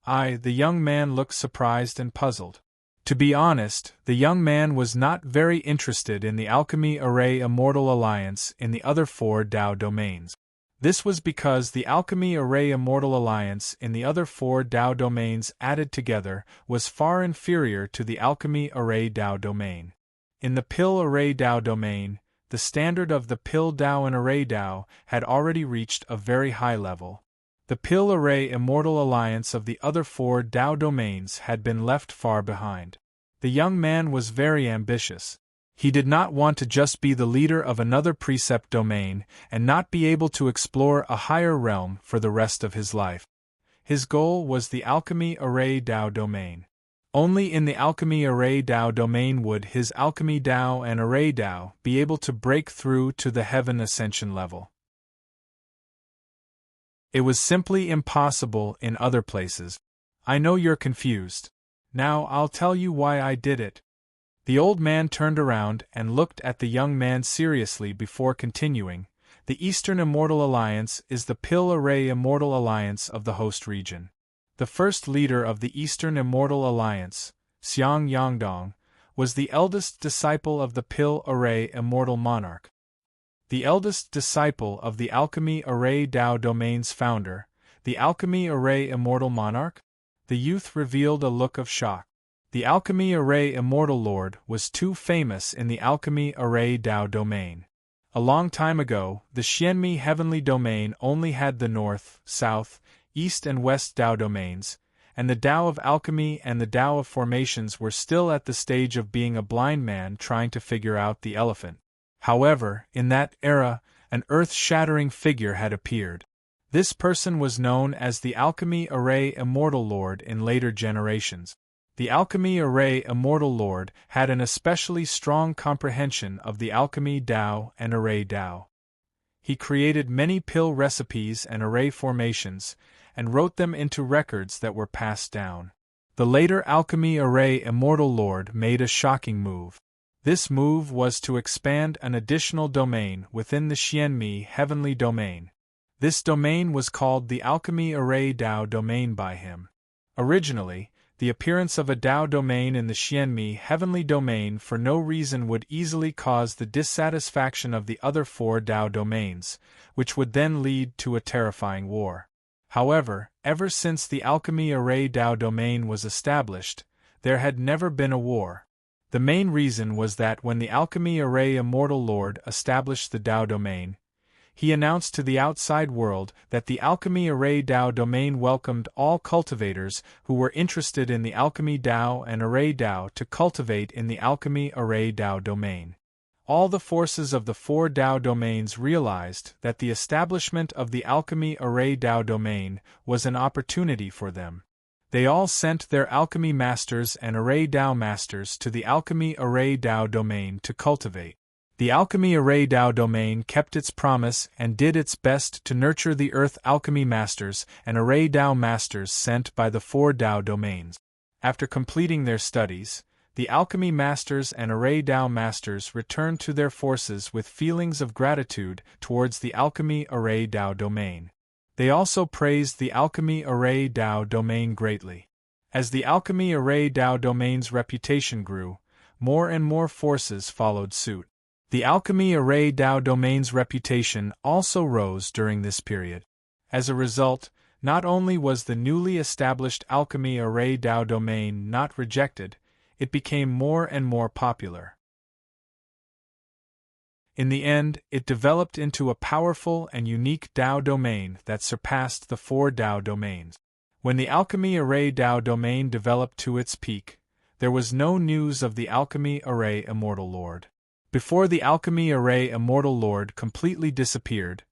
The young man looked surprised and puzzled. To be honest, the young man was not very interested in the Alchemy Array Immortal Alliance in the other 4 Dao domains. This was because the Alchemy Array Immortal Alliance in the other 4 Dao domains added together was far inferior to the Alchemy Array Dao domain. In the Pill Array Dao domain, the standard of the Pill Dao and Array Dao had already reached a very high level. The Pill Array Immortal Alliance of the other 4 Dao domains had been left far behind. The young man was very ambitious. He did not want to just be the leader of another precept domain and not be able to explore a higher realm for the rest of his life. His goal was the Alchemy Array Dao domain. Only in the Alchemy Array Dao domain would his Alchemy Dao and Array Dao be able to break through to the Heaven Ascension level. It was simply impossible in other places. I know you're confused. Now I'll tell you why I did it. The old man turned around and looked at the young man seriously before continuing. The Eastern Immortal Alliance is the Pill Array Immortal Alliance of the host region. The first leader of the Eastern Immortal Alliance, Xiang Yangdong, was the eldest disciple of the Pill Array Immortal Monarch. The eldest disciple of the Alchemy Array Dao domain's founder, the Alchemy Array Immortal Monarch? The youth revealed a look of shock. The Alchemy Array Immortal Lord was too famous in the Alchemy Array Dao domain. A long time ago, the Xianmi Heavenly Domain only had the North, South, East and West Dao domains, and the Dao of Alchemy and the Dao of Formations were still at the stage of being a blind man trying to figure out the elephant. However, in that era, an earth-shattering figure had appeared. This person was known as the Alchemy Array Immortal Lord in later generations. The Alchemy Array Immortal Lord had an especially strong comprehension of the Alchemy Dao and Array Dao. He created many pill recipes and array formations, and wrote them into records that were passed down. The later Alchemy Array Immortal Lord made a shocking move. This move was to expand an additional domain within the Xianmi Heavenly Domain. This domain was called the Alchemy Array Dao domain by him. Originally, the appearance of a Dao domain in the Xianmi Heavenly Domain for no reason would easily cause the dissatisfaction of the other 4 Dao domains, which would then lead to a terrifying war. However, ever since the Alchemy Array Dao domain was established, there had never been a war. The main reason was that when the Alchemy Array Immortal Lord established the Dao domain, he announced to the outside world that the Alchemy Array Dao domain welcomed all cultivators who were interested in the Alchemy Dao and Array Dao to cultivate in the Alchemy Array Dao domain. All the forces of the 4 Dao domains realized that the establishment of the Alchemy Array Dao domain was an opportunity for them. They all sent their Alchemy Masters and Array Dao Masters to the Alchemy Array Dao domain to cultivate. The Alchemy Array Dao domain kept its promise and did its best to nurture the Earth Alchemy Masters and Array Dao Masters sent by the 4 Dao domains. After completing their studies, the Alchemy Masters and Array Dao Masters returned to their forces with feelings of gratitude towards the Alchemy Array Dao domain. They also praised the Alchemy Array Dao domain greatly. As the Alchemy Array Dao domain's reputation grew, more and more forces followed suit. The Alchemy Array Dao domain's reputation also rose during this period. As a result, not only was the newly established Alchemy Array Dao domain not rejected, it became more and more popular. In the end, it developed into a powerful and unique Dao domain that surpassed the 4 Dao domains. When the Alchemy Array Dao domain developed to its peak, there was no news of the Alchemy Array Immortal Lord. Before the Alchemy Array Immortal Lord completely disappeared,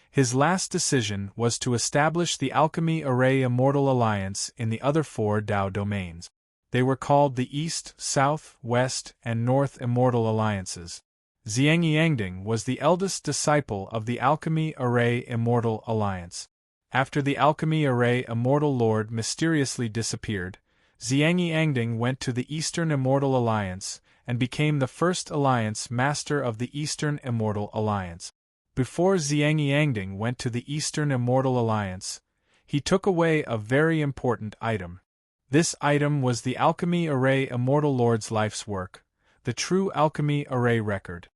his last decision was to establish the Alchemy Array Immortal Alliance in the other 4 Dao domains. They were called the East, South, West, and North Immortal Alliances. Xiang Yangding was the eldest disciple of the Alchemy Array Immortal Alliance. After the Alchemy Array Immortal Lord mysteriously disappeared, Xiang Yangding went to the Eastern Immortal Alliance and became the first alliance master of the Eastern Immortal Alliance. Before Xiang Yangding went to the Eastern Immortal Alliance, he took away a very important item. This item was the Alchemy Array Immortal Lord's life's work, the True Alchemy Array Record.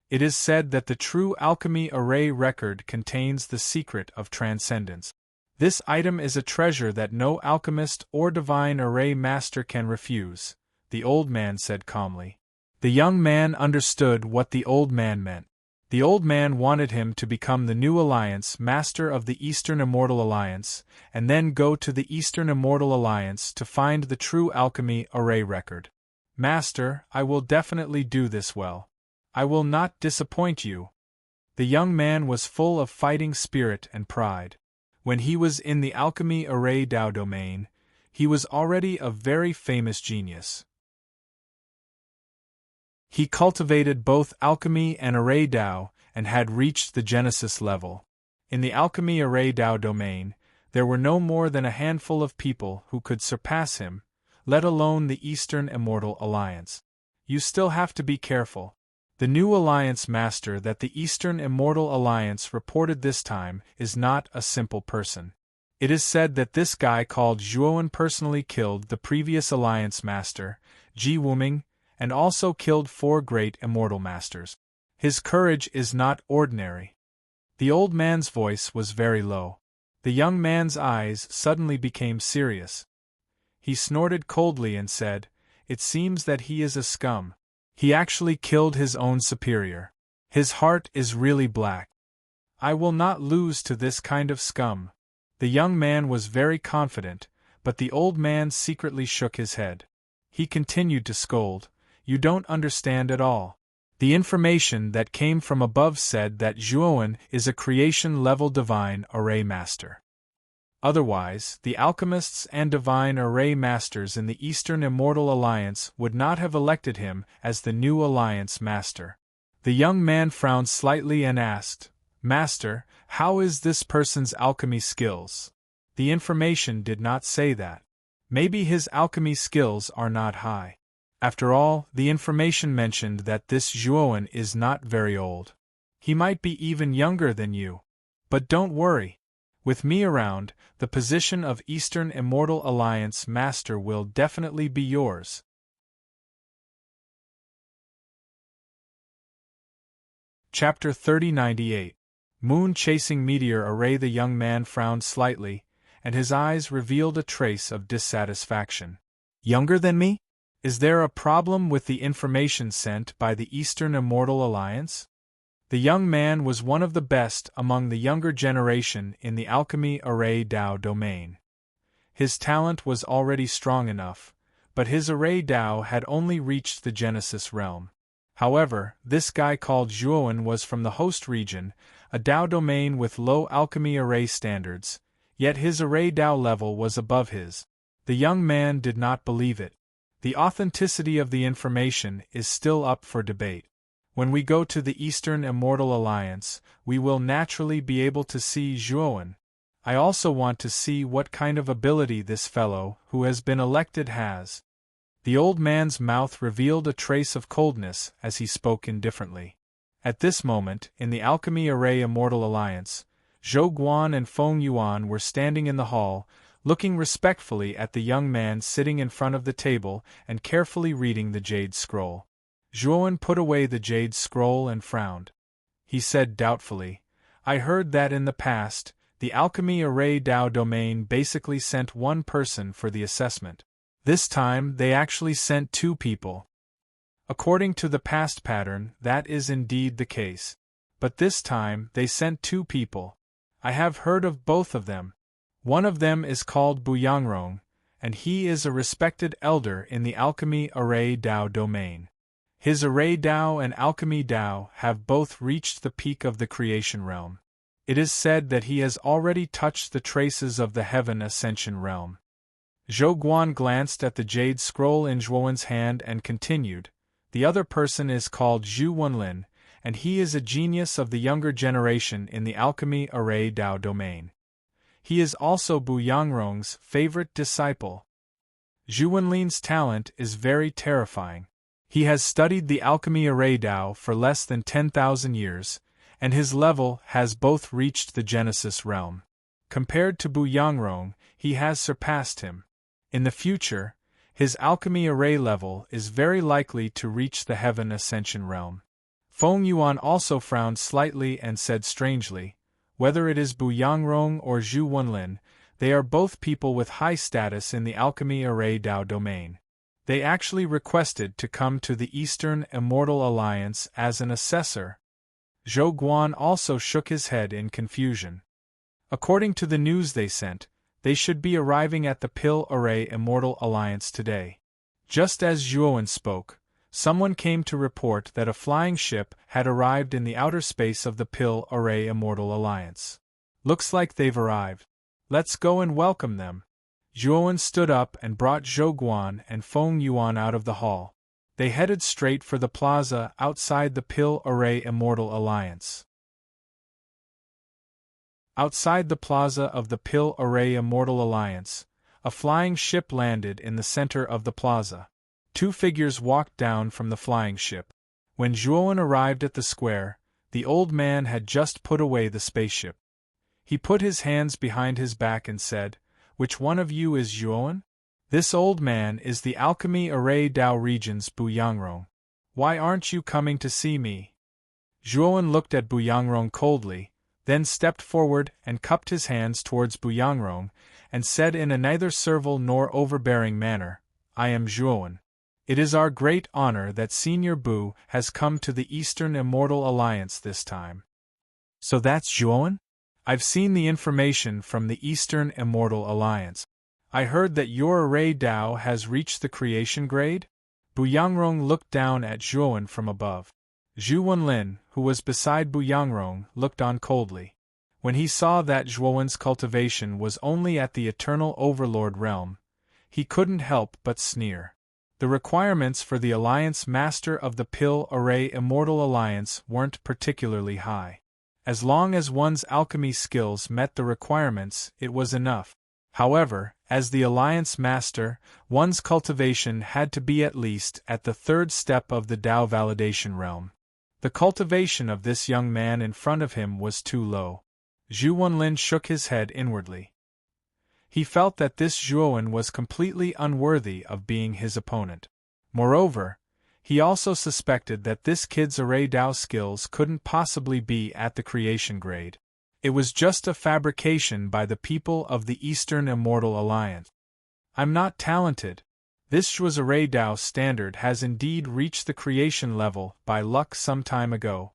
It is said that the True Alchemy Array Record contains the secret of transcendence. This item is a treasure that no alchemist or divine array master can refuse, the old man said calmly. The young man understood what the old man meant. The old man wanted him to become the new alliance master of the Eastern Immortal Alliance, and then go to the Eastern Immortal Alliance to find the True Alchemy Array Record. Master, I will definitely do this well. I will not disappoint you. The young man was full of fighting spirit and pride. When he was in the Alchemy Array Dao domain, he was already a very famous genius. He cultivated both alchemy and array Dao and had reached the Genesis level. In the Alchemy Array Dao domain, there were no more than a handful of people who could surpass him, let alone the Eastern Immortal Alliance. You still have to be careful. The new alliance master that the Eastern Immortal Alliance reported this time is not a simple person. It is said that this guy called Zhuowen personally killed the previous alliance master, Ji Wuming, and also killed 4 great immortal masters. His courage is not ordinary. The old man's voice was very low. The young man's eyes suddenly became serious. He snorted coldly and said, "It seems that he is a scum. He actually killed his own superior. His heart is really black. I will not lose to this kind of scum." The young man was very confident, but the old man secretly shook his head. He continued to scold, "You don't understand at all. The information that came from above said that Zhuowen is a creation-level divine array master. Otherwise, the alchemists and divine array masters in the Eastern Immortal Alliance would not have elected him as the new alliance master." The young man frowned slightly and asked, "Master, how is this person's alchemy skills?" The information did not say that. Maybe his alchemy skills are not high. After all, the information mentioned that this Zhuowen is not very old. He might be even younger than you. But don't worry. With me around, the position of Eastern Immortal Alliance Master will definitely be yours. Chapter 3098. Moon-Chasing Meteor Array. The young man frowned slightly, and his eyes revealed a trace of dissatisfaction. Younger than me? Is there a problem with the information sent by the Eastern Immortal Alliance? The young man was one of the best among the younger generation in the Alchemy Array Dao domain. His talent was already strong enough, but his Array Dao had only reached the Genesis realm. However, this guy called Zhuowen was from the host region, a Dao domain with low alchemy array standards, yet his Array Dao level was above his. The young man did not believe it. The authenticity of the information is still up for debate. When we go to the Eastern Immortal Alliance, we will naturally be able to see Zhuowen. I also want to see what kind of ability this fellow who has been elected has. The old man's mouth revealed a trace of coldness as he spoke indifferently. At this moment, in the Alchemy Array Immortal Alliance, Zhou Guan and Feng Yuan were standing in the hall, looking respectfully at the young man sitting in front of the table and carefully reading the jade scroll. Zhuowen put away the jade scroll and frowned. He said doubtfully, I heard that in the past, the alchemy array Dao domain basically sent one person for the assessment. This time, they actually sent two people. According to the past pattern, that is indeed the case. But this time, they sent two people. I have heard of both of them. One of them is called Buyangrong, and he is a respected elder in the alchemy array Dao domain. His array Dao and alchemy Dao have both reached the peak of the creation realm. It is said that he has already touched the traces of the heaven ascension realm. Zhou Guan glanced at the jade scroll in Zhuowen's hand and continued, the other person is called Zhu Wenlin, and he is a genius of the younger generation in the alchemy array Dao domain. He is also Bu Yangrong's favorite disciple. Zhu Wenlin's talent is very terrifying. He has studied the alchemy array Dao for less than 10,000 years, and his level has both reached the Genesis realm. Compared to Bu Yangrong, he has surpassed him. In the future, his alchemy array level is very likely to reach the heaven ascension realm. Feng Yuan also frowned slightly and said strangely, whether it is Bu Yangrong or Zhu Wenlin, they are both people with high status in the alchemy array Dao domain. They actually requested to come to the Eastern Immortal Alliance as an assessor. Zhou Guan also shook his head in confusion. According to the news they sent, they should be arriving at the Pill Array Immortal Alliance today. Just as Zhuowen spoke, someone came to report that a flying ship had arrived in the outer space of the Pill Array Immortal Alliance. Looks like they've arrived. Let's go and welcome them. Zhuowen stood up and brought Zhou Guan and Feng Yuan out of the hall. They headed straight for the plaza outside the Pill Array Immortal Alliance. Outside the plaza of the Pill Array Immortal Alliance, a flying ship landed in the center of the plaza. Two figures walked down from the flying ship. When Zhuowen arrived at the square, the old man had just put away the spaceship. He put his hands behind his back and said, "Which one of you is Zhuowen?" "This old man is the Alchemy Array Dao Regent's Bu Yangrong. Why aren't you coming to see me?" Zhuowen looked at Bu Yangrong coldly, then stepped forward and cupped his hands towards Bu Yangrong, and said in a neither servile nor overbearing manner, "I am Zhuowen. It is our great honor that Senior Bu has come to the Eastern Immortal Alliance this time." "So that's Zhuowen? I've seen the information from the Eastern Immortal Alliance. I heard that your array Dao has reached the creation grade?" Bu Yangrong looked down at Zhuowen from above. Zhu Wenlin, who was beside Bu Yangrong, looked on coldly. When he saw that Zhuowen's cultivation was only at the Eternal Overlord realm, he couldn't help but sneer. The requirements for the Alliance Master of the Pill Array Immortal Alliance weren't particularly high. As long as one's alchemy skills met the requirements, it was enough. However, as the Alliance Master, one's cultivation had to be at least at the third step of the Dao validation realm. The cultivation of this young man in front of him was too low. Zhu Wenlin shook his head inwardly. He felt that this Zhuowen was completely unworthy of being his opponent. Moreover, he also suspected that this kid's array Dao skills couldn't possibly be at the creation grade. It was just a fabrication by the people of the Eastern Immortal Alliance. "I'm not talented. This Zhuo's array Dao standard has indeed reached the creation level by luck some time ago,"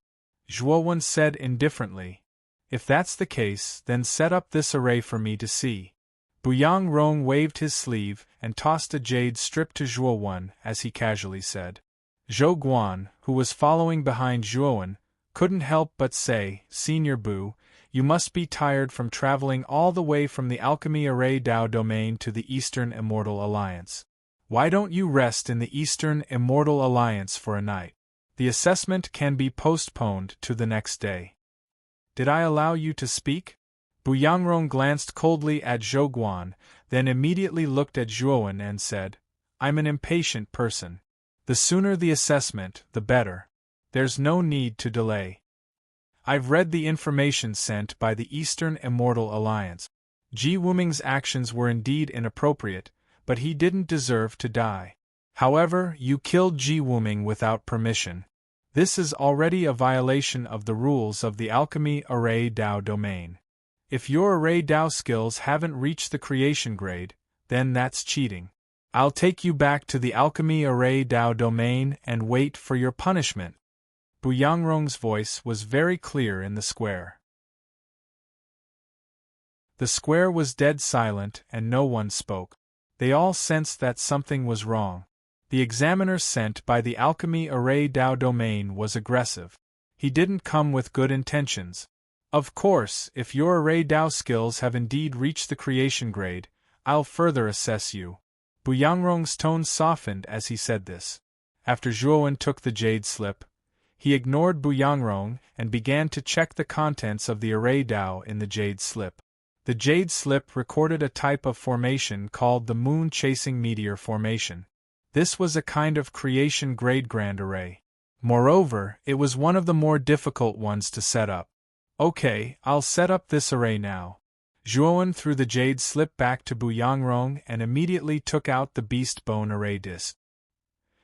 Zhuowen said indifferently. "If that's the case, then set up this array for me to see." Bu Yangrong waved his sleeve and tossed a jade strip to Zhuowen as he casually said. Zhou Guan, who was following behind Zhuowen, couldn't help but say, "Senior Bu, you must be tired from traveling all the way from the Alchemy Array Dao domain to the Eastern Immortal Alliance. Why don't you rest in the Eastern Immortal Alliance for a night? The assessment can be postponed to the next day." "Did I allow you to speak?" Bu Yangrong glanced coldly at Zhou Guan, then immediately looked at Zhuowen and said, "I'm an impatient person. The sooner the assessment, the better. There's no need to delay. I've read the information sent by the Eastern Immortal Alliance. Ji Wuming's actions were indeed inappropriate, but he didn't deserve to die. However, you killed Ji Wuming without permission. This is already a violation of the rules of the Alchemy Array Dao domain. If your Array Dao skills haven't reached the creation grade, then that's cheating. I'll take you back to the Alchemy Array Dao domain and wait for your punishment. Bu Yangrong's voice was very clear in the square. The square was dead silent and no one spoke. They all sensed that something was wrong. The examiner sent by the Alchemy Array Dao domain was aggressive. He didn't come with good intentions. Of course, if your Array Dao skills have indeed reached the creation grade, I'll further assess you. Bu Yangrong's tone softened as he said this. After Zhuowen took the jade slip, he ignored Bu Yangrong and began to check the contents of the Array Dao in the jade slip. The jade slip recorded a type of formation called the moon-chasing meteor formation. This was a kind of creation-grade grand array. Moreover, it was one of the more difficult ones to set up. Okay, I'll set up this array now. Zhuowen threw the jade slip back to Bu Yangrong and immediately took out the beast bone array disc.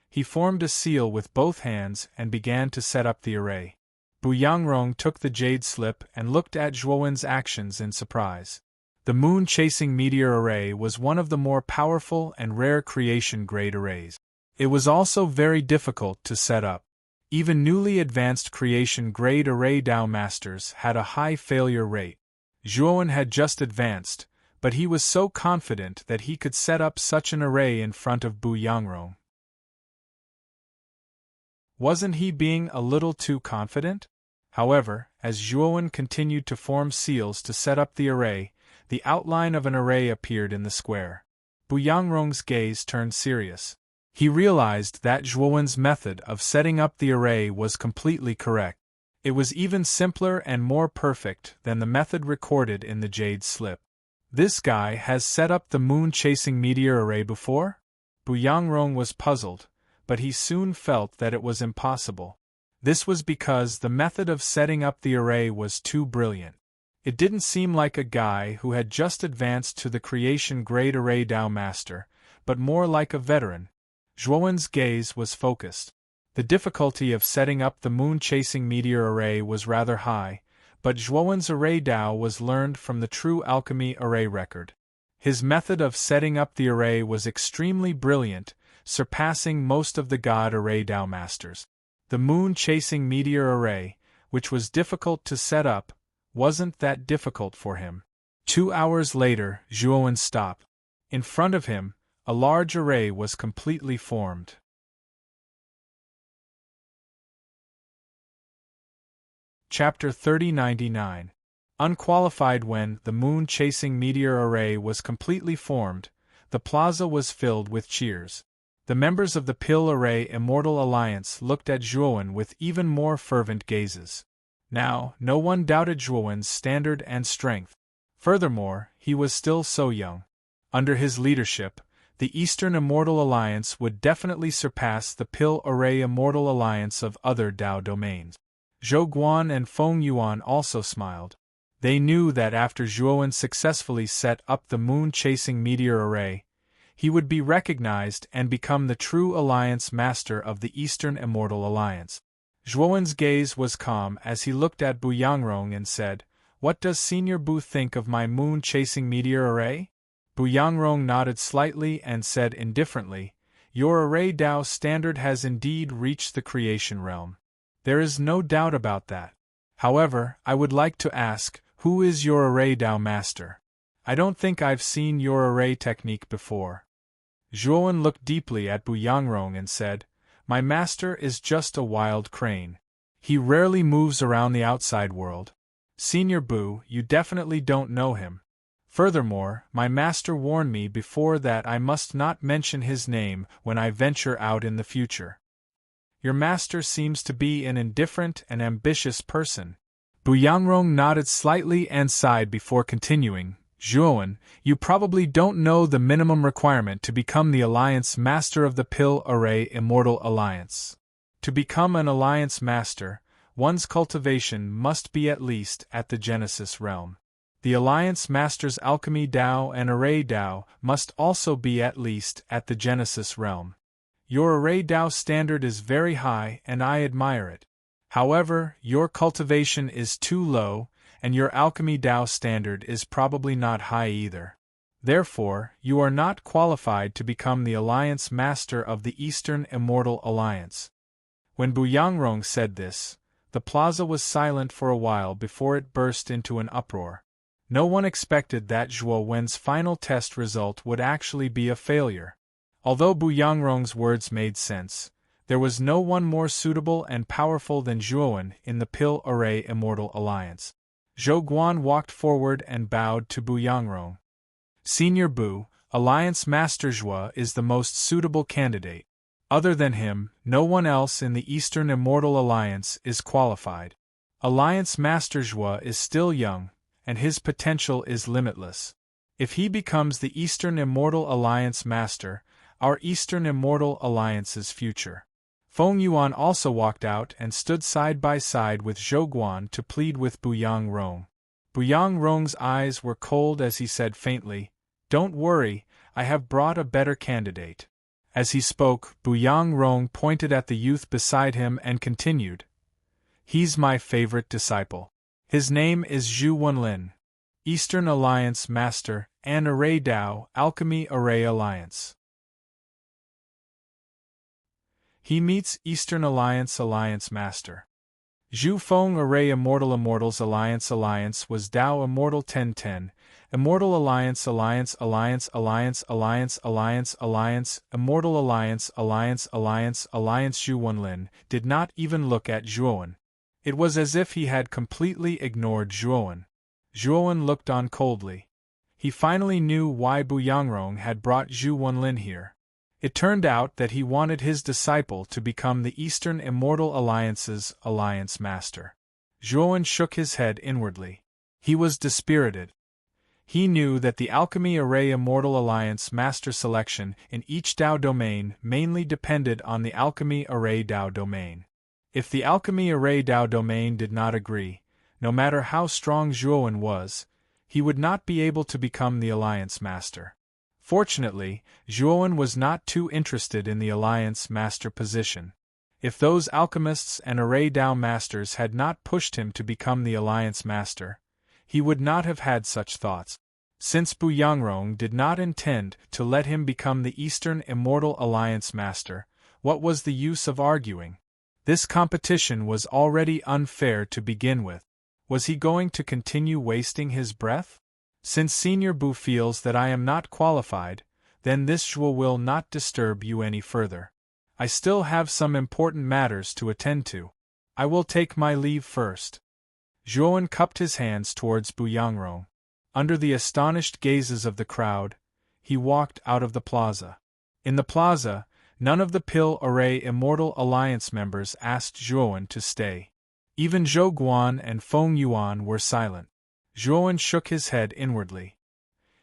He formed a seal with both hands and began to set up the array. Bu Yangrong took the jade slip and looked at Zhuowen's actions in surprise. The moon-chasing meteor array was one of the more powerful and rare creation-grade arrays. It was also very difficult to set up. Even newly advanced creation-grade Array Dao masters had a high failure rate. Zhuowen had just advanced, but he was so confident that he could set up such an array in front of Bu Yangrong. Wasn't he being a little too confident? However, as Zhuowen continued to form seals to set up the array, the outline of an array appeared in the square. Bu Yangrong's gaze turned serious. He realized that Zhuowen's method of setting up the array was completely correct. It was even simpler and more perfect than the method recorded in the jade slip. This guy has set up the moon-chasing meteor array before? Bu Yangrong was puzzled, but he soon felt that it was impossible. This was because the method of setting up the array was too brilliant. It didn't seem like a guy who had just advanced to the creation-grade Array Dao master, but more like a veteran. Zhuowen's gaze was focused. The difficulty of setting up the moon-chasing meteor array was rather high, but Zhuowen's Array Dao was learned from the true alchemy array record. His method of setting up the array was extremely brilliant, surpassing most of the God Array Dao masters. The moon-chasing meteor array, which was difficult to set up, wasn't that difficult for him. 2 hours later, Zhuowen stopped. In front of him, a large array was completely formed. Chapter 3099. Unqualified. When the moon-chasing meteor array was completely formed, the plaza was filled with cheers. The members of the Pill Array Immortal Alliance looked at Zhuowen with even more fervent gazes. Now, no one doubted Zhuowen's standard and strength. Furthermore, he was still so young. Under his leadership, the Eastern Immortal Alliance would definitely surpass the Pill Array Immortal Alliance of other Dao domains. Zhou Guan and Feng Yuan also smiled. They knew that after Zhuowen successfully set up the moon-chasing meteor array, he would be recognized and become the true alliance master of the Eastern Immortal Alliance. Zhuowen's gaze was calm as he looked at Bu Yangrong and said, "What does Senior Bu think of my moon-chasing meteor array?" Bu Yangrong nodded slightly and said indifferently, "Your Array Dao standard has indeed reached the creation realm. There is no doubt about that. However, I would like to ask, who is your Array Dao master? I don't think I've seen your array technique before." Zhuowen looked deeply at Bu Yangrong and said, "My master is just a wild crane. He rarely moves around the outside world. Senior Bu, you definitely don't know him. Furthermore, my master warned me before that I must not mention his name when I venture out in the future. Your master seems to be an indifferent and ambitious person." Bu Yangrong nodded slightly and sighed before continuing, "Zhuowen, you probably don't know the minimum requirement to become the Alliance Master of the Pill Array Immortal Alliance. To become an Alliance Master, one's cultivation must be at least at the Genesis realm. The Alliance Master's Alchemy Dao and Array Dao must also be at least at the Genesis realm. Your Array Dao standard is very high and I admire it. However, your cultivation is too low, and your Alchemy Dao standard is probably not high either. Therefore, you are not qualified to become the Alliance Master of the Eastern Immortal Alliance. When Bu Yangrong said this, the plaza was silent for a while before it burst into an uproar. No one expected that Zhuo Wen's final test result would actually be a failure. Although Bu Yangrong's words made sense, there was no one more suitable and powerful than Zhuo Wen in the Pill Array Immortal Alliance. Zhou Guan walked forward and bowed to Bu Yangrong. Senior Bu, Alliance Master Zhuo is the most suitable candidate. Other than him, no one else in the Eastern Immortal Alliance is qualified. Alliance Master Zhuo is still young, and his potential is limitless. If he becomes the Eastern Immortal Alliance Master, our Eastern Immortal Alliance's future. Feng Yuan also walked out and stood side by side with Zhou Guan to plead with Bu Yangrong. Bu Yangrong's eyes were cold as he said faintly, "Don't worry, I have brought a better candidate." As he spoke, Bu Yangrong pointed at the youth beside him and continued, "He's my favorite disciple. His name is Zhu Wenlin, Eastern Alliance Master, and Array Dao, Alchemy Array Alliance. He meets Eastern Alliance Master. Zhu Feng Array Immortals Alliance was Dao Immortal 1010, Immortal Alliance Immortal Alliance Zhu Wenlin did not even look at Zhuo Wen. It was as if he had completely ignored Zhuo Wen. Zhuo Wen looked on coldly. He finally knew why Bu Yangrong had brought Zhu Wenlin here. It turned out that he wanted his disciple to become the Eastern Immortal Alliance's Alliance Master. Zhuo Wen shook his head inwardly. He was dispirited. He knew that the Alchemy Array Immortal Alliance Master selection in each Dao domain mainly depended on the Alchemy Array Dao domain. If the Alchemy Array Dao domain did not agree, no matter how strong Zhuo Wen was, he would not be able to become the Alliance Master. Fortunately, Zhuo Wen was not too interested in the Alliance Master position. If those alchemists and Array Dao Masters had not pushed him to become the Alliance Master, he would not have had such thoughts. Since Bu Yangrong did not intend to let him become the Eastern Immortal Alliance Master, what was the use of arguing? This competition was already unfair to begin with. Was he going to continue wasting his breath? Since Senior Bu feels that I am not qualified, then this Zhuo will not disturb you any further. I still have some important matters to attend to. I will take my leave first. Zhuo Wen cupped his hands towards Bu Yangrong. Under the astonished gazes of the crowd, he walked out of the plaza. In the plaza, none of the Pill Array Immortal Alliance members asked Zhuo Wen to stay. Even Zhou Guan and Feng Yuan were silent. Zhuo Wen shook his head inwardly.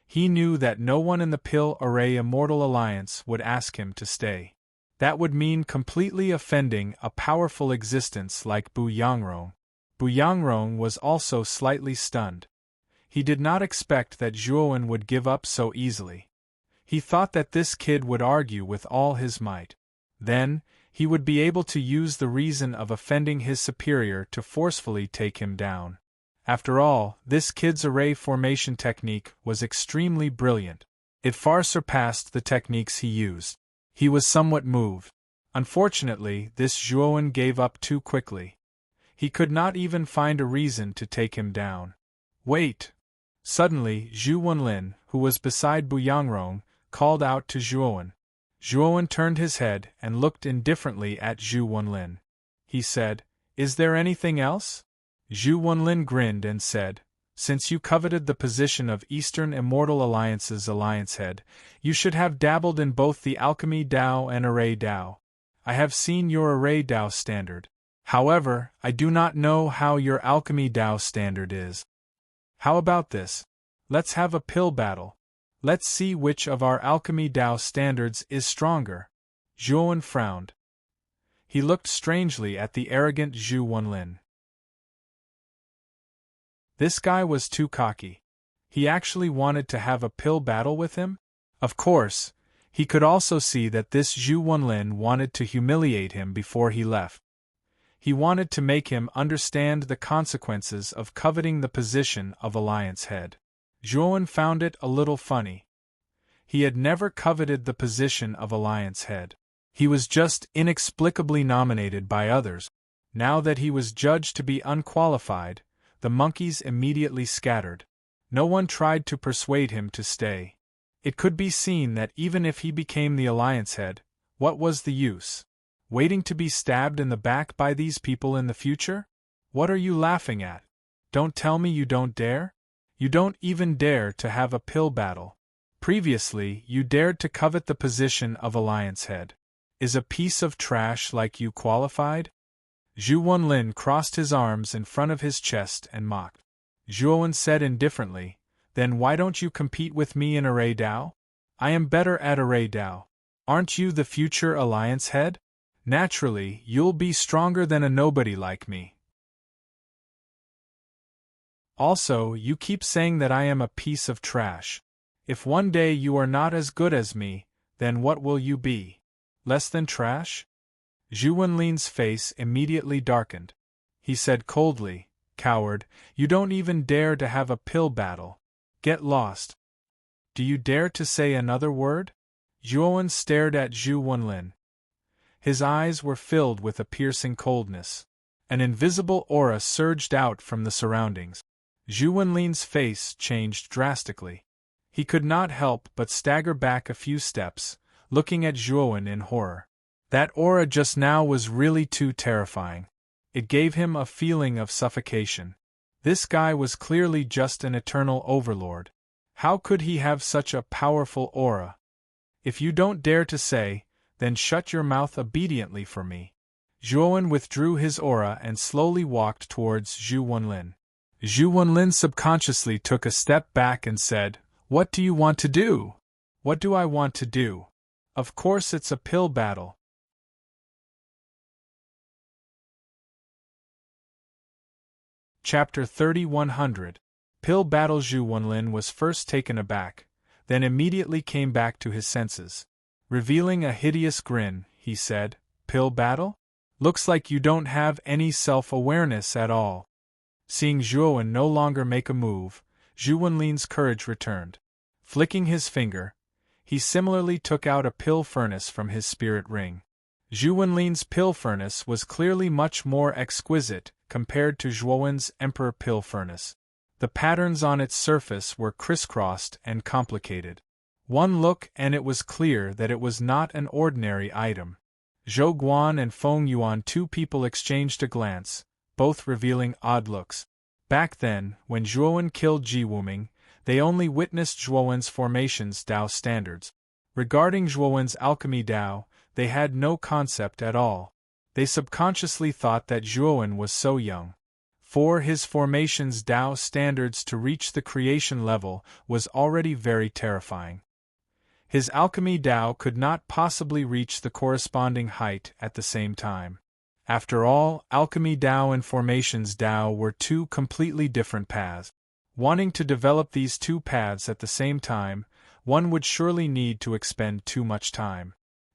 He knew that no one in the Pill Array Immortal Alliance would ask him to stay. That would mean completely offending a powerful existence like Bu Yangrong. Bu Yangrong was also slightly stunned. He did not expect that Zhuo Wen would give up so easily. He thought that this kid would argue with all his might. Then, he would be able to use the reason of offending his superior to forcefully take him down. After all, this kid's array formation technique was extremely brilliant. It far surpassed the techniques he used. He was somewhat moved. Unfortunately, this Zhuo Wen gave up too quickly. He could not even find a reason to take him down. Wait! Suddenly, Zhu Wenlin, who was beside Bu Yangrong, called out to Zhuo Wen. Zhuo Wen turned his head and looked indifferently at Zhu Wenlin. He said, "Is there anything else?" Zhu Wenlin grinned and said, "Since you coveted the position of Eastern Immortal Alliance's alliance head, you should have dabbled in both the Alchemy Dao and Array Dao. I have seen your Array Dao standard. However, I do not know how your Alchemy Dao standard is. How about this? Let's have a pill battle. Let's see which of our Alchemy Dao standards is stronger." Zhuo Wen frowned. He looked strangely at the arrogant Zhu Wenlin. This guy was too cocky. He actually wanted to have a pill battle with him? Of course, he could also see that this Zhu Wenlin wanted to humiliate him before he left. He wanted to make him understand the consequences of coveting the position of Alliance head. Zhuowen found it a little funny. He had never coveted the position of Alliance head. He was just inexplicably nominated by others. Now that he was judged to be unqualified, the monkeys immediately scattered. No one tried to persuade him to stay. It could be seen that even if he became the Alliance head, what was the use? Waiting to be stabbed in the back by these people in the future? What are you laughing at? Don't tell me you don't dare? You don't even dare to have a pill battle. Previously, you dared to covet the position of Alliance head. Is a piece of trash like you qualified? Zhu Wenlin crossed his arms in front of his chest and mocked. Zhuowen said indifferently, "Then why don't you compete with me in Array Dao? I am better at Array Dao. Aren't you the future Alliance head? Naturally, you'll be stronger than a nobody like me. Also, you keep saying that I am a piece of trash. If one day you are not as good as me, then what will you be? Less than trash?" Zhu Wenlin's face immediately darkened. He said coldly, "Coward, you don't even dare to have a pill battle. Get lost. Do you dare to say another word?" Zhuowen stared at Zhu Wenlin. His eyes were filled with a piercing coldness. An invisible aura surged out from the surroundings. Zhu Wenlin's face changed drastically. He could not help but stagger back a few steps, looking at Zhuowen in horror. That aura just now was really too terrifying. It gave him a feeling of suffocation. This guy was clearly just an eternal overlord. How could he have such a powerful aura? If you don't dare to say, then shut your mouth obediently for me. Zhuowen withdrew his aura and slowly walked towards Zhu Wenlin. Zhu Wenlin subconsciously took a step back and said, "What do you want to do?" "What do I want to do? Of course it's a pill battle." Chapter 3100. Pill Battle. Zhu Wenlin was first taken aback, then immediately came back to his senses. Revealing a hideous grin, he said, "Pill battle? Looks like you don't have any self-awareness at all." Seeing Zhuowen no longer make a move, Zhu Wenlin's courage returned. Flicking his finger, he similarly took out a pill furnace from his spirit ring. Zhu Wenlin's pill furnace was clearly much more exquisite compared to Zhuowen's Emperor pill furnace. The patterns on its surface were crisscrossed and complicated. One look and it was clear that it was not an ordinary item. Zhou Guan and Feng Yuan, two people, exchanged a glance, both revealing odd looks. Back then, when Zhuowen killed Ji Wuming, they only witnessed Zhuowen's formations Dao standards. Regarding Zhuowen's alchemy Dao, they had no concept at all. They subconsciously thought that Zhuowen was so young. For his formations Dao standards to reach the creation level was already very terrifying. His alchemy Dao could not possibly reach the corresponding height at the same time. After all, alchemy Dao and formations Dao were two completely different paths. Wanting to develop these two paths at the same time, one would surely need to expend too much time.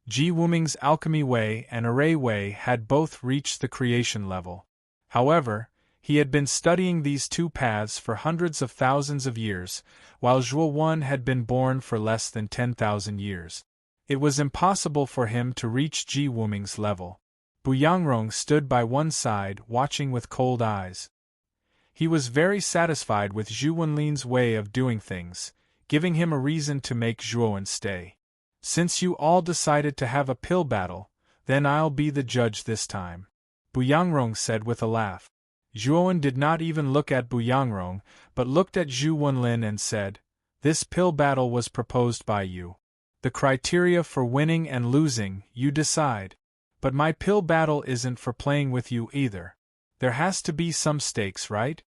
Ji Wuming's alchemy way and array way had both reached the creation level. However, he had been studying these two paths for hundreds of thousands of years, while Zhuowen had been born for less than 10,000 years. It was impossible for him to reach Ji Wuming's level. Bu Yangrong stood by one side, watching with cold eyes. He was very satisfied with Zhu Wenlin's way of doing things, giving him a reason to make Zhuowen stay. "Since you all decided to have a pill battle, then I'll be the judge this time," Bu Yangrong said with a laugh. Zhuowen did not even look at Bu Yangrong, but looked at Zhu Wenlin and said, "This pill battle was proposed by you. The criteria for winning and losing, you decide. But my pill battle isn't for playing with you either. There has to be some stakes, right?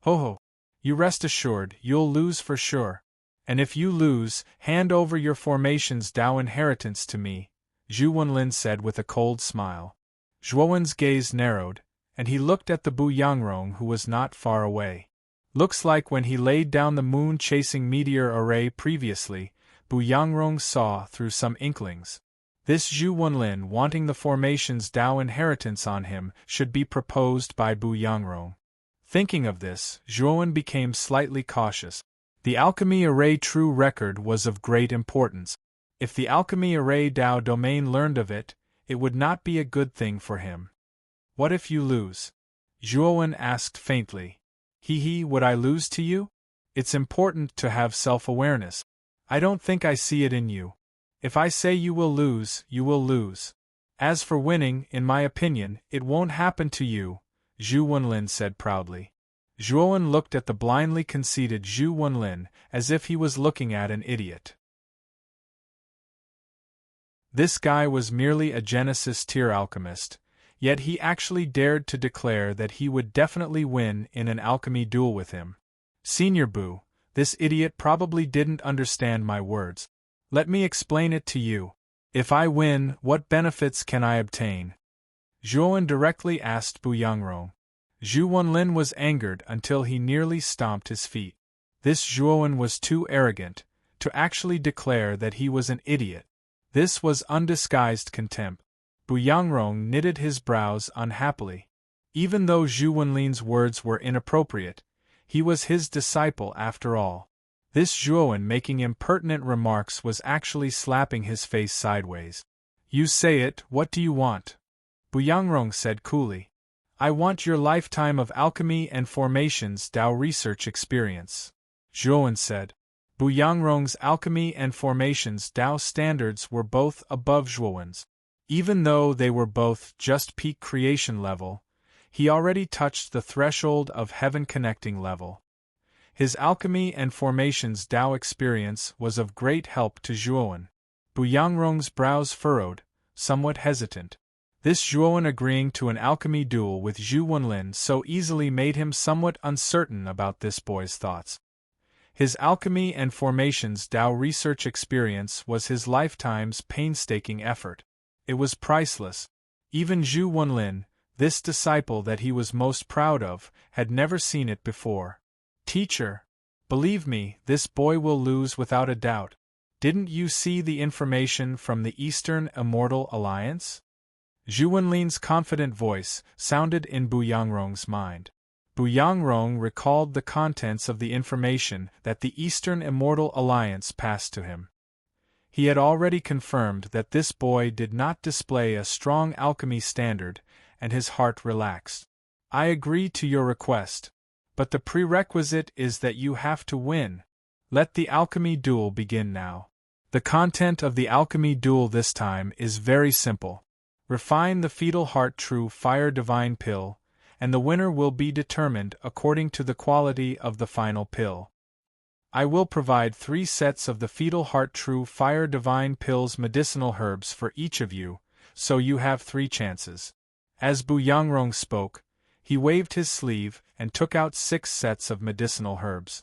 Ho ho. You rest assured, you'll lose for sure. And if you lose, hand over your formation's Dao inheritance to me," Zhu Wenlin said with a cold smile. Zhuowen's gaze narrowed, and he looked at the Bu Yangrong who was not far away. Looks like when he laid down the moon-chasing meteor array previously, Bu Yangrong saw through some inklings. This Zhu Wenlin wanting the formation's Dao inheritance on him should be proposed by Bu Yangrong. Thinking of this, Zhuowen became slightly cautious. The alchemy array true record was of great importance. If the alchemy array Dao domain learned of it, it would not be a good thing for him. What if you lose? Zhuowen asked faintly. Would I lose to you? It's important to have self-awareness. I don't think I see it in you. If I say you will lose, you will lose. As for winning, in my opinion, it won't happen to you, Zhu Wenlin said proudly. Zhuowen looked at the blindly conceited Zhu Wenlin as if he was looking at an idiot. This guy was merely a Genesis-tier alchemist, yet he actually dared to declare that he would definitely win in an alchemy duel with him. Senior Bu, this idiot probably didn't understand my words. Let me explain it to you. If I win, what benefits can I obtain? Zhuowen directly asked Bu Yangrong. Zhu Wenlin was angered until he nearly stomped his feet. This Zhuowen was too arrogant to actually declare that he was an idiot. This was undisguised contempt. Bu Yangrong knitted his brows unhappily. Even though Zhu Wenlin's words were inappropriate, he was his disciple after all. This Zhuowen making impertinent remarks was actually slapping his face sideways. You say it, what do you want? Bu Yangrong said coolly. I want your lifetime of alchemy and formations Dao research experience. Zhuowen said. Bu Yangrong's alchemy and formations Dao standards were both above Zhuowen's. Even though they were both just peak creation level, he already touched the threshold of heaven connecting level. His alchemy and formations Dao experience was of great help to Zhuowen. Bu Yangrong's brows furrowed, somewhat hesitant. This Zhuowen agreeing to an alchemy duel with Zhu Wenlin so easily made him somewhat uncertain about this boy's thoughts. His alchemy and formations Dao research experience was his lifetime's painstaking effort. It was priceless. Even Zhu Wenlin, this disciple that he was most proud of, had never seen it before. Teacher, believe me, this boy will lose without a doubt. Didn't you see the information from the Eastern Immortal Alliance? Zhu Wenlin's confident voice sounded in Bu Yangrong's mind. Bu Yangrong recalled the contents of the information that the Eastern Immortal Alliance passed to him. He had already confirmed that this boy did not display a strong alchemy standard, and his heart relaxed. I agree to your request, but the prerequisite is that you have to win. Let the alchemy duel begin now. The content of the alchemy duel this time is very simple. Refine the fetal heart true fire divine pill, and the winner will be determined according to the quality of the final pill. I will provide 3 sets of the fetal heart true fire divine pill's medicinal herbs for each of you, so you have 3 chances. As Bu Yangrong spoke, he waved his sleeve and took out 6 sets of medicinal herbs.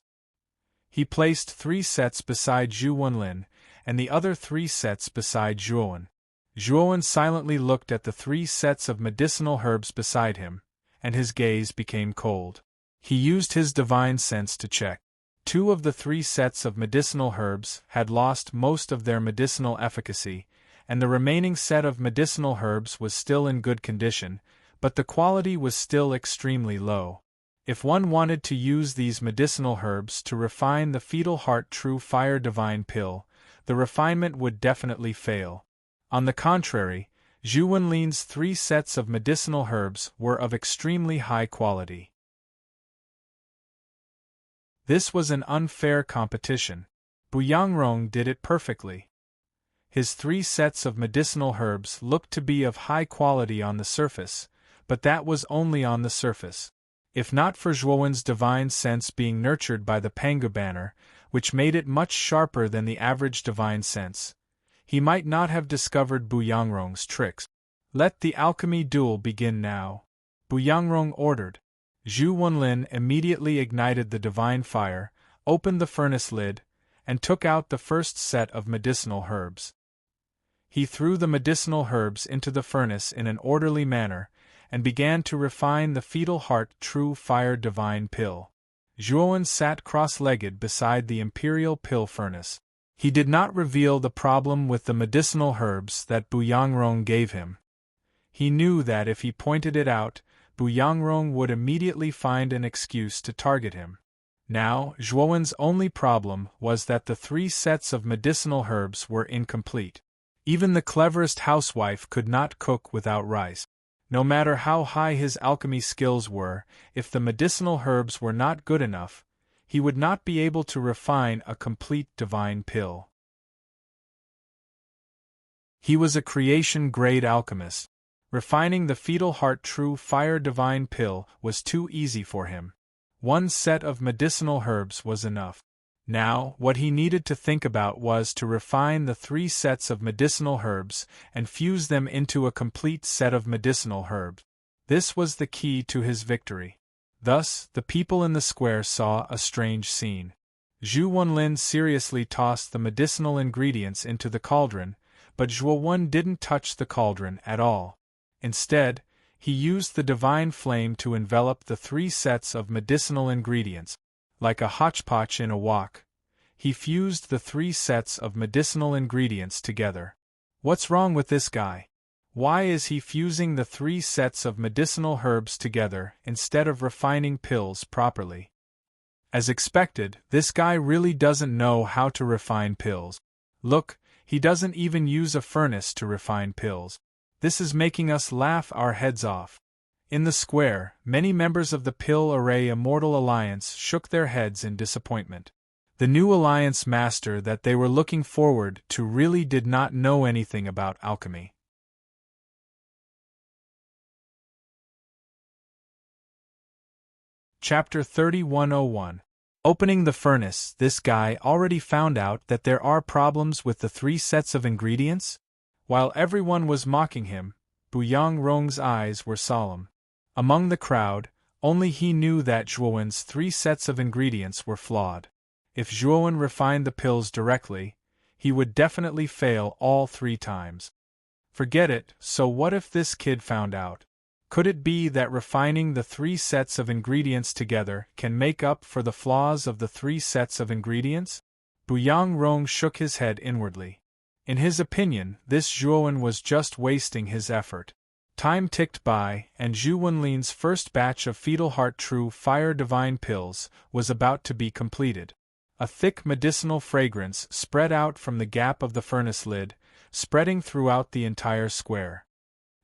He placed 3 sets beside Zhu Wenlin, and the other 3 sets beside Zhuowen. Zhuowen silently looked at the 3 sets of medicinal herbs beside him, and his gaze became cold. He used his divine sense to check. 2 of the 3 sets of medicinal herbs had lost most of their medicinal efficacy, and the remaining set of medicinal herbs was still in good condition, but the quality was still extremely low. If one wanted to use these medicinal herbs to refine the fetal heart true fire divine pill, the refinement would definitely fail. On the contrary, Zhu Wenlin's 3 sets of medicinal herbs were of extremely high quality. This was an unfair competition. Bu Yangrong did it perfectly. His 3 sets of medicinal herbs looked to be of high quality on the surface, but that was only on the surface. If not for Zhuowen's divine sense being nurtured by the Pangu banner, which made it much sharper than the average divine sense, he might not have discovered Bu Yangrong's tricks. Let the alchemy duel begin now, Bu Yangrong ordered. Zhu Wenlin immediately ignited the divine fire, opened the furnace lid, and took out the first set of medicinal herbs. He threw the medicinal herbs into the furnace in an orderly manner, and began to refine the fetal heart true fire divine pill. Zhuowen sat cross-legged beside the imperial pill furnace. He did not reveal the problem with the medicinal herbs that Bu Yangrong gave him. He knew that if he pointed it out, Bu Yangrong would immediately find an excuse to target him. Now, Zhuowen's only problem was that the 3 sets of medicinal herbs were incomplete. Even the cleverest housewife could not cook without rice. No matter how high his alchemy skills were, if the medicinal herbs were not good enough, he would not be able to refine a complete divine pill. He was a creation-grade alchemist. Refining the Fetal Heart True Fire Divine Pill was too easy for him. 1 set of medicinal herbs was enough. Now, what he needed to think about was to refine the 3 sets of medicinal herbs and fuse them into a complete set of medicinal herbs. This was the key to his victory. Thus, the people in the square saw a strange scene. Zhu Wenlin seriously tossed the medicinal ingredients into the cauldron, but Zhuowen didn't touch the cauldron at all. Instead, he used the divine flame to envelop the 3 sets of medicinal ingredients. Like a hodgepodge in a wok, he fused the 3 sets of medicinal ingredients together. What's wrong with this guy? Why is he fusing the 3 sets of medicinal herbs together instead of refining pills properly? As expected, this guy really doesn't know how to refine pills. Look, he doesn't even use a furnace to refine pills. This is making us laugh our heads off. In the square, many members of the Pill Array Immortal Alliance shook their heads in disappointment. The new alliance master that they were looking forward to really did not know anything about alchemy. Chapter 3101. Opening the furnace. This guy already found out that there are problems with the 3 sets of ingredients? While everyone was mocking him, Bu Yangrong's eyes were solemn. Among the crowd, only he knew that Zhuowen's 3 sets of ingredients were flawed. If Zhuowen refined the pills directly, he would definitely fail all 3 times. Forget it, so what if this kid found out? Could it be that refining the 3 sets of ingredients together can make up for the flaws of the 3 sets of ingredients? Bu Yangrong shook his head inwardly. In his opinion, this Zhuowen was just wasting his effort. Time ticked by, and Zhu Wenlin's first batch of Fetal Heart True Fire Divine Pills was about to be completed. A thick medicinal fragrance spread out from the gap of the furnace lid, spreading throughout the entire square.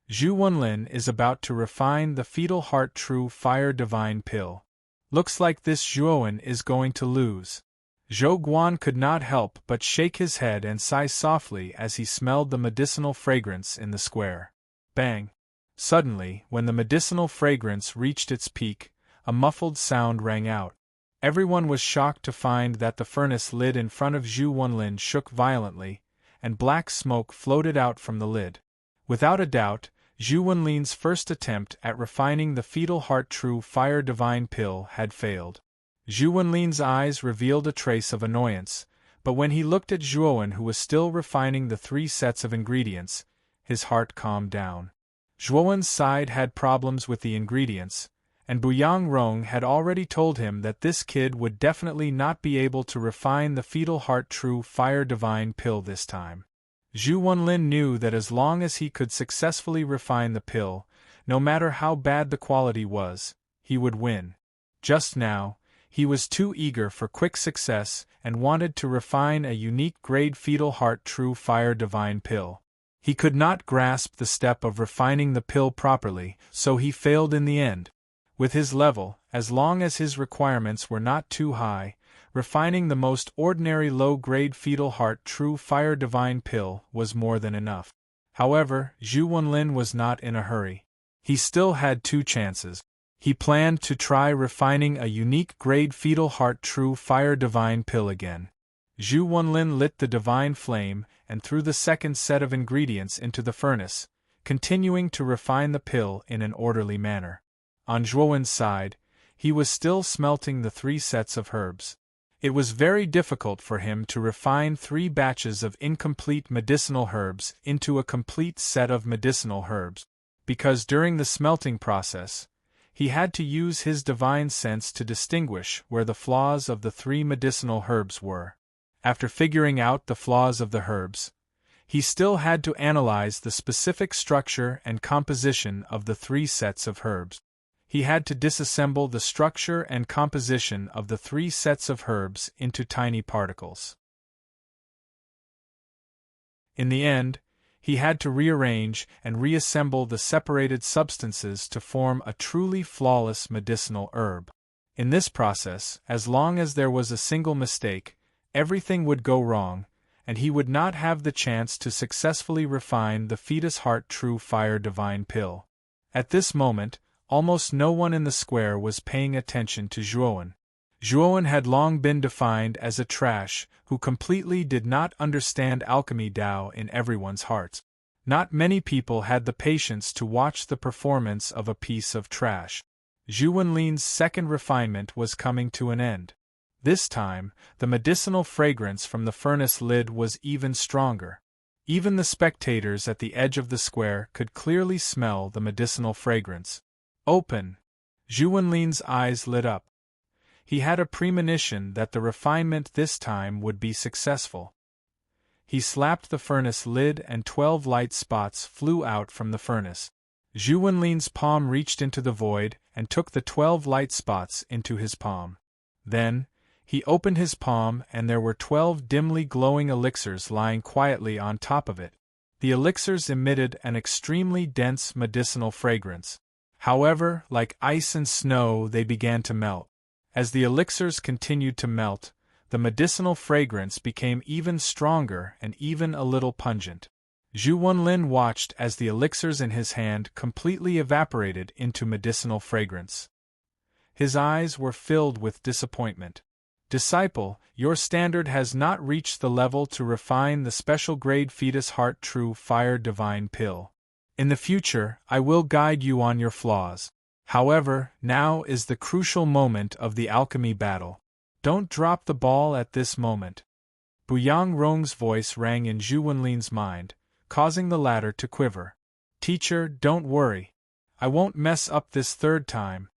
Zhu Wenlin is about to refine the Fetal Heart True Fire Divine Pill. Looks like this Zhuowen is going to lose. Zhou Guan could not help but shake his head and sigh softly as he smelled the medicinal fragrance in the square. Bang! Suddenly, when the medicinal fragrance reached its peak, a muffled sound rang out. Everyone was shocked to find that the furnace lid in front of Zhu Wenlin shook violently, and black smoke floated out from the lid. Without a doubt, Zhu Wenlin's first attempt at refining the Fetal Heart True Fire Divine Pill had failed. Zhu Wenlin's eyes revealed a trace of annoyance, but when he looked at Zhuowen, who was still refining the 3 sets of ingredients, his heart calmed down. Zhuowen's side had problems with the ingredients, and Bu Yangrong had already told him that this kid would definitely not be able to refine the Fetal Heart True Fire Divine Pill this time. Zhu Wenlin knew that as long as he could successfully refine the pill, no matter how bad the quality was, he would win. Just now, he was too eager for quick success and wanted to refine a unique grade Fetal Heart True Fire Divine Pill. He could not grasp the step of refining the pill properly, so he failed in the end. With his level, as long as his requirements were not too high, refining the most ordinary low-grade Fetal Heart True Fire Divine Pill was more than enough. However, Zhu Wenlin was not in a hurry. He still had 2 chances. He planned to try refining a unique grade Fetal Heart True Fire Divine Pill again. Zhu Wenlin lit the divine flame and threw the second set of ingredients into the furnace, continuing to refine the pill in an orderly manner. On Zhuowen's side, he was still smelting the 3 sets of herbs. It was very difficult for him to refine 3 batches of incomplete medicinal herbs into a complete set of medicinal herbs, because during the smelting process, He had to use his divine sense to distinguish where the flaws of the 3 medicinal herbs were. After figuring out the flaws of the herbs, he still had to analyze the specific structure and composition of the 3 sets of herbs. He had to disassemble the structure and composition of the 3 sets of herbs into tiny particles. In the end, he had to rearrange and reassemble the separated substances to form a truly flawless medicinal herb. In this process, as long as there was a single mistake, everything would go wrong, and he would not have the chance to successfully refine the Fetus Heart True Fire Divine Pill. At this moment, almost no one in the square was paying attention to Zhuowen. Zhuowen had long been defined as a trash who completely did not understand alchemy Dao in everyone's hearts. Not many people had the patience to watch the performance of a piece of trash. Zhu Wenlin's second refinement was coming to an end. This time, the medicinal fragrance from the furnace lid was even stronger. Even the spectators at the edge of the square could clearly smell the medicinal fragrance. Open! Zhu Wenlin's eyes lit up. He had a premonition that the refinement this time would be successful. He slapped the furnace lid and 12 light spots flew out from the furnace. Zhu Wenlin's palm reached into the void and took the 12 light spots into his palm. Then, he opened his palm and there were 12 dimly glowing elixirs lying quietly on top of it. The elixirs emitted an extremely dense medicinal fragrance. However, like ice and snow, they began to melt. As the elixirs continued to melt, the medicinal fragrance became even stronger and even a little pungent. Zhu Wenlin watched as the elixirs in his hand completely evaporated into medicinal fragrance. His eyes were filled with disappointment. Disciple, your standard has not reached the level to refine the special grade Fetus Heart True Fire Divine Pill. In the future, I will guide you on your flaws. However, now is the crucial moment of the alchemy battle. Don't drop the ball at this moment. Buyang Rong's voice rang in Zhu Wenlin's mind, causing the latter to quiver. Teacher, don't worry. I won't mess up this third time.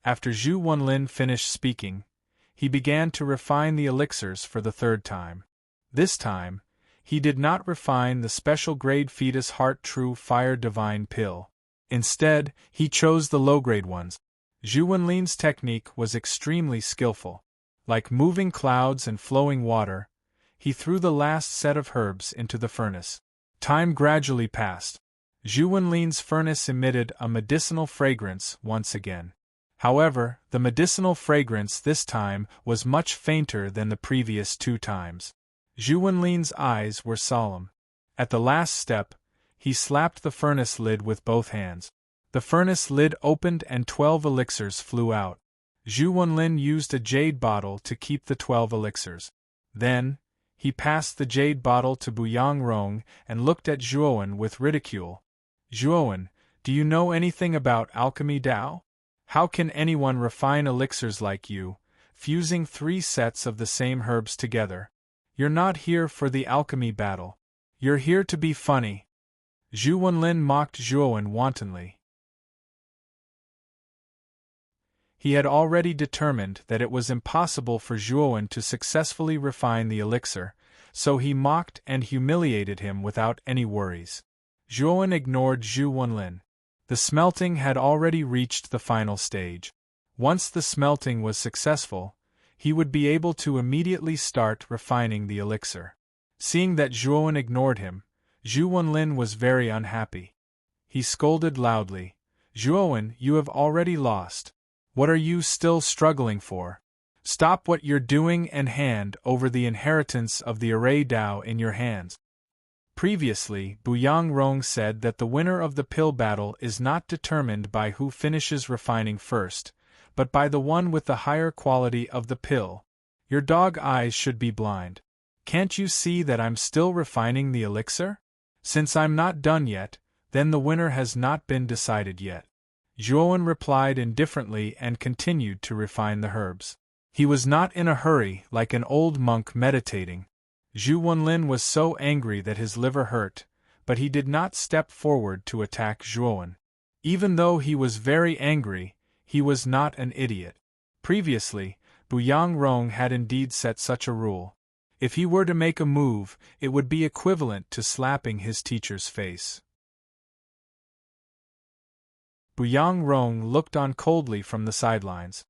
After Zhu Wenlin finished speaking, he began to refine the elixirs for the third time. This time, he did not refine the special grade Fetus Heart True Fire Divine Pill. Instead, he chose the low-grade ones. Zhu Wenlin's technique was extremely skillful. Like moving clouds and flowing water, he threw the last set of herbs into the furnace. Time gradually passed. Zhu Wenlin's furnace emitted a medicinal fragrance once again. However, the medicinal fragrance this time was much fainter than the previous 2 times. Zhu Wenlin's eyes were solemn. At the last step, he slapped the furnace lid with both hands. The furnace lid opened and 12 elixirs flew out. Zhu Wenlin used a jade bottle to keep the 12 elixirs. Then, he passed the jade bottle to Buyang Rong and looked at Zhuowen with ridicule. Zhuowen, do you know anything about alchemy Dao? How can anyone refine elixirs like you, fusing 3 sets of the same herbs together? You're not here for the alchemy battle. You're here to be funny. Zhu Wenlin mocked Zhuowen wantonly. He had already determined that it was impossible for Zhuowen to successfully refine the elixir, so he mocked and humiliated him without any worries. Zhuowen ignored Zhu Wenlin. The smelting had already reached the final stage. Once the smelting was successful, he would be able to immediately start refining the elixir. Seeing that Zhuowen ignored him, Zhu Wenlin was very unhappy. He scolded loudly, Zhuowen, you have already lost. What are you still struggling for? Stop what you're doing and hand over the inheritance of the array Dao in your hands. Previously, Buyang Rong said that the winner of the pill battle is not determined by who finishes refining first, but by the one with the higher quality of the pill. Your dog eyes should be blind. Can't you see that I'm still refining the elixir? Since I'm not done yet, then the winner has not been decided yet. Zhuowen replied indifferently and continued to refine the herbs. He was not in a hurry like an old monk meditating. Zhu Wenlin was so angry that his liver hurt, but he did not step forward to attack Zhuowen. Even though he was very angry, He was not an idiot. Previously, Buyang Rong had indeed set such a rule. If he were to make a move, it would be equivalent to slapping his teacher's face. Buyang Rong looked on coldly from the sidelines.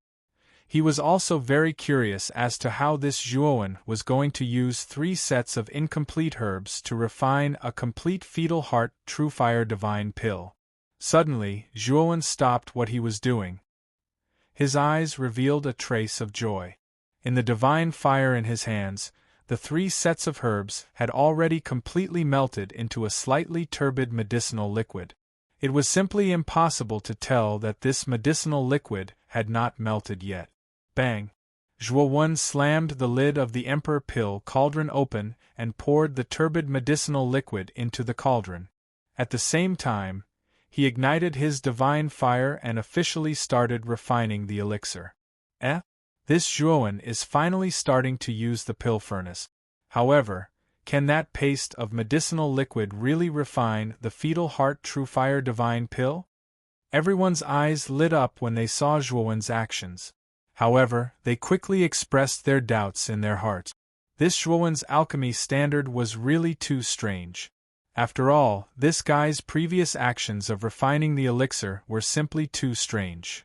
He was also very curious as to how this Zhuowen was going to use 3 sets of incomplete herbs to refine a complete fetal heart true fire divine pill. Suddenly, Zhuowen stopped what he was doing. His eyes revealed a trace of joy. In the divine fire in his hands, the 3 sets of herbs had already completely melted into a slightly turbid medicinal liquid. It was simply impossible to tell that this medicinal liquid had not melted yet. Bang! Zhuowen slammed the lid of the Emperor Pill cauldron open and poured the turbid medicinal liquid into the cauldron. At the same time, he ignited his divine fire and officially started refining the elixir. This Zhuowen is finally starting to use the pill furnace. However, can that paste of medicinal liquid really refine the fetal heart true fire divine pill? Everyone's eyes lit up when they saw Zhuowen's actions. However, they quickly expressed their doubts in their hearts. This Zhuowen's alchemy standard was really too strange. After all, this guy's previous actions of refining the elixir were simply too strange.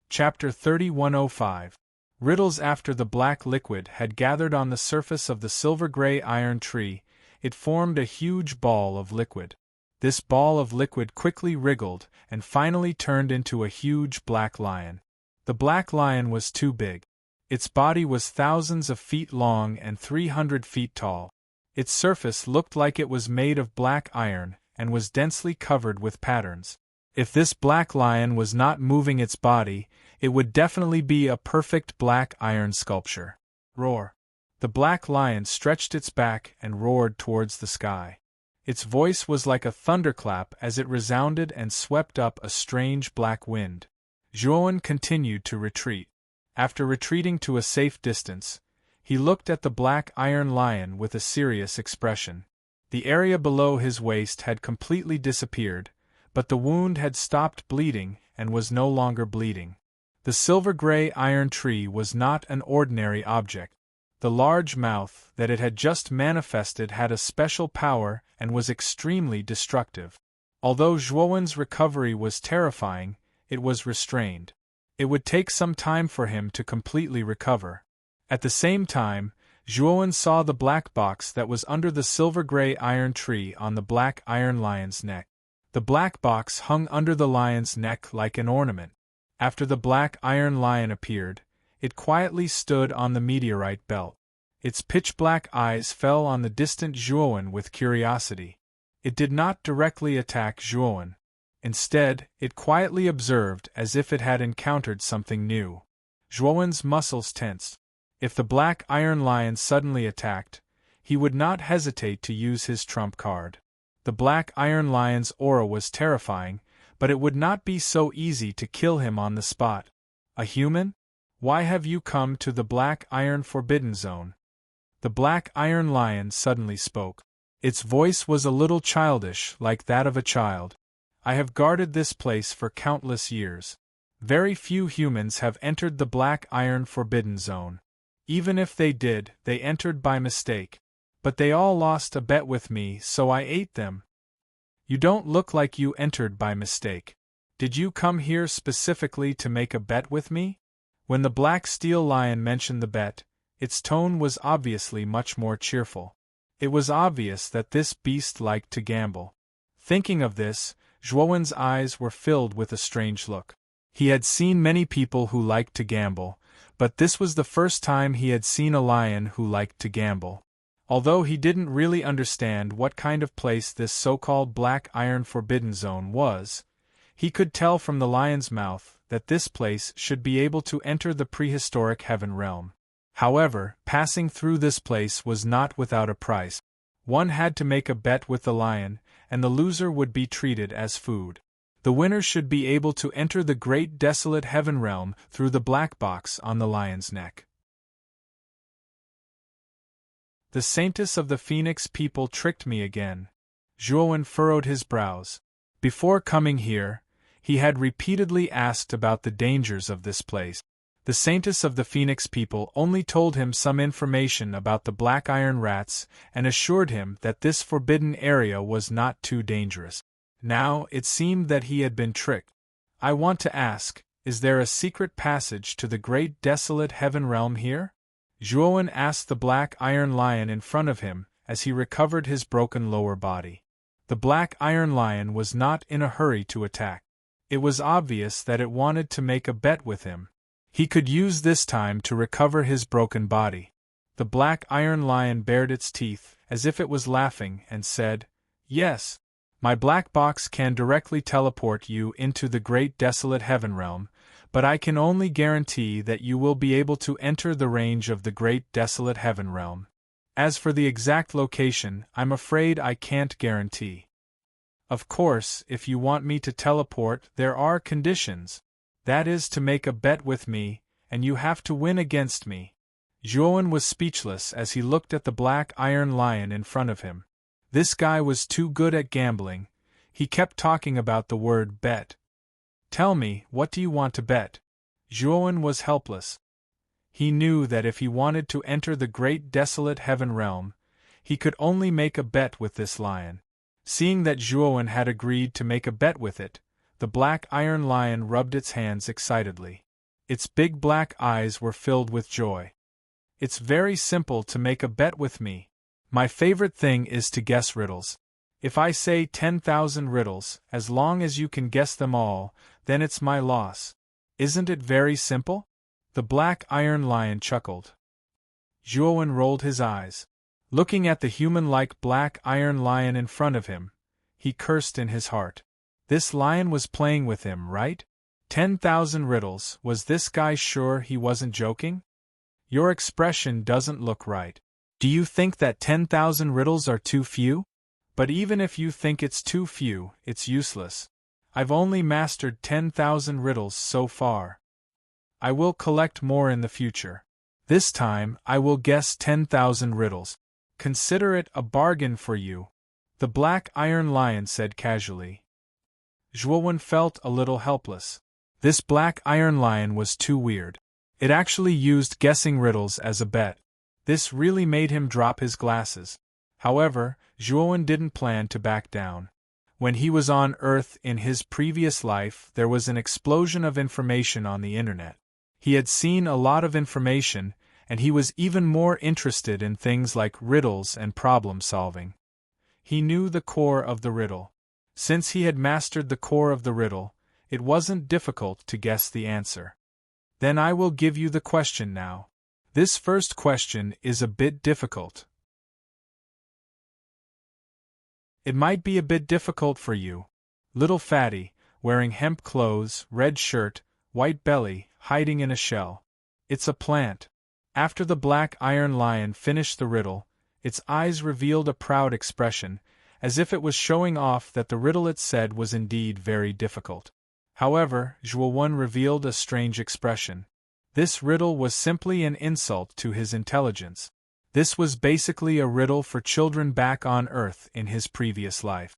Chapter 3105. Riddles. After the black liquid had gathered on the surface of the silver-gray iron tree, it formed a huge ball of liquid. This ball of liquid quickly wriggled and finally turned into a huge black lion. The black lion was too big. Its body was thousands of feet long and 300 feet tall. Its surface looked like it was made of black iron and was densely covered with patterns. If this black lion was not moving its body, it would definitely be a perfect black iron sculpture. Roar! The black lion stretched its back and roared towards the sky. Its voice was like a thunderclap as it resounded and swept up a strange black wind. Zhuowen continued to retreat. After retreating to a safe distance, he looked at the black iron lion with a serious expression. The area below his waist had completely disappeared, but the wound had stopped bleeding and was no longer bleeding. The silver-gray iron tree was not an ordinary object. The large mouth that it had just manifested had a special power and was extremely destructive. Although Zhuowen's recovery was terrifying, it was restrained. It would take some time for him to completely recover. At the same time, Zhuowen saw the black box that was under the silver-gray iron tree on the black iron lion's neck. The black box hung under the lion's neck like an ornament. After the black iron lion appeared, it quietly stood on the meteorite belt. Its pitch-black eyes fell on the distant Zhuowen with curiosity. It did not directly attack Zhuowen. Instead, it quietly observed as if it had encountered something new. Zhuowen's muscles tensed. If the black iron lion suddenly attacked, he would not hesitate to use his trump card. The black iron lion's aura was terrifying, but it would not be so easy to kill him on the spot. A human? Why have you come to the black iron forbidden zone? The black iron lion suddenly spoke. Its voice was a little childish, like that of a child. I have guarded this place for countless years. Very few humans have entered the black iron forbidden zone. Even if they did, they entered by mistake. But they all lost a bet with me, so I ate them. You don't look like you entered by mistake. Did you come here specifically to make a bet with me? When the black steel lion mentioned the bet, its tone was obviously much more cheerful. It was obvious that this beast liked to gamble. Thinking of this, Zhuowen's eyes were filled with a strange look. He had seen many people who liked to gamble, but this was the first time he had seen a lion who liked to gamble. Although he didn't really understand what kind of place this so-called black iron forbidden zone was, he could tell from the lion's mouth that this place should be able to enter the prehistoric heaven realm. However, passing through this place was not without a price. One had to make a bet with the lion, and the loser would be treated as food. The winner should be able to enter the great desolate heaven realm through the black box on the lion's neck. The Saintess of the Phoenix people tricked me again. Juan furrowed his brows. Before coming here, he had repeatedly asked about the dangers of this place. The Saintess of the Phoenix people only told him some information about the black iron rats and assured him that this forbidden area was not too dangerous. Now it seemed that he had been tricked. I want to ask, is there a secret passage to the great desolate heaven realm here? Juan asked the black iron lion in front of him as he recovered his broken lower body. The black iron lion was not in a hurry to attack. It was obvious that it wanted to make a bet with him. He could use this time to recover his broken body. The black iron lion bared its teeth, as if it was laughing, and said, "Yes. My black box can directly teleport you into the great desolate heaven realm, but I can only guarantee that you will be able to enter the range of the great desolate heaven realm. As for the exact location, I'm afraid I can't guarantee. Of course, if you want me to teleport, there are conditions. That is to make a bet with me, and you have to win against me." Juan was speechless as he looked at the black iron lion in front of him. This guy was too good at gambling. He kept talking about the word bet. "Tell me, what do you want to bet?" Juan was helpless. He knew that if he wanted to enter the great desolate heaven realm, he could only make a bet with this lion. Seeing that Juan had agreed to make a bet with it, the black iron lion rubbed its hands excitedly. Its big black eyes were filled with joy. "It's very simple to make a bet with me. My favorite thing is to guess riddles. If I say 10,000 riddles, as long as you can guess them all, then it's my loss. Isn't it very simple?" The black iron lion chuckled. Juan rolled his eyes. Looking at the human-like black iron lion in front of him, he cursed in his heart. This lion was playing with him, right? 10,000 riddles, was this guy sure he wasn't joking? Your expression doesn't look right. Do you think that 10,000 riddles are too few? But even if you think it's too few, it's useless. I've only mastered 10,000 riddles so far. I will collect more in the future. This time, I will guess 10,000 riddles. Consider it a bargain for you," the black iron lion said casually. Juan felt a little helpless. This black iron lion was too weird. It actually used guessing riddles as a bet. This really made him drop his glasses. However, Juan didn't plan to back down. When he was on Earth in his previous life, there was an explosion of information on the internet. He had seen a lot of information, and he was even more interested in things like riddles and problem solving. He knew the core of the riddle. Since he had mastered the core of the riddle, it wasn't difficult to guess the answer. Then I will give you the question now. This first question is a bit difficult. It might be a bit difficult for you. Little fatty, wearing hemp clothes, red shirt, white belly, hiding in a shell. It's a plant. After the black iron lion finished the riddle, its eyes revealed a proud expression, as if it was showing off that the riddle it said was indeed very difficult. However, Juan revealed a strange expression. This riddle was simply an insult to his intelligence. This was basically a riddle for children back on Earth in his previous life.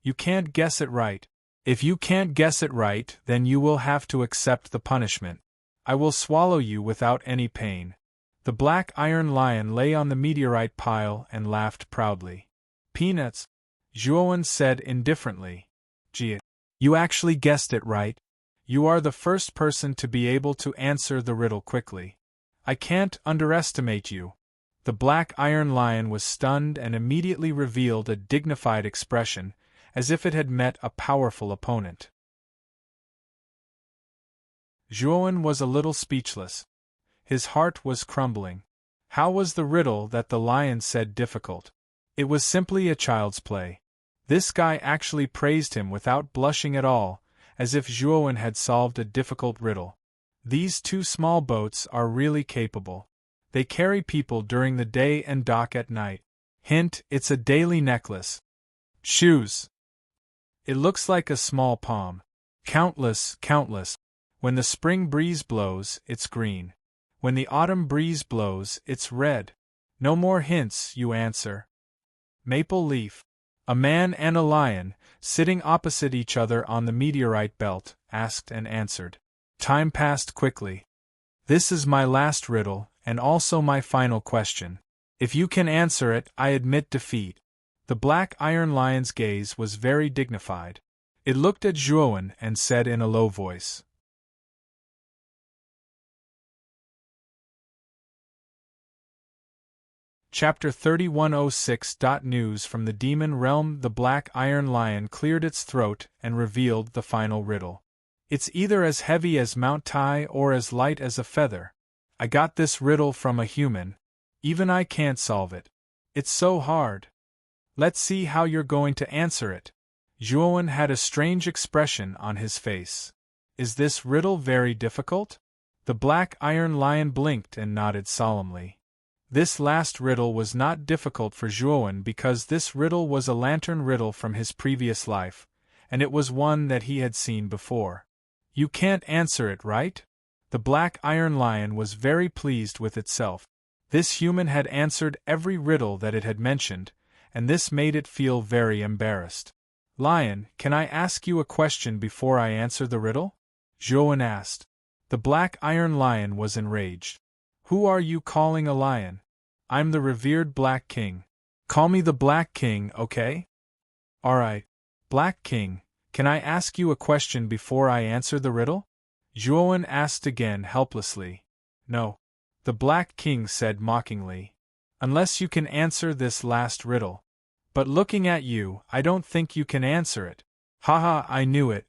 You can't guess it right. If you can't guess it right, then you will have to accept the punishment. I will swallow you without any pain. The black iron lion lay on the meteorite pile and laughed proudly. Peanuts, Juan said indifferently. Gee, you actually guessed it right. You are the first person to be able to answer the riddle quickly. I can't underestimate you. The black iron lion was stunned and immediately revealed a dignified expression, as if it had met a powerful opponent. Juan was a little speechless. His heart was crumbling. How was the riddle that the lion said difficult? It was simply a child's play. This guy actually praised him without blushing at all, as if Juan had solved a difficult riddle. These two small boats are really capable. They carry people during the day and dock at night. Hint, it's a daily necklace. Shoes. It looks like a small palm. Countless. When the spring breeze blows, it's green. When the autumn breeze blows, it's red. No more hints, you answer. Maple leaf. A man and a lion, sitting opposite each other on the meteorite belt, asked and answered. Time passed quickly. This is my last riddle, and also my final question. If you can answer it, I admit defeat. The black iron lion's gaze was very dignified. It looked at Zhuowen and said in a low voice. Chapter 3106. News from the Demon Realm. The black iron lion cleared its throat and revealed the final riddle. It's either as heavy as Mount Tai or as light as a feather. I got this riddle from a human. Even I can't solve it. It's so hard. Let's see how you're going to answer it. Zhuowen had a strange expression on his face. Is this riddle very difficult? The black iron lion blinked and nodded solemnly. This last riddle was not difficult for Zhuowen because this riddle was a lantern riddle from his previous life, and it was one that he had seen before. You can't answer it, right? The black iron lion was very pleased with itself. This human had answered every riddle that it had mentioned, and this made it feel very embarrassed. Lion, can I ask you a question before I answer the riddle? Zhuowen asked. The black iron lion was enraged. Who are you calling a lion? I'm the revered Black King. Call me the Black King, okay? Alright. Black King, can I ask you a question before I answer the riddle? Zhuowen asked again helplessly. No. The Black King said mockingly. Unless you can answer this last riddle. But looking at you, I don't think you can answer it. Haha, I knew it.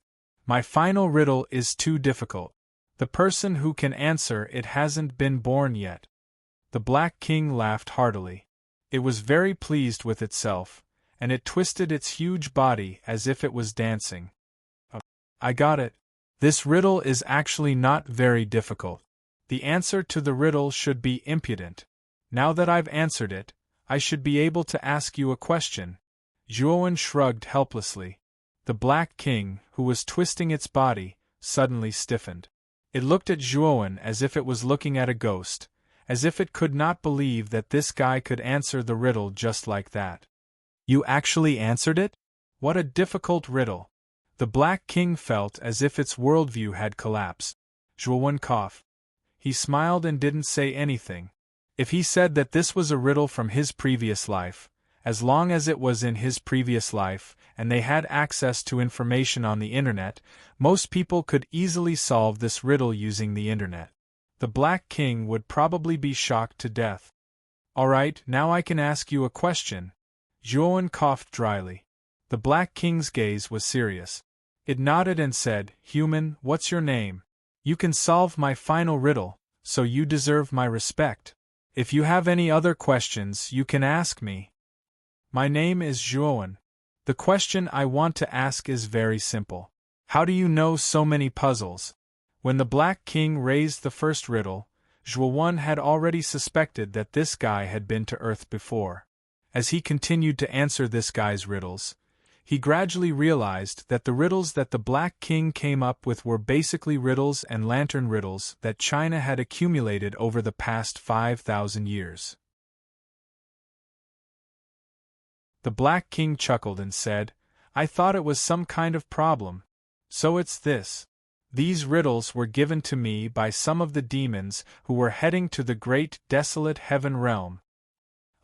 My final riddle is too difficult. The person who can answer it hasn't been born yet. The Black King laughed heartily. It was very pleased with itself, and it twisted its huge body as if it was dancing. I got it. This riddle is actually not very difficult. The answer to the riddle should be impudent. Now that I've answered it, I should be able to ask you a question. Zhuowen shrugged helplessly. The Black King, who was twisting its body, suddenly stiffened. It looked at Zhuowen as if it was looking at a ghost, as if it could not believe that this guy could answer the riddle just like that. You actually answered it? What a difficult riddle. The Black King felt as if its worldview had collapsed. Zhuowen coughed. He smiled and didn't say anything. If he said that this was a riddle from his previous life, as long as it was in his previous life, and they had access to information on the internet, most people could easily solve this riddle using the internet. The Black King would probably be shocked to death. Alright, now I can ask you a question. Zhuowen coughed dryly. The Black King's gaze was serious. It nodded and said, Human, what's your name? You can solve my final riddle, so you deserve my respect. If you have any other questions, you can ask me. My name is Zhuowen. The question I want to ask is very simple. How do you know so many puzzles? When the Black King raised the first riddle, Zhuowen had already suspected that this guy had been to Earth before. As he continued to answer this guy's riddles, he gradually realized that the riddles that the Black King came up with were basically riddles and lantern riddles that China had accumulated over the past 5,000 years. The Black King chuckled and said, I thought it was some kind of problem. So it's this. These riddles were given to me by some of the demons who were heading to the great desolate heaven realm.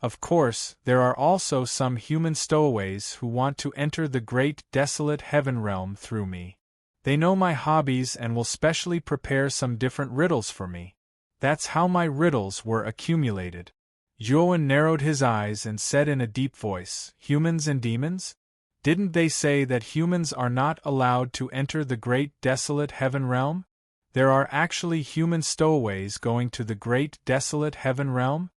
Of course, there are also some human stowaways who want to enter the great desolate heaven realm through me. They know my hobbies and will specially prepare some different riddles for me. That's how my riddles were accumulated. Zhuowen narrowed his eyes and said in a deep voice, Humans and demons? Didn't they say that humans are not allowed to enter the great desolate heaven realm? There are actually human stowaways going to the great desolate heaven realm?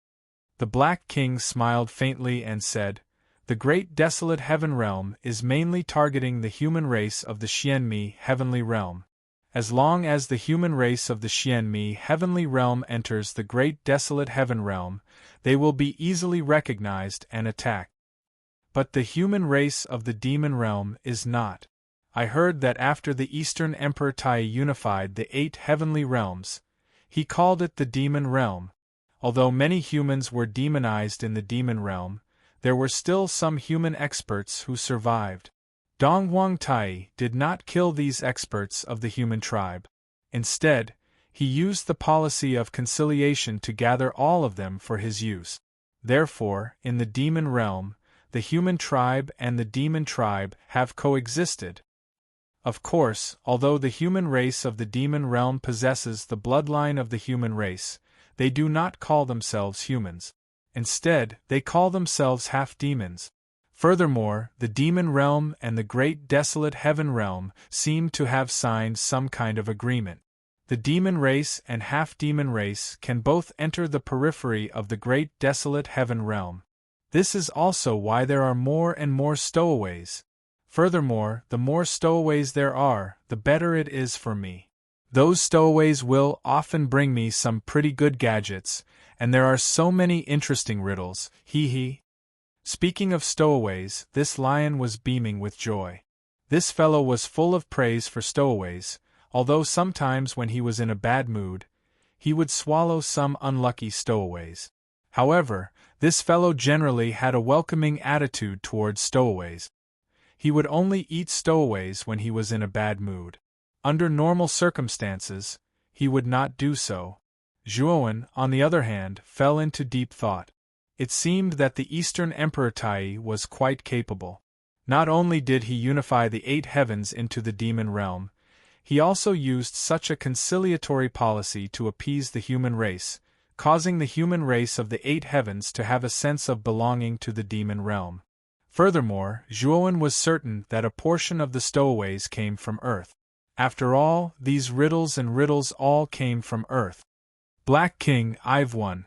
The Black King smiled faintly and said, The great desolate heaven realm is mainly targeting the human race of the Xianmi heavenly realm. As long as the human race of the Xianmi heavenly realm enters the great desolate heaven realm, they will be easily recognized and attacked. But the human race of the demon realm is not. I heard that after the Eastern Emperor Tai unified the 8 heavenly realms, he called it the demon realm. Although many humans were demonized in the demon realm, there were still some human experts who survived. Dong Huang Tai did not kill these experts of the human tribe. Instead, he used the policy of conciliation to gather all of them for his use. Therefore, in the demon realm, the human tribe and the demon tribe have coexisted. Of course, although the human race of the demon realm possesses the bloodline of the human race, they do not call themselves humans. Instead, they call themselves half-demons. Furthermore, the demon realm and the great desolate heaven realm seem to have signed some kind of agreement. The demon race and half-demon race can both enter the periphery of the great desolate heaven realm. This is also why there are more and more stowaways. Furthermore, the more stowaways there are, the better it is for me. Those stowaways will often bring me some pretty good gadgets, and there are so many interesting riddles, hee hee. Speaking of stowaways, this lion was beaming with joy. This fellow was full of praise for stowaways, although sometimes when he was in a bad mood, he would swallow some unlucky stowaways. However, this fellow generally had a welcoming attitude towards stowaways. He would only eat stowaways when he was in a bad mood. Under normal circumstances, he would not do so. Zhuowen, on the other hand, fell into deep thought. It seemed that the Eastern Emperor Tai was quite capable. Not only did he unify the 8 heavens into the demon realm, he also used such a conciliatory policy to appease the human race, causing the human race of the 8 heavens to have a sense of belonging to the demon realm. Furthermore, Zhuowen was certain that a portion of the stowaways came from Earth. After all, these riddles and riddles all came from Earth. Black King, I've won.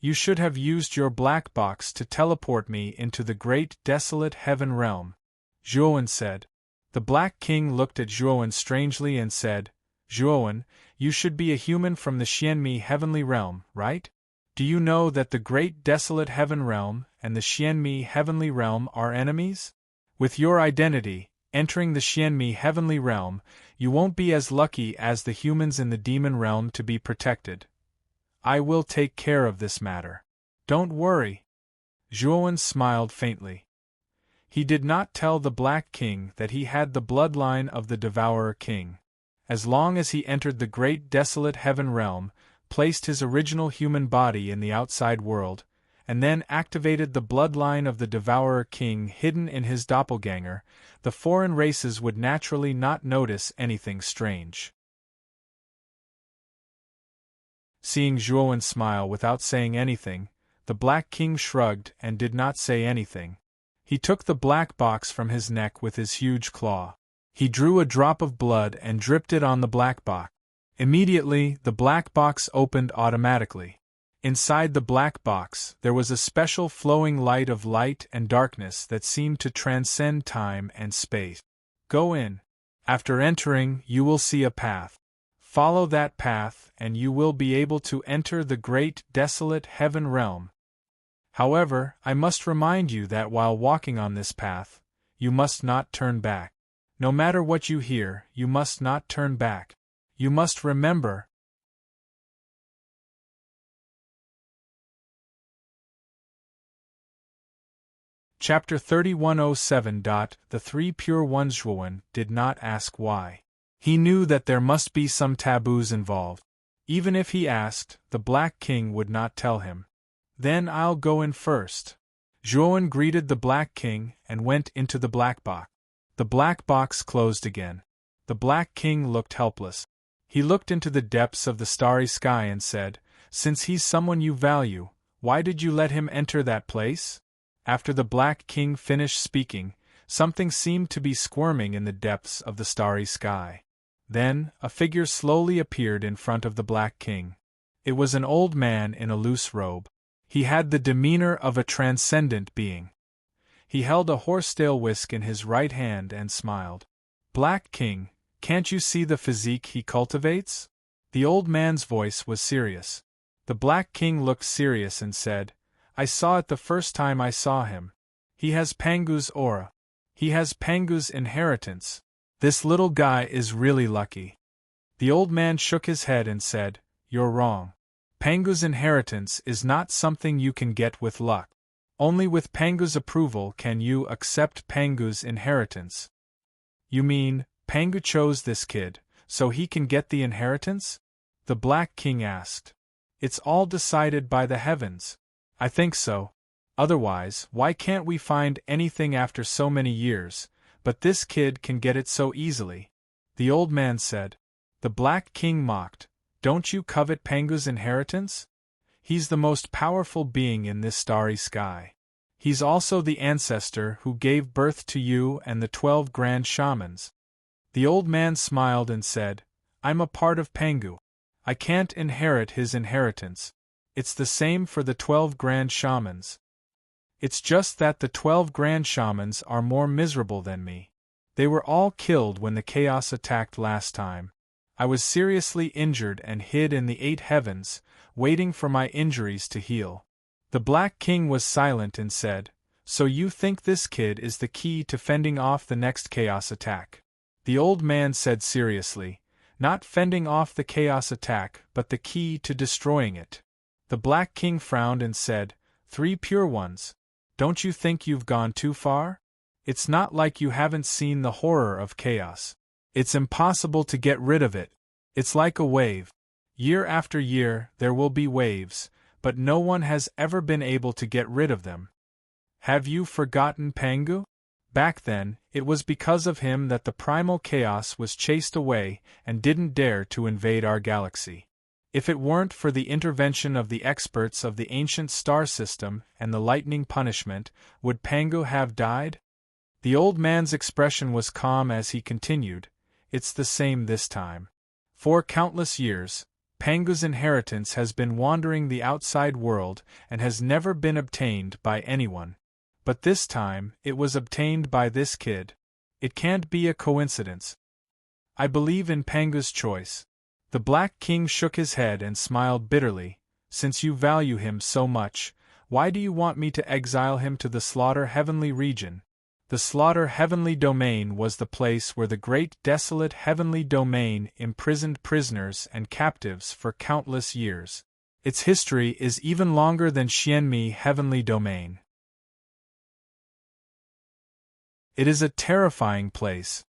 You should have used your black box to teleport me into the great desolate heaven realm, Zhuowen said. The Black King looked at Zhuowen strangely and said, Zhuowen, you should be a human from the Xianmi heavenly realm, right? Do you know that the great desolate heaven realm and the Xianmi heavenly realm are enemies? With your identity, entering the Xianmi heavenly realm, you won't be as lucky as the humans in the demon realm to be protected. I will take care of this matter. Don't worry. Zhuowen smiled faintly. He did not tell the Black King that he had the bloodline of the Devourer King. As long as he entered the great desolate heaven realm, placed his original human body in the outside world, and then activated the bloodline of the Devourer King hidden in his doppelganger, the foreign races would naturally not notice anything strange. Seeing Zhuowen smile without saying anything, the Black King shrugged and did not say anything. He took the black box from his neck with his huge claw. He drew a drop of blood and dripped it on the black box. Immediately, the black box opened automatically. Inside the black box, there was a special flowing light of light and darkness that seemed to transcend time and space. Go in. After entering, you will see a path. Follow that path and you will be able to enter the great desolate heaven realm. However, I must remind you that while walking on this path, you must not turn back. No matter what you hear, you must not turn back. You must remember. Chapter 3107. The 3 Pure Ones. Zhuowen did not ask why. He knew that there must be some taboos involved. Even if he asked, the Black King would not tell him. Then I'll go in first. Zhuowen greeted the Black King and went into the black box. The black box closed again. The Black King looked helpless. He looked into the depths of the starry sky and said, Since he's someone you value, why did you let him enter that place? After the Black King finished speaking, something seemed to be squirming in the depths of the starry sky. Then, a figure slowly appeared in front of the Black King. It was an old man in a loose robe. He had the demeanor of a transcendent being. He held a horsetail whisk in his right hand and smiled. Black King, can't you see the physique he cultivates? The old man's voice was serious. The Black King looked serious and said, I saw it the first time I saw him. He has Pangu's aura. He has Pangu's inheritance. This little guy is really lucky. The old man shook his head and said, You're wrong. Pangu's inheritance is not something you can get with luck. Only with Pangu's approval can you accept Pangu's inheritance. You mean, Pangu chose this kid, so he can get the inheritance? The Black King asked. It's all decided by the heavens. I think so. Otherwise, why can't we find anything after so many years, but this kid can get it so easily? The old man said. The Black King mocked. Don't you covet Pangu's inheritance? He's the most powerful being in this starry sky. He's also the ancestor who gave birth to you and the 12 grand shamans. The old man smiled and said, I'm a part of Pangu. I can't inherit his inheritance. It's the same for the 12 grand shamans. It's just that the 12 grand shamans are more miserable than me. They were all killed when the chaos attacked last time. I was seriously injured and hid in the 8 heavens, waiting for my injuries to heal. The Black King was silent and said, So you think this kid is the key to fending off the next chaos attack? The old man said seriously, Not fending off the chaos attack, but the key to destroying it. The Black King frowned and said, 3 pure ones. Don't you think you've gone too far? It's not like you haven't seen the horror of chaos. It's impossible to get rid of it. It's like a wave. Year after year, there will be waves, but no one has ever been able to get rid of them. Have you forgotten Pangu? Back then, it was because of him that the primal chaos was chased away and didn't dare to invade our galaxy. If it weren't for the intervention of the experts of the ancient star system and the lightning punishment, would Pangu have died? The old man's expression was calm as he continued, It's the same this time. For countless years, Pangu's inheritance has been wandering the outside world and has never been obtained by anyone. But this time, it was obtained by this kid. It can't be a coincidence. I believe in Pangu's choice. The Black King shook his head and smiled bitterly. Since you value him so much, why do you want me to exile him to the Slaughter Heavenly region? The Slaughter Heavenly Domain was the place where the great desolate Heavenly Domain imprisoned prisoners and captives for countless years. Its history is even longer than Xianmi Heavenly Domain. It is a terrifying place.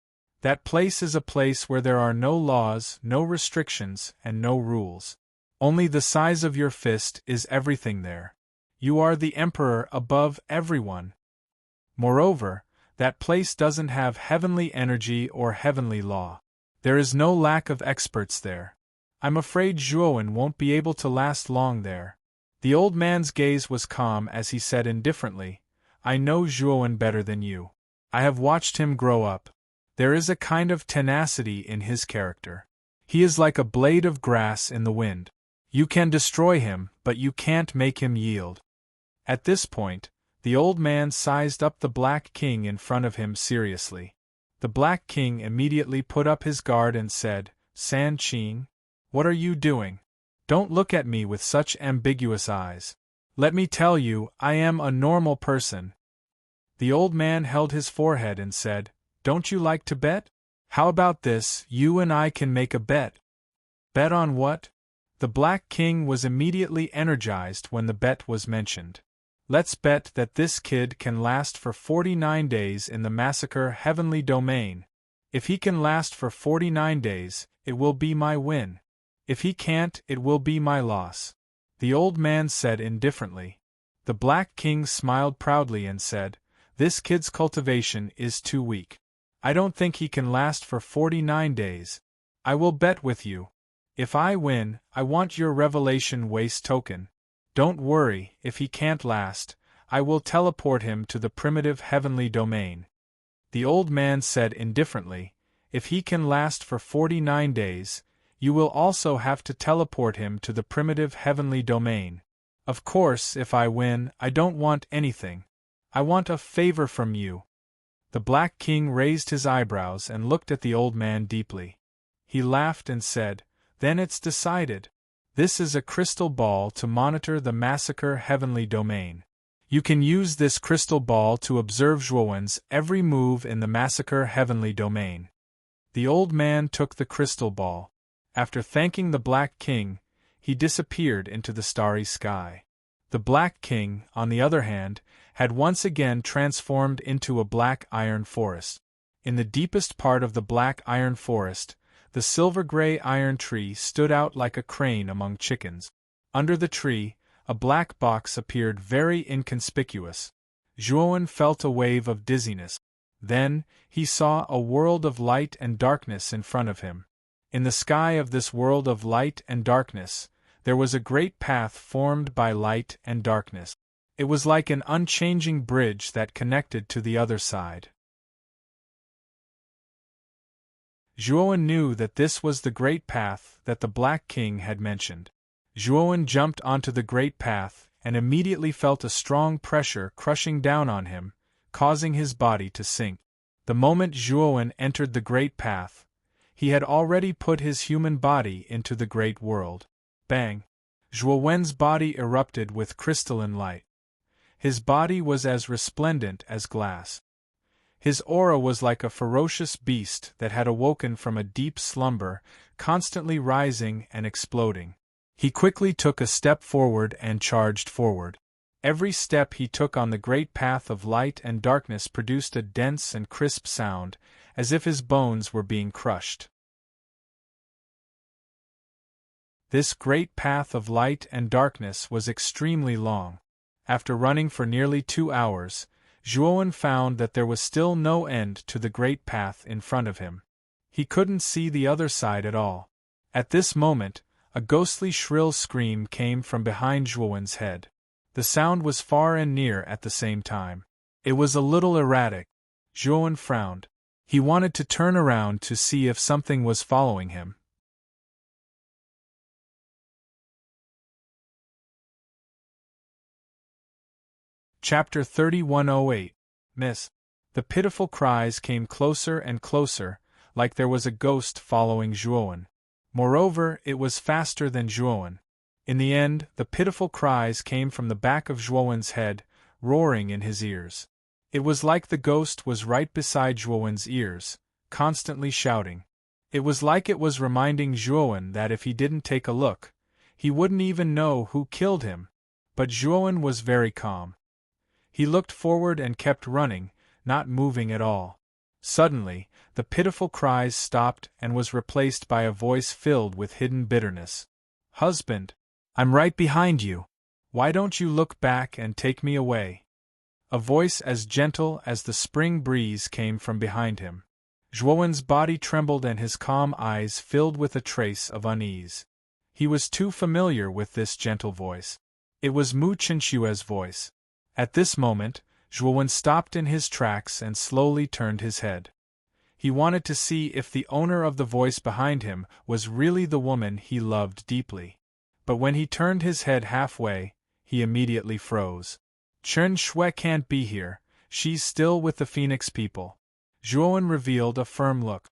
That place is a place where there are no laws, no restrictions, and no rules. Only the size of your fist is everything there. You are the emperor above everyone. Moreover, that place doesn't have heavenly energy or heavenly law. There is no lack of experts there. I'm afraid Zhuowen won't be able to last long there. The old man's gaze was calm as he said indifferently, I know Zhuowen better than you. I have watched him grow up. There is a kind of tenacity in his character. He is like a blade of grass in the wind. You can destroy him, but you can't make him yield. At this point, the old man sized up the Black King in front of him seriously. The Black King immediately put up his guard and said, San Qing, what are you doing? Don't look at me with such ambiguous eyes. Let me tell you, I am a normal person. The old man held his forehead and said, Don't you like to bet? How about this, you and I can make a bet. Bet on what? The Black King was immediately energized when the bet was mentioned. Let's bet that this kid can last for 49 days in the Massacre Heavenly Domain. If he can last for 49 days, it will be my win. If he can't, it will be my loss. The old man said indifferently. The Black King smiled proudly and said, This kid's cultivation is too weak. I don't think he can last for 49 days. I will bet with you. If I win, I want your revelation waste token. Don't worry, if he can't last, I will teleport him to the primitive heavenly domain. The old man said indifferently, If he can last for 49 days, you will also have to teleport him to the primitive heavenly domain. Of course, if I win, I don't want anything. I want a favor from you. The Black King raised his eyebrows and looked at the old man deeply. He laughed and said, Then it's decided. This is a crystal ball to monitor the Massacre Heavenly Domain. You can use this crystal ball to observe Zhuowen's every move in the Massacre Heavenly Domain. The old man took the crystal ball. After thanking the Black King, he disappeared into the starry sky. The Black King, on the other hand, had once again transformed into a black iron forest. In the deepest part of the black iron forest, the silver-gray iron tree stood out like a crane among chickens. Under the tree, a black box appeared very inconspicuous. Zhuowen felt a wave of dizziness. Then, he saw a world of light and darkness in front of him. In the sky of this world of light and darkness, there was a great path formed by light and darkness. It was like an unchanging bridge that connected to the other side. Zhuowen knew that this was the great path that the Black King had mentioned. Zhuowen jumped onto the great path and immediately felt a strong pressure crushing down on him, causing his body to sink. The moment Zhuowen entered the great path, he had already put his human body into the great world. Bang! Zhuowen's body erupted with crystalline light. His body was as resplendent as glass. His aura was like a ferocious beast that had awoken from a deep slumber, constantly rising and exploding. He quickly took a step forward and charged forward. Every step he took on the great path of light and darkness produced a dense and crisp sound, as if his bones were being crushed. This great path of light and darkness was extremely long. After running for nearly 2 hours, Zhuowen found that there was still no end to the great path in front of him. He couldn't see the other side at all. At this moment, a ghostly shrill scream came from behind Zhuowen's head. The sound was far and near at the same time. It was a little erratic. Zhuowen frowned. He wanted to turn around to see if something was following him. Chapter 3108. Miss. The pitiful cries came closer and closer, like there was a ghost following Zhuowen. Moreover, it was faster than Zhuowen. In the end, the pitiful cries came from the back of Zhuowen's head, roaring in his ears. It was like the ghost was right beside Zhuowen's ears, constantly shouting. It was like it was reminding Zhuowen that if he didn't take a look, he wouldn't even know who killed him. But Zhuowen was very calm. He looked forward and kept running, not moving at all. Suddenly, the pitiful cries stopped and was replaced by a voice filled with hidden bitterness. "Husband! I'm right behind you. Why don't you look back and take me away?" A voice as gentle as the spring breeze came from behind him. Zhuowen's body trembled and his calm eyes filled with a trace of unease. He was too familiar with this gentle voice. It was Mu Qinshue's voice. At this moment, Zhuowen stopped in his tracks and slowly turned his head. He wanted to see if the owner of the voice behind him was really the woman he loved deeply. But when he turned his head halfway, he immediately froze. "Chen Shui can't be here, she's still with the Phoenix people." Zhuowen revealed a firm look.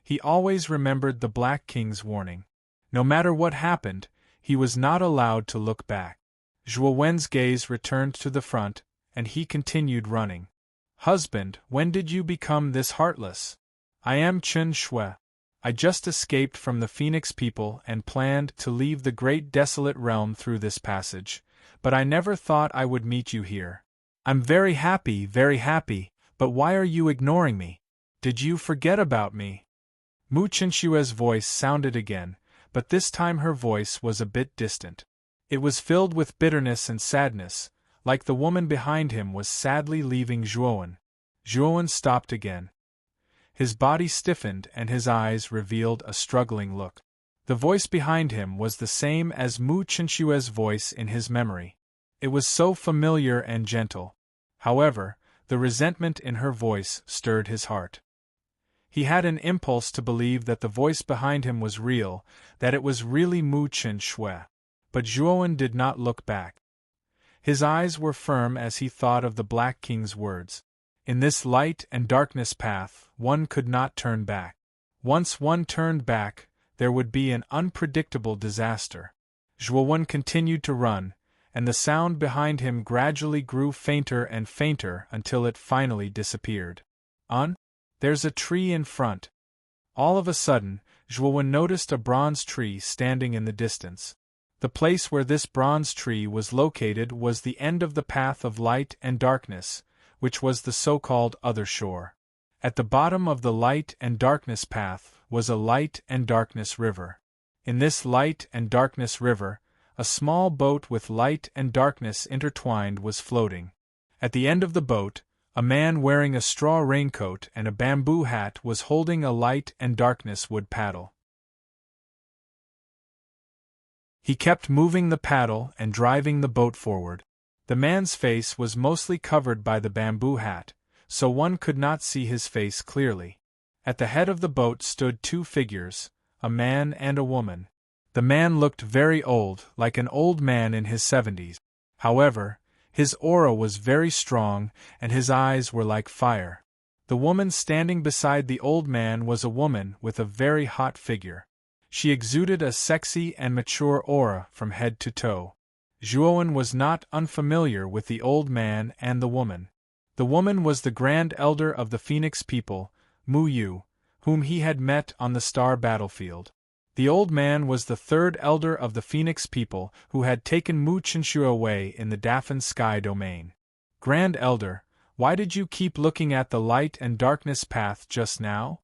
He always remembered the Black King's warning. No matter what happened, he was not allowed to look back. Zhuowen's gaze returned to the front, and he continued running. "Husband, when did you become this heartless?" "I am Chen Shui. I just escaped from the Phoenix people and planned to leave the great desolate realm through this passage, but I never thought I would meet you here. I'm very happy, but why are you ignoring me? Did you forget about me?" Mu Qinshue's voice sounded again, but this time her voice was a bit distant. It was filled with bitterness and sadness, like the woman behind him was sadly leaving Zhuowen. Zhuowen stopped again. His body stiffened and his eyes revealed a struggling look. The voice behind him was the same as Mu Qinshue's voice in his memory. It was so familiar and gentle. However, the resentment in her voice stirred his heart. He had an impulse to believe that the voice behind him was real, that it was really Mu Qinshui. But Zhuowen did not look back. His eyes were firm as he thought of the Black King's words. In this light and darkness path, one could not turn back. Once one turned back, there would be an unpredictable disaster. Zhuowen continued to run, and the sound behind him gradually grew fainter and fainter until it finally disappeared. There's a tree in front. All of a sudden, Zhuowen noticed a bronze tree standing in the distance. The place where this bronze tree was located was the end of the path of light and darkness, which was the so-called other shore. At the bottom of the light and darkness path was a light and darkness river. In this light and darkness river, a small boat with light and darkness intertwined was floating. At the end of the boat, a man wearing a straw raincoat and a bamboo hat was holding a light and darkness wood paddle. He kept moving the paddle and driving the boat forward. The man's face was mostly covered by the bamboo hat, so one could not see his face clearly. At the head of the boat stood two figures, a man and a woman. The man looked very old, like an old man in his 70s. However, his aura was very strong and his eyes were like fire. The woman standing beside the old man was a woman with a very hot figure. She exuded a sexy and mature aura from head to toe. Zhuowen was not unfamiliar with the old man and the woman. The woman was the Grand Elder of the Phoenix people, Mu Yu, whom he had met on the star battlefield. The old man was the third elder of the Phoenix people who had taken Mu Qinshu away in the Daffin Sky domain. Grand Elder, why did you keep looking at the light and darkness path just now?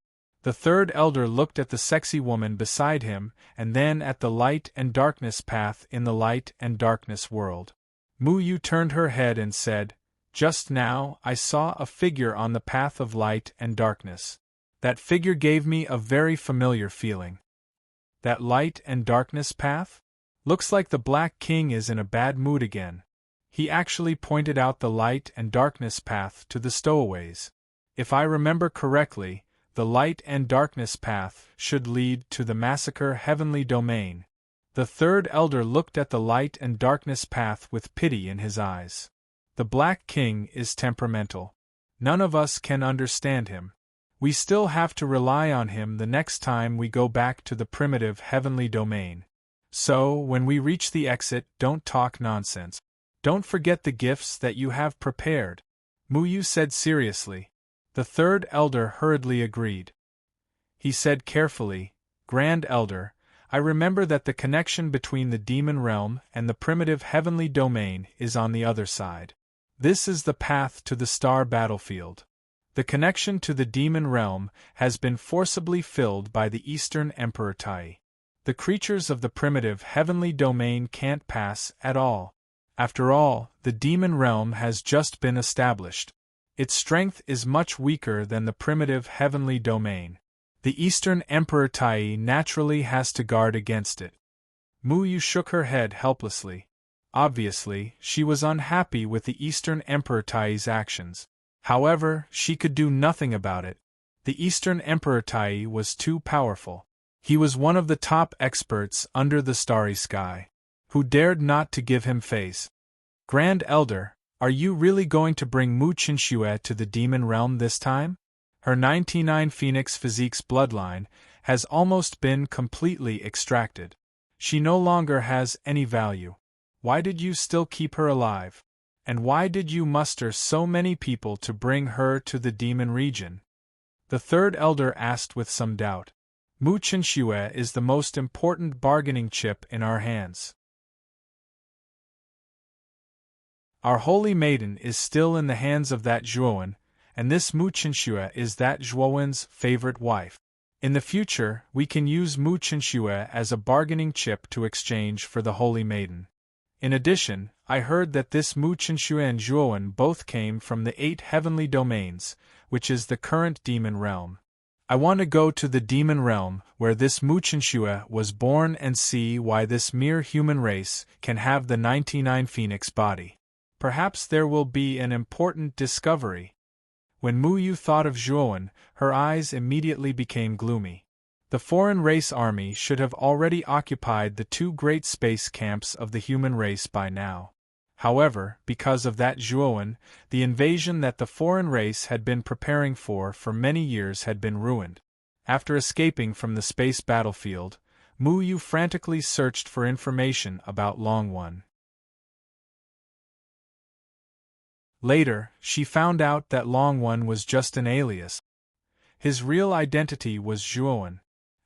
The third elder looked at the sexy woman beside him and then at the light and darkness path in the light and darkness world. Mu Yu turned her head and said, "Just now I saw a figure on the path of light and darkness. That figure gave me a very familiar feeling." That light and darkness path? Looks like the Black King is in a bad mood again. He actually pointed out the light and darkness path to the stowaways. If I remember correctly, the light and darkness path should lead to the massacre heavenly domain. The third elder looked at the light and darkness path with pity in his eyes. The Black King is temperamental. None of us can understand him. We still have to rely on him the next time we go back to the primitive heavenly domain. So, when we reach the exit, don't talk nonsense. Don't forget the gifts that you have prepared, Mu Yu said seriously. The third elder hurriedly agreed. He said carefully, "Grand Elder, I remember that the connection between the demon realm and the primitive heavenly domain is on the other side. This is the path to the star battlefield. The connection to the demon realm has been forcibly filled by the Eastern Emperor Tai. The creatures of the primitive heavenly domain can't pass at all. After all, the demon realm has just been established. Its strength is much weaker than the primitive heavenly domain. The Eastern Emperor Tai naturally has to guard against it." Mu Yu shook her head helplessly. Obviously, she was unhappy with the Eastern Emperor Tai's actions. However, she could do nothing about it. The Eastern Emperor Tai was too powerful. He was one of the top experts under the starry sky. Who dared not to give him face? "Grand Elder, are you really going to bring Mu Qinshu to the demon realm this time? Her 99 Phoenix Physique's bloodline has almost been completely extracted. She no longer has any value. Why did you still keep her alive? And why did you muster so many people to bring her to the demon region?" The third elder asked with some doubt. "Mu Qinshu is the most important bargaining chip in our hands. Our holy maiden is still in the hands of that Zhuowen, and this Mu Qinshu is that Zhuowen's favorite wife. In the future, we can use Mu Qinshu as a bargaining chip to exchange for the holy maiden. In addition, I heard that this Mu Qinshu and Zhuowen both came from the 8 heavenly domains, which is the current demon realm. I want to go to the demon realm where this Mu Qinshu was born and see why this mere human race can have the 99 Phoenix body. Perhaps there will be an important discovery." When Mu Yu thought of Zhuowen, her eyes immediately became gloomy. The foreign race army should have already occupied the 2 great space camps of the human race by now. However, because of that Zhuowen, the invasion that the foreign race had been preparing for many years had been ruined. After escaping from the space battlefield, Mu Yu frantically searched for information about Long One. Later, she found out that Long One was just an alias. His real identity was Zhuowen.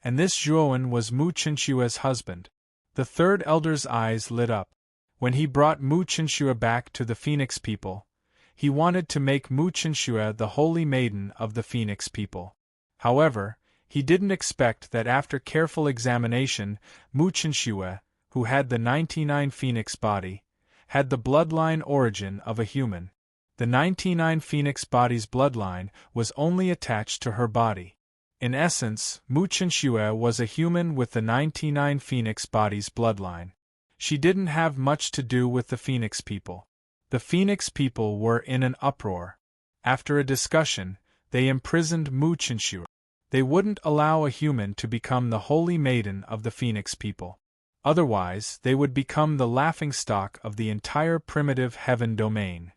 And this Zhuowen was Mu Qinshu's husband. The third elder's eyes lit up. When he brought Mu Chinshua back to the Phoenix people, he wanted to make Mu Chinshua the holy maiden of the Phoenix people. However, he didn't expect that after careful examination, Mu Chinshua, who had the 99 Phoenix body, had the bloodline origin of a human. The 99 Phoenix body's bloodline was only attached to her body. In essence, Mu Chinshua was a human with the 99 Phoenix body's bloodline. She didn't have much to do with the Phoenix people. The Phoenix people were in an uproar. After a discussion, they imprisoned Mu Chinshua. They wouldn't allow a human to become the holy maiden of the Phoenix people. Otherwise, they would become the laughingstock of the entire primitive heaven domain.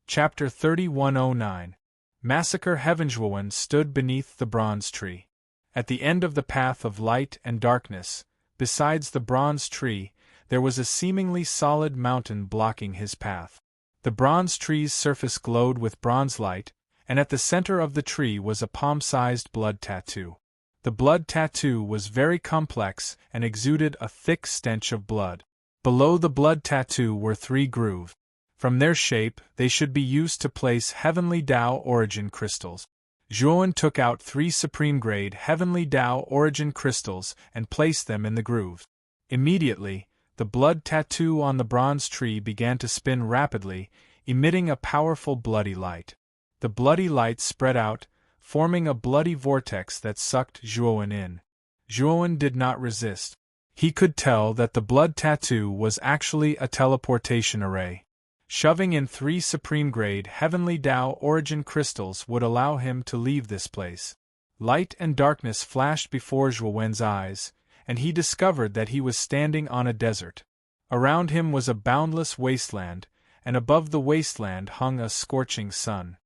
Chapter 3109. Massacre. Heavenjuan stood beneath the bronze tree. At the end of the path of light and darkness, besides the bronze tree, there was a seemingly solid mountain blocking his path. The bronze tree's surface glowed with bronze light, and at the center of the tree was a palm-sized blood tattoo. The blood tattoo was very complex and exuded a thick stench of blood. Below the blood tattoo were 3 grooves. From their shape, they should be used to place Heavenly Tao Origin crystals. Zhuowen took out 3 supreme-grade Heavenly Tao Origin crystals and placed them in the grooves. Immediately, the blood tattoo on the bronze tree began to spin rapidly, emitting a powerful bloody light. The bloody light spread out, forming a bloody vortex that sucked Zhuowen in. Zhuowen did not resist. He could tell that the blood tattoo was actually a teleportation array. Shoving in 3 supreme-grade Heavenly Tao Origin crystals would allow him to leave this place. Light and darkness flashed before Zhuowen's eyes, and he discovered that he was standing on a desert. Around him was a boundless wasteland, and above the wasteland hung a scorching sun.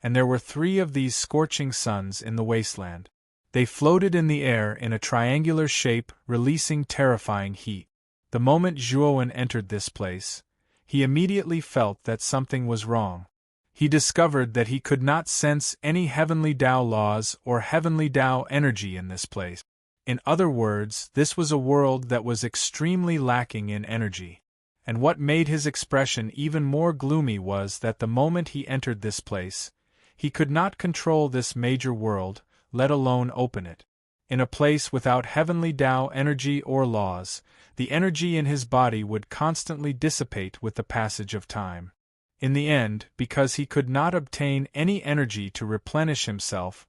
And there were 3 of these scorching suns in the wasteland. They floated in the air in a triangular shape, releasing terrifying heat. The moment Zhuowen entered this place, he immediately felt that something was wrong. He discovered that he could not sense any Heavenly Tao laws or Heavenly Tao energy in this place. In other words, this was a world that was extremely lacking in energy. And what made his expression even more gloomy was that the moment he entered this place, he could not control this major world, let alone open it. In a place without Heavenly Tao energy or laws, the energy in his body would constantly dissipate with the passage of time. In the end, because he could not obtain any energy to replenish himself,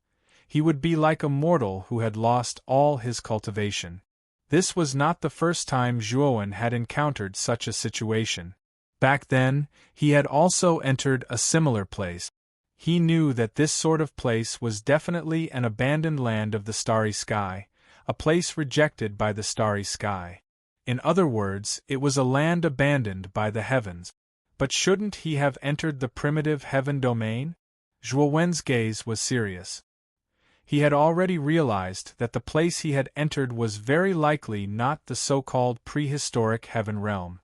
he would be like a mortal who had lost all his cultivation. This was not the first time Zhuowen had encountered such a situation. Back then, he had also entered a similar place. He knew that this sort of place was definitely an abandoned land of the starry sky, a place rejected by the starry sky. In other words, it was a land abandoned by the heavens. But shouldn't he have entered the primitive heaven domain? Zhuowen's gaze was serious. He had already realized that the place he had entered was very likely not the so-called prehistoric heaven realm.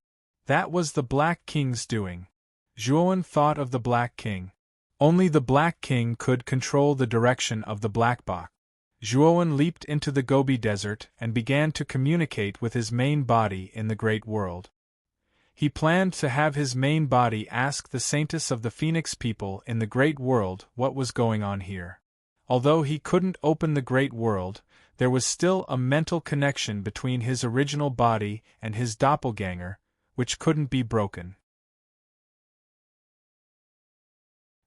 That was the Black King's doing. Zhuowen thought of the Black King. Only the Black King could control the direction of the Black Box. Zhuowen leaped into the Gobi Desert and began to communicate with his main body in the Great World. He planned to have his main body ask the saintess of the Phoenix people in the Great World what was going on here. Although he couldn't open the Great World, there was still a mental connection between his original body and his doppelganger, which couldn't be broken.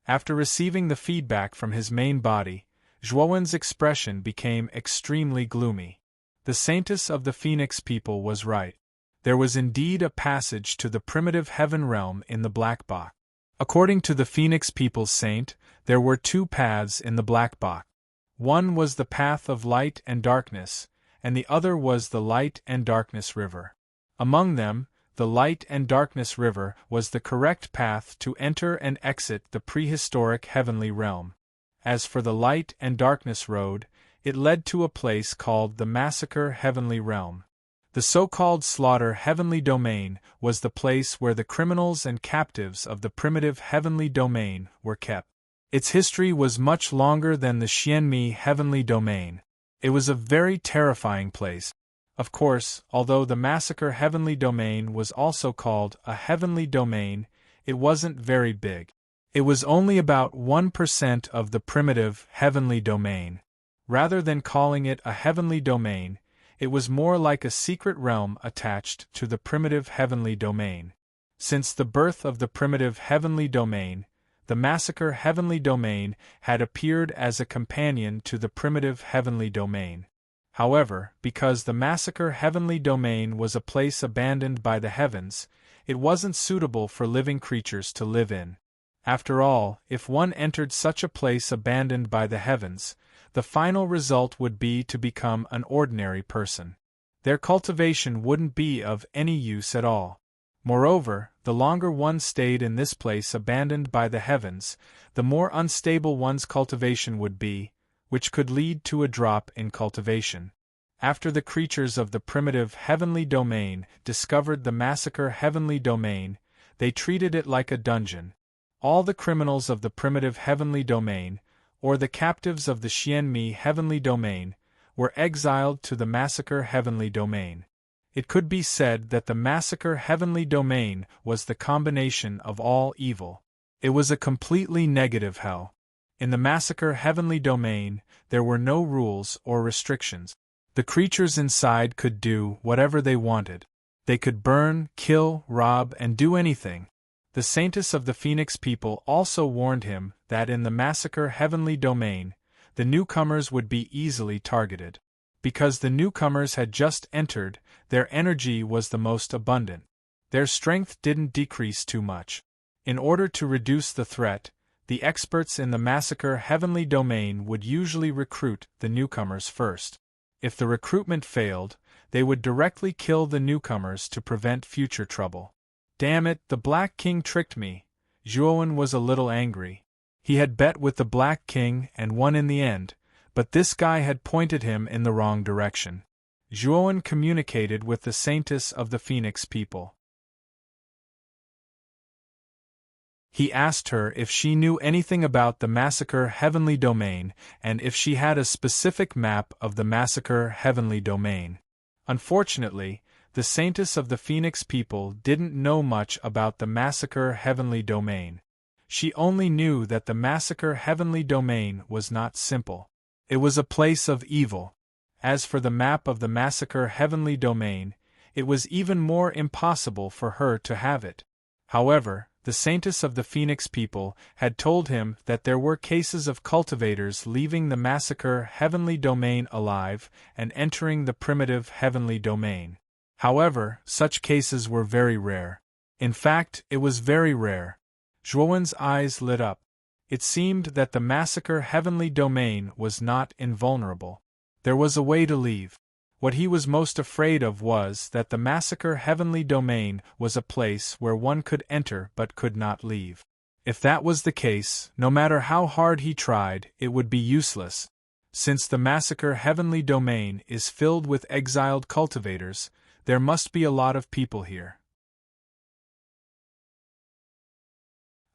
After receiving the feedback from his main body, Zhuowen's expression became extremely gloomy. The saintess of the Phoenix people was right. There was indeed a passage to the primitive heaven realm in the Black Box. According to the Phoenix people's saint, there were 2 paths in the Black Box. One was the path of light and darkness, and the other was the light and darkness river. Among them, the Light and Darkness River was the correct path to enter and exit the prehistoric heavenly realm. As for the Light and Darkness Road, it led to a place called the Massacre Heavenly Realm. The so-called Slaughter Heavenly Domain was the place where the criminals and captives of the primitive heavenly domain were kept. Its history was much longer than the Xianmi heavenly domain. It was a very terrifying place. Of course, although the Massacre Heavenly Domain was also called a heavenly domain, it wasn't very big. It was only about 1% of the primitive heavenly domain. Rather than calling it a heavenly domain, it was more like a secret realm attached to the primitive heavenly domain. Since the birth of the primitive heavenly domain, the Massacre Heavenly Domain had appeared as a companion to the primitive heavenly domain. However, because the Massacre Heavenly Domain was a place abandoned by the heavens, it wasn't suitable for living creatures to live in. After all, if one entered such a place abandoned by the heavens, the final result would be to become an ordinary person. Their cultivation wouldn't be of any use at all. Moreover, the longer one stayed in this place abandoned by the heavens, the more unstable one's cultivation would be, which could lead to a drop in cultivation. After the creatures of the primitive heavenly domain discovered the Massacre Heavenly Domain, they treated it like a dungeon. All the criminals of the primitive heavenly domain, or the captives of the Xianmi heavenly domain, were exiled to the Massacre Heavenly Domain. It could be said that the Massacre Heavenly Domain was the combination of all evil. It was a completely negative hell. In the Massacre Heavenly Domain, there were no rules or restrictions. The creatures inside could do whatever they wanted. They could burn, kill, rob, and do anything. The Saintess of the Phoenix people also warned him that in the Massacre Heavenly Domain, the newcomers would be easily targeted. Because the newcomers had just entered, their energy was the most abundant. Their strength didn't decrease too much. In order to reduce the threat, the experts in the Massacre Heavenly Domain would usually recruit the newcomers first. If the recruitment failed, they would directly kill the newcomers to prevent future trouble. Damn it, the Black King tricked me. Zhuowen was a little angry. He had bet with the Black King and won in the end, but this guy had pointed him in the wrong direction. Zhuowen communicated with the Saintess of the Phoenix people. He asked her if she knew anything about the Massacre Heavenly Domain and if she had a specific map of the Massacre Heavenly Domain. Unfortunately, the Saintess of the Phoenix people didn't know much about the Massacre Heavenly Domain. She only knew that the Massacre Heavenly Domain was not simple. It was a place of evil. As for the map of the Massacre Heavenly Domain, it was even more impossible for her to have it. However, the Saintess of the Phoenix people had told him that there were cases of cultivators leaving the Massacre Heavenly Domain alive and entering the primitive Heavenly Domain. However, such cases were very rare. In fact, it was very rare. Zhuowen's eyes lit up. It seemed that the Massacre Heavenly Domain was not invulnerable. There was a way to leave. What he was most afraid of was that the Massacre Heavenly Domain was a place where one could enter but could not leave. If that was the case, no matter how hard he tried, it would be useless. Since the Massacre Heavenly Domain is filled with exiled cultivators, there must be a lot of people here.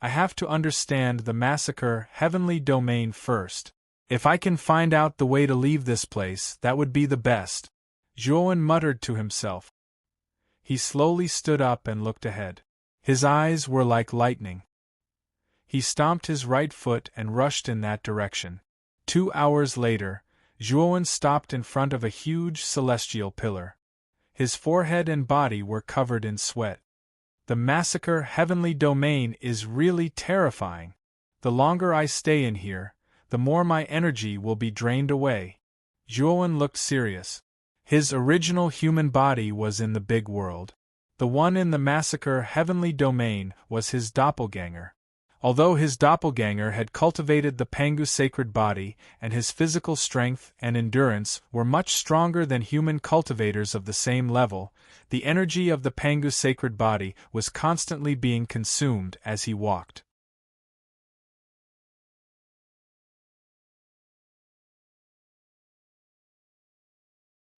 I have to understand the Massacre Heavenly Domain first. If I can find out the way to leave this place, that would be the best. Zhuowen muttered to himself. He slowly stood up and looked ahead. His eyes were like lightning. He stomped his right foot and rushed in that direction. 2 hours later, Zhuowen stopped in front of a huge celestial pillar. His forehead and body were covered in sweat. The Massacre Heavenly Domain is really terrifying. The longer I stay in here, the more my energy will be drained away. Zhuowen looked serious. His original human body was in the big world. The one in the Massacre Heavenly Domain was his doppelganger. Although his doppelganger had cultivated the Pangu sacred body, and his physical strength and endurance were much stronger than human cultivators of the same level, the energy of the Pangu sacred body was constantly being consumed as he walked.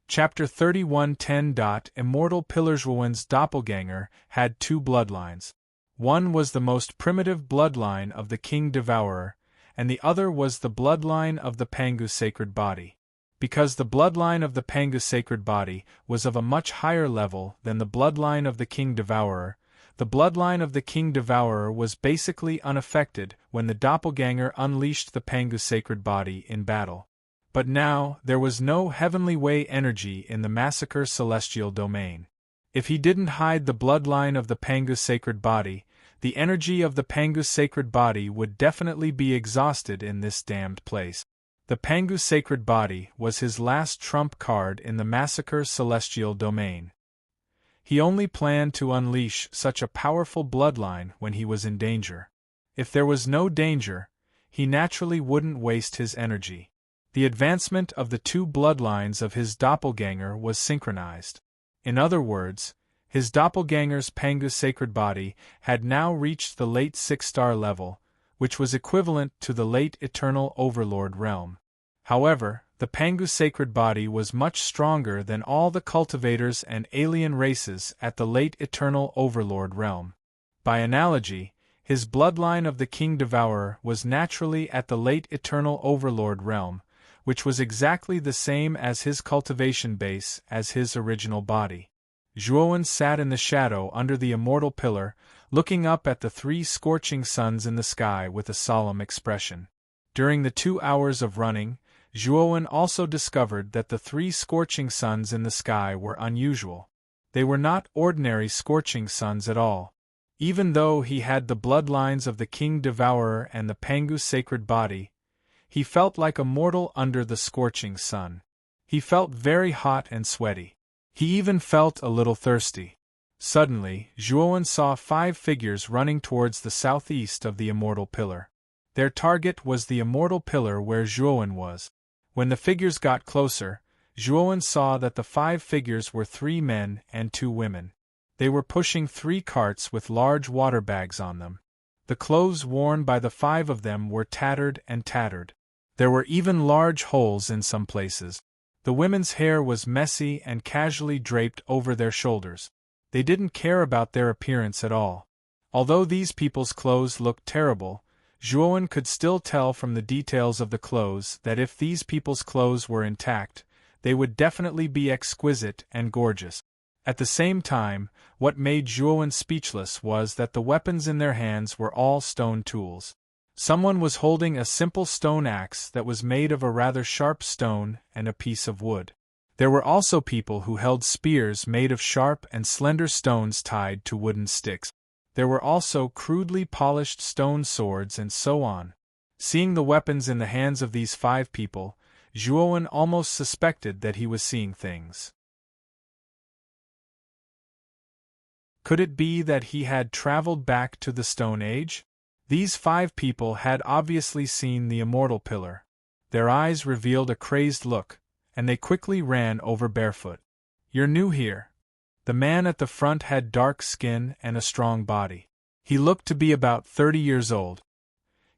Chapter 31:10. Immortal Pillarswowen's doppelganger had 2 bloodlines. One was the most primitive bloodline of the King Devourer, and the other was the bloodline of the Pangu sacred body. Because the bloodline of the Pangu sacred body was of a much higher level than the bloodline of the King Devourer, the bloodline of the King Devourer was basically unaffected when the doppelganger unleashed the Pangu sacred body in battle. But now, there was no heavenly way energy in the massacre celestial domain. If he didn't hide the bloodline of the Pangu sacred body, the energy of the Pangu sacred body would definitely be exhausted in this damned place. The Pangu sacred body was his last trump card in the massacre celestial domain. He only planned to unleash such a powerful bloodline when he was in danger. If there was no danger, he naturally wouldn't waste his energy. The advancement of the two bloodlines of his doppelganger was synchronized. In other words, his doppelganger's Pangu sacred body had now reached the late 6-star level, which was equivalent to the late eternal overlord realm. However, the Pangu sacred body was much stronger than all the cultivators and alien races at the late eternal overlord realm. By analogy, his bloodline of the King Devourer was naturally at the late eternal overlord realm, which was exactly the same as his cultivation base as his original body. Zhuowen sat in the shadow under the immortal pillar, looking up at the 3 scorching suns in the sky with a solemn expression. During the 2 hours of running, Zhuowen also discovered that the 3 scorching suns in the sky were unusual. They were not ordinary scorching suns at all. Even though he had the bloodlines of the King Devourer and the Pangu sacred body, he felt like a mortal under the scorching sun. He felt very hot and sweaty. He even felt a little thirsty. Suddenly, Zhuowen saw 5 figures running towards the southeast of the immortal pillar. Their target was the immortal pillar where Zhuowen was. When the figures got closer, Zhuowen saw that the 5 figures were 3 men and 2 women. They were pushing 3 carts with large water bags on them. The clothes worn by the 5 of them were tattered and tattered. There were even large holes in some places. The women's hair was messy and casually draped over their shoulders. They didn't care about their appearance at all. Although these people's clothes looked terrible, Zhuowen could still tell from the details of the clothes that if these people's clothes were intact, they would definitely be exquisite and gorgeous. At the same time, what made Zhuowen speechless was that the weapons in their hands were all stone tools. Someone was holding a simple stone axe that was made of a rather sharp stone and a piece of wood. There were also people who held spears made of sharp and slender stones tied to wooden sticks. There were also crudely polished stone swords and so on. Seeing the weapons in the hands of these 5 people, Zhuowen almost suspected that he was seeing things. Could it be that he had traveled back to the Stone Age? These 5 people had obviously seen the immortal pillar. Their eyes revealed a crazed look, and they quickly ran over barefoot. "You're new here." The man at the front had dark skin and a strong body. He looked to be about 30 years old.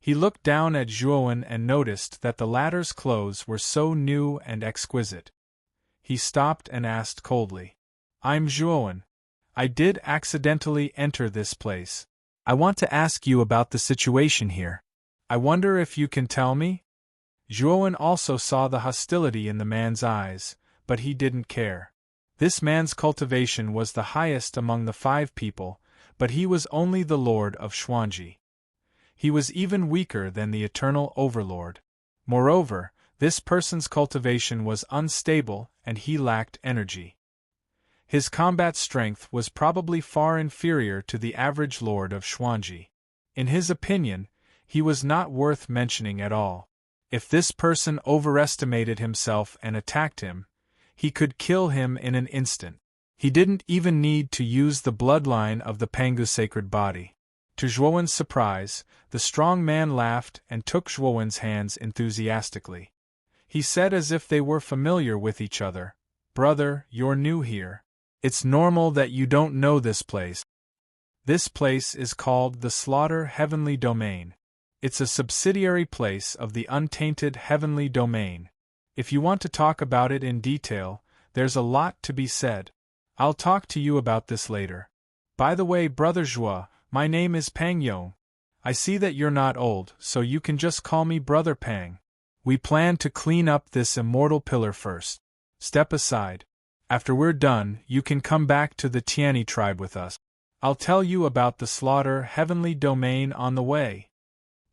He looked down at Zhuowen and noticed that the latter's clothes were so new and exquisite. He stopped and asked coldly, "I'm Zhuowen. I did accidentally enter this place. I want to ask you about the situation here. I wonder if you can tell me?" Zhuowen also saw the hostility in the man's eyes, but he didn't care. This man's cultivation was the highest among the 5 people, but he was only the Lord of Xuanji. He was even weaker than the Eternal Overlord. Moreover, this person's cultivation was unstable and he lacked energy. His combat strength was probably far inferior to the average Lord of Xuanji. In his opinion, he was not worth mentioning at all. If this person overestimated himself and attacked him, he could kill him in an instant. He didn't even need to use the bloodline of the Pangu sacred body. To Zhuowen's surprise, the strong man laughed and took Zhuowen's hands enthusiastically. He said as if they were familiar with each other, "Brother, you're new here. It's normal that you don't know this place. This place is called the Slaughter Heavenly Domain. It's a subsidiary place of the Untainted Heavenly Domain. If you want to talk about it in detail, there's a lot to be said. I'll talk to you about this later. By the way, Brother Zhuo, my name is Pang Yong. I see that you're not old, so you can just call me Brother Pang. We plan to clean up this immortal pillar first. Step aside. After we're done, you can come back to the Tiani tribe with us. I'll tell you about the slaughter heavenly domain on the way.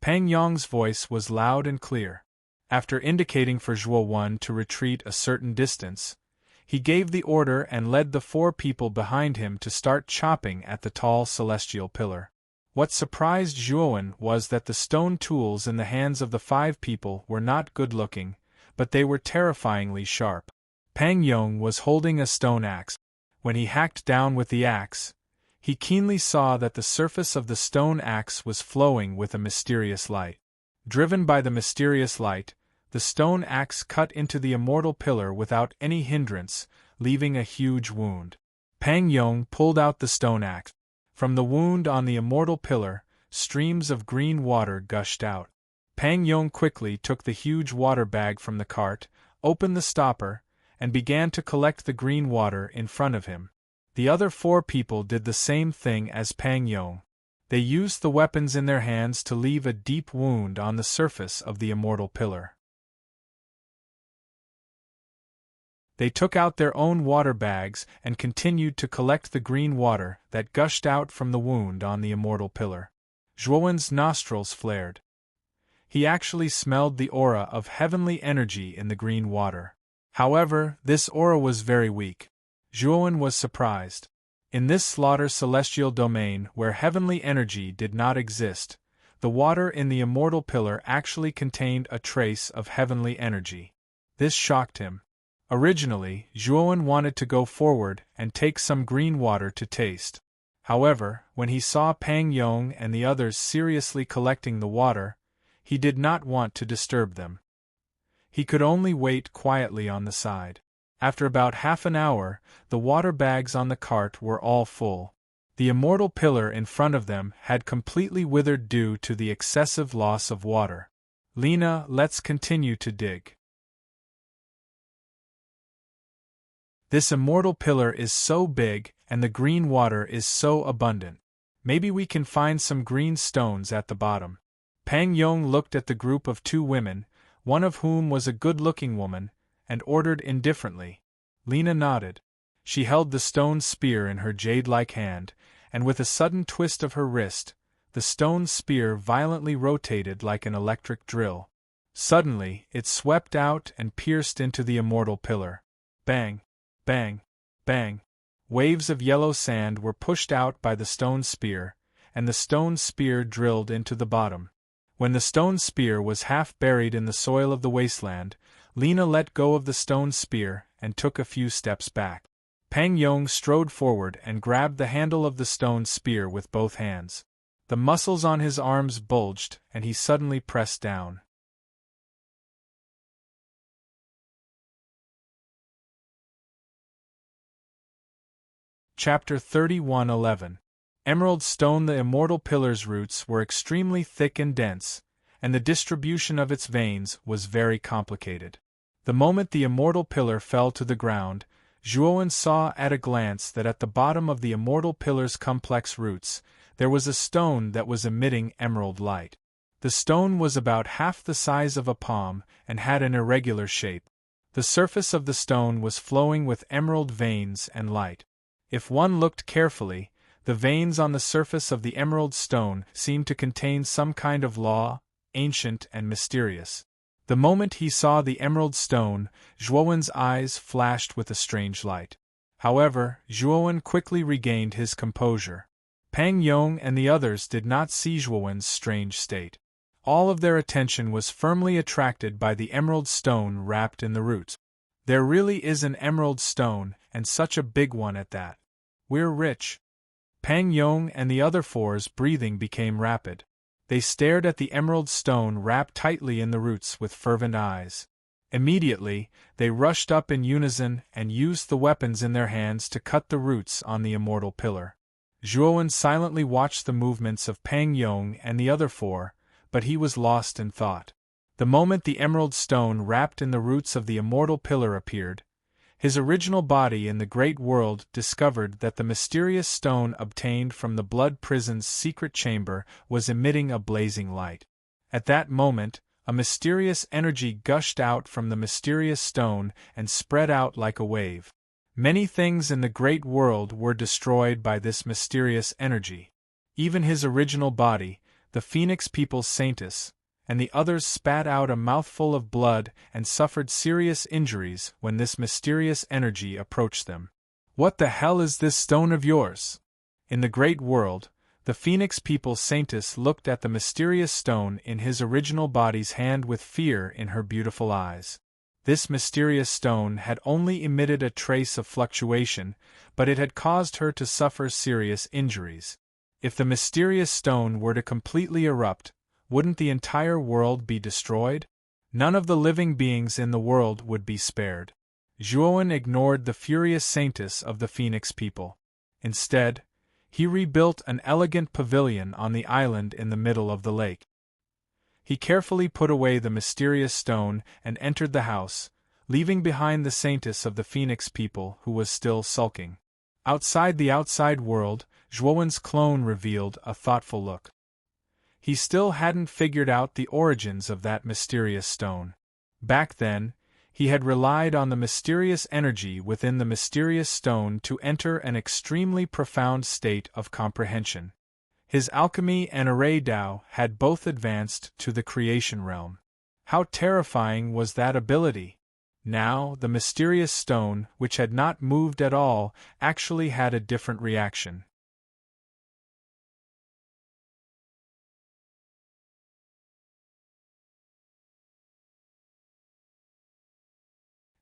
Pang Yong's voice was loud and clear. After indicating for Zhuo Wen to retreat a certain distance, he gave the order and led the 4 people behind him to start chopping at the tall celestial pillar. What surprised Zhuo Wen was that the stone tools in the hands of the 5 people were not good-looking, but they were terrifyingly sharp. Pang Yong was holding a stone axe. When he hacked down with the axe, he keenly saw that the surface of the stone axe was flowing with a mysterious light. Driven by the mysterious light, the stone axe cut into the immortal pillar without any hindrance, leaving a huge wound. Pang Yong pulled out the stone axe. From the wound on the immortal pillar, streams of green water gushed out. Pang Yong quickly took the huge water bag from the cart, opened the stopper, and began to collect the green water in front of him. The other 4 people did the same thing as Pang Yong. They used the weapons in their hands to leave a deep wound on the surface of the immortal pillar. They took out their own water bags and continued to collect the green water that gushed out from the wound on the immortal pillar. Zhuo Wen's nostrils flared. He actually smelled the aura of heavenly energy in the green water. However, this aura was very weak. Zhuo Wen was surprised. In this slaughter celestial domain where heavenly energy did not exist, the water in the immortal pillar actually contained a trace of heavenly energy. This shocked him. Originally, Zhuo Wen wanted to go forward and take some green water to taste. However, when he saw Pang Yong and the others seriously collecting the water, he did not want to disturb them. He could only wait quietly on the side. After about half an hour, the water bags on the cart were all full. The immortal pillar in front of them had completely withered due to the excessive loss of water. Lena, let's continue to dig. This immortal pillar is so big, and the green water is so abundant. Maybe we can find some green stones at the bottom. Pang Yong looked at the group of 2 women, one of whom was a good-looking woman, and ordered indifferently. Lena nodded. She held the stone spear in her jade-like hand, and with a sudden twist of her wrist, the stone spear violently rotated like an electric drill. Suddenly, it swept out and pierced into the immortal pillar. Bang! Bang! Bang! Waves of yellow sand were pushed out by the stone spear, and the stone spear drilled into the bottom. When the stone spear was half buried in the soil of the wasteland, Lena let go of the stone spear and took a few steps back. Pang Yong strode forward and grabbed the handle of the stone spear with both hands. The muscles on his arms bulged, and he suddenly pressed down. Chapter 31:11. Emerald stone. The immortal pillar's roots were extremely thick and dense, and the distribution of its veins was very complicated. The moment the immortal pillar fell to the ground, Zhuo Wen saw at a glance that at the bottom of the immortal pillar's complex roots, there was a stone that was emitting emerald light. The stone was about half the size of a palm and had an irregular shape. The surface of the stone was flowing with emerald veins and light. If one looked carefully, the veins on the surface of the emerald stone seemed to contain some kind of law, ancient and mysterious. The moment he saw the emerald stone, Zhuo Wen's eyes flashed with a strange light. However, Zhuo Wen quickly regained his composure. Pang Yong and the others did not see Zhuo Wen's strange state. All of their attention was firmly attracted by the emerald stone wrapped in the roots. There really is an emerald stone, and such a big one at that. We're rich. Pang Yong and the other 4's breathing became rapid. They stared at the emerald stone wrapped tightly in the roots with fervent eyes. Immediately, they rushed up in unison and used the weapons in their hands to cut the roots on the immortal pillar. Zhuo Wen silently watched the movements of Pang Yong and the other 4, but he was lost in thought. The moment the emerald stone wrapped in the roots of the immortal pillar appeared, His original body in the great world discovered that the mysterious stone obtained from the blood prison's secret chamber was emitting a blazing light. At that moment, a mysterious energy gushed out from the mysterious stone and spread out like a wave. Many things in the great world were destroyed by this mysterious energy. Even his original body, the Phoenix People's Saintess, and the others spat out a mouthful of blood and suffered serious injuries when this mysterious energy approached them. "What the hell is this stone of yours?" In the great world, the Phoenix People's Saintess looked at the mysterious stone in his original body's hand with fear in her beautiful eyes. This mysterious stone had only emitted a trace of fluctuation, but it had caused her to suffer serious injuries. If the mysterious stone were to completely erupt, wouldn't the entire world be destroyed? None of the living beings in the world would be spared. Zhuowen ignored the furious saintess of the Phoenix people. Instead, he rebuilt an elegant pavilion on the island in the middle of the lake. He carefully put away the mysterious stone and entered the house, leaving behind the saintess of the Phoenix people who was still sulking. Outside the outside world, Zhuowen's clone revealed a thoughtful look. He still hadn't figured out the origins of that mysterious stone. Back then, he had relied on the mysterious energy within the mysterious stone to enter an extremely profound state of comprehension. His alchemy and array Dao had both advanced to the creation realm. How terrifying was that ability! Now, the mysterious stone, which had not moved at all, actually had a different reaction.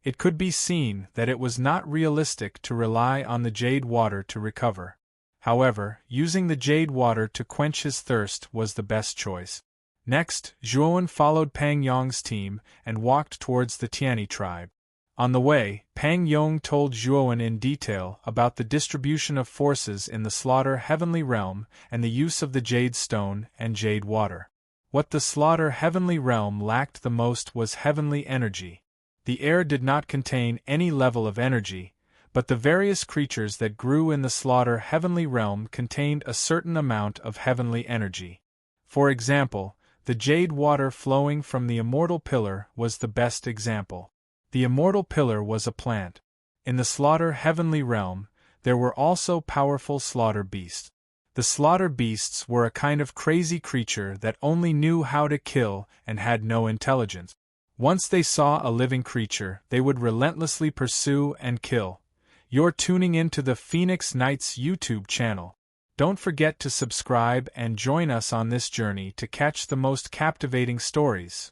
It could be seen that it was not realistic to rely on the jade water to recover. However, using the jade water to quench his thirst was the best choice. Next, Zhuowen followed Pang Yong's team and walked towards the Tiani tribe. On the way, Pang Yong told Zhuowen in detail about the distribution of forces in the Slaughter Heavenly Realm and the use of the jade stone and jade water. What the Slaughter Heavenly Realm lacked the most was heavenly energy. The air did not contain any level of energy, but the various creatures that grew in the Slaughter Heavenly Realm contained a certain amount of heavenly energy. For example, the jade water flowing from the Immortal Pillar was the best example. The Immortal Pillar was a plant. In the Slaughter Heavenly Realm, there were also powerful slaughter beasts. The slaughter beasts were a kind of crazy creature that only knew how to kill and had no intelligence. Once they saw a living creature, they would relentlessly pursue and kill. You're tuning into the Phoenix Knights YouTube channel. Don't forget to subscribe and join us on this journey to catch the most captivating stories.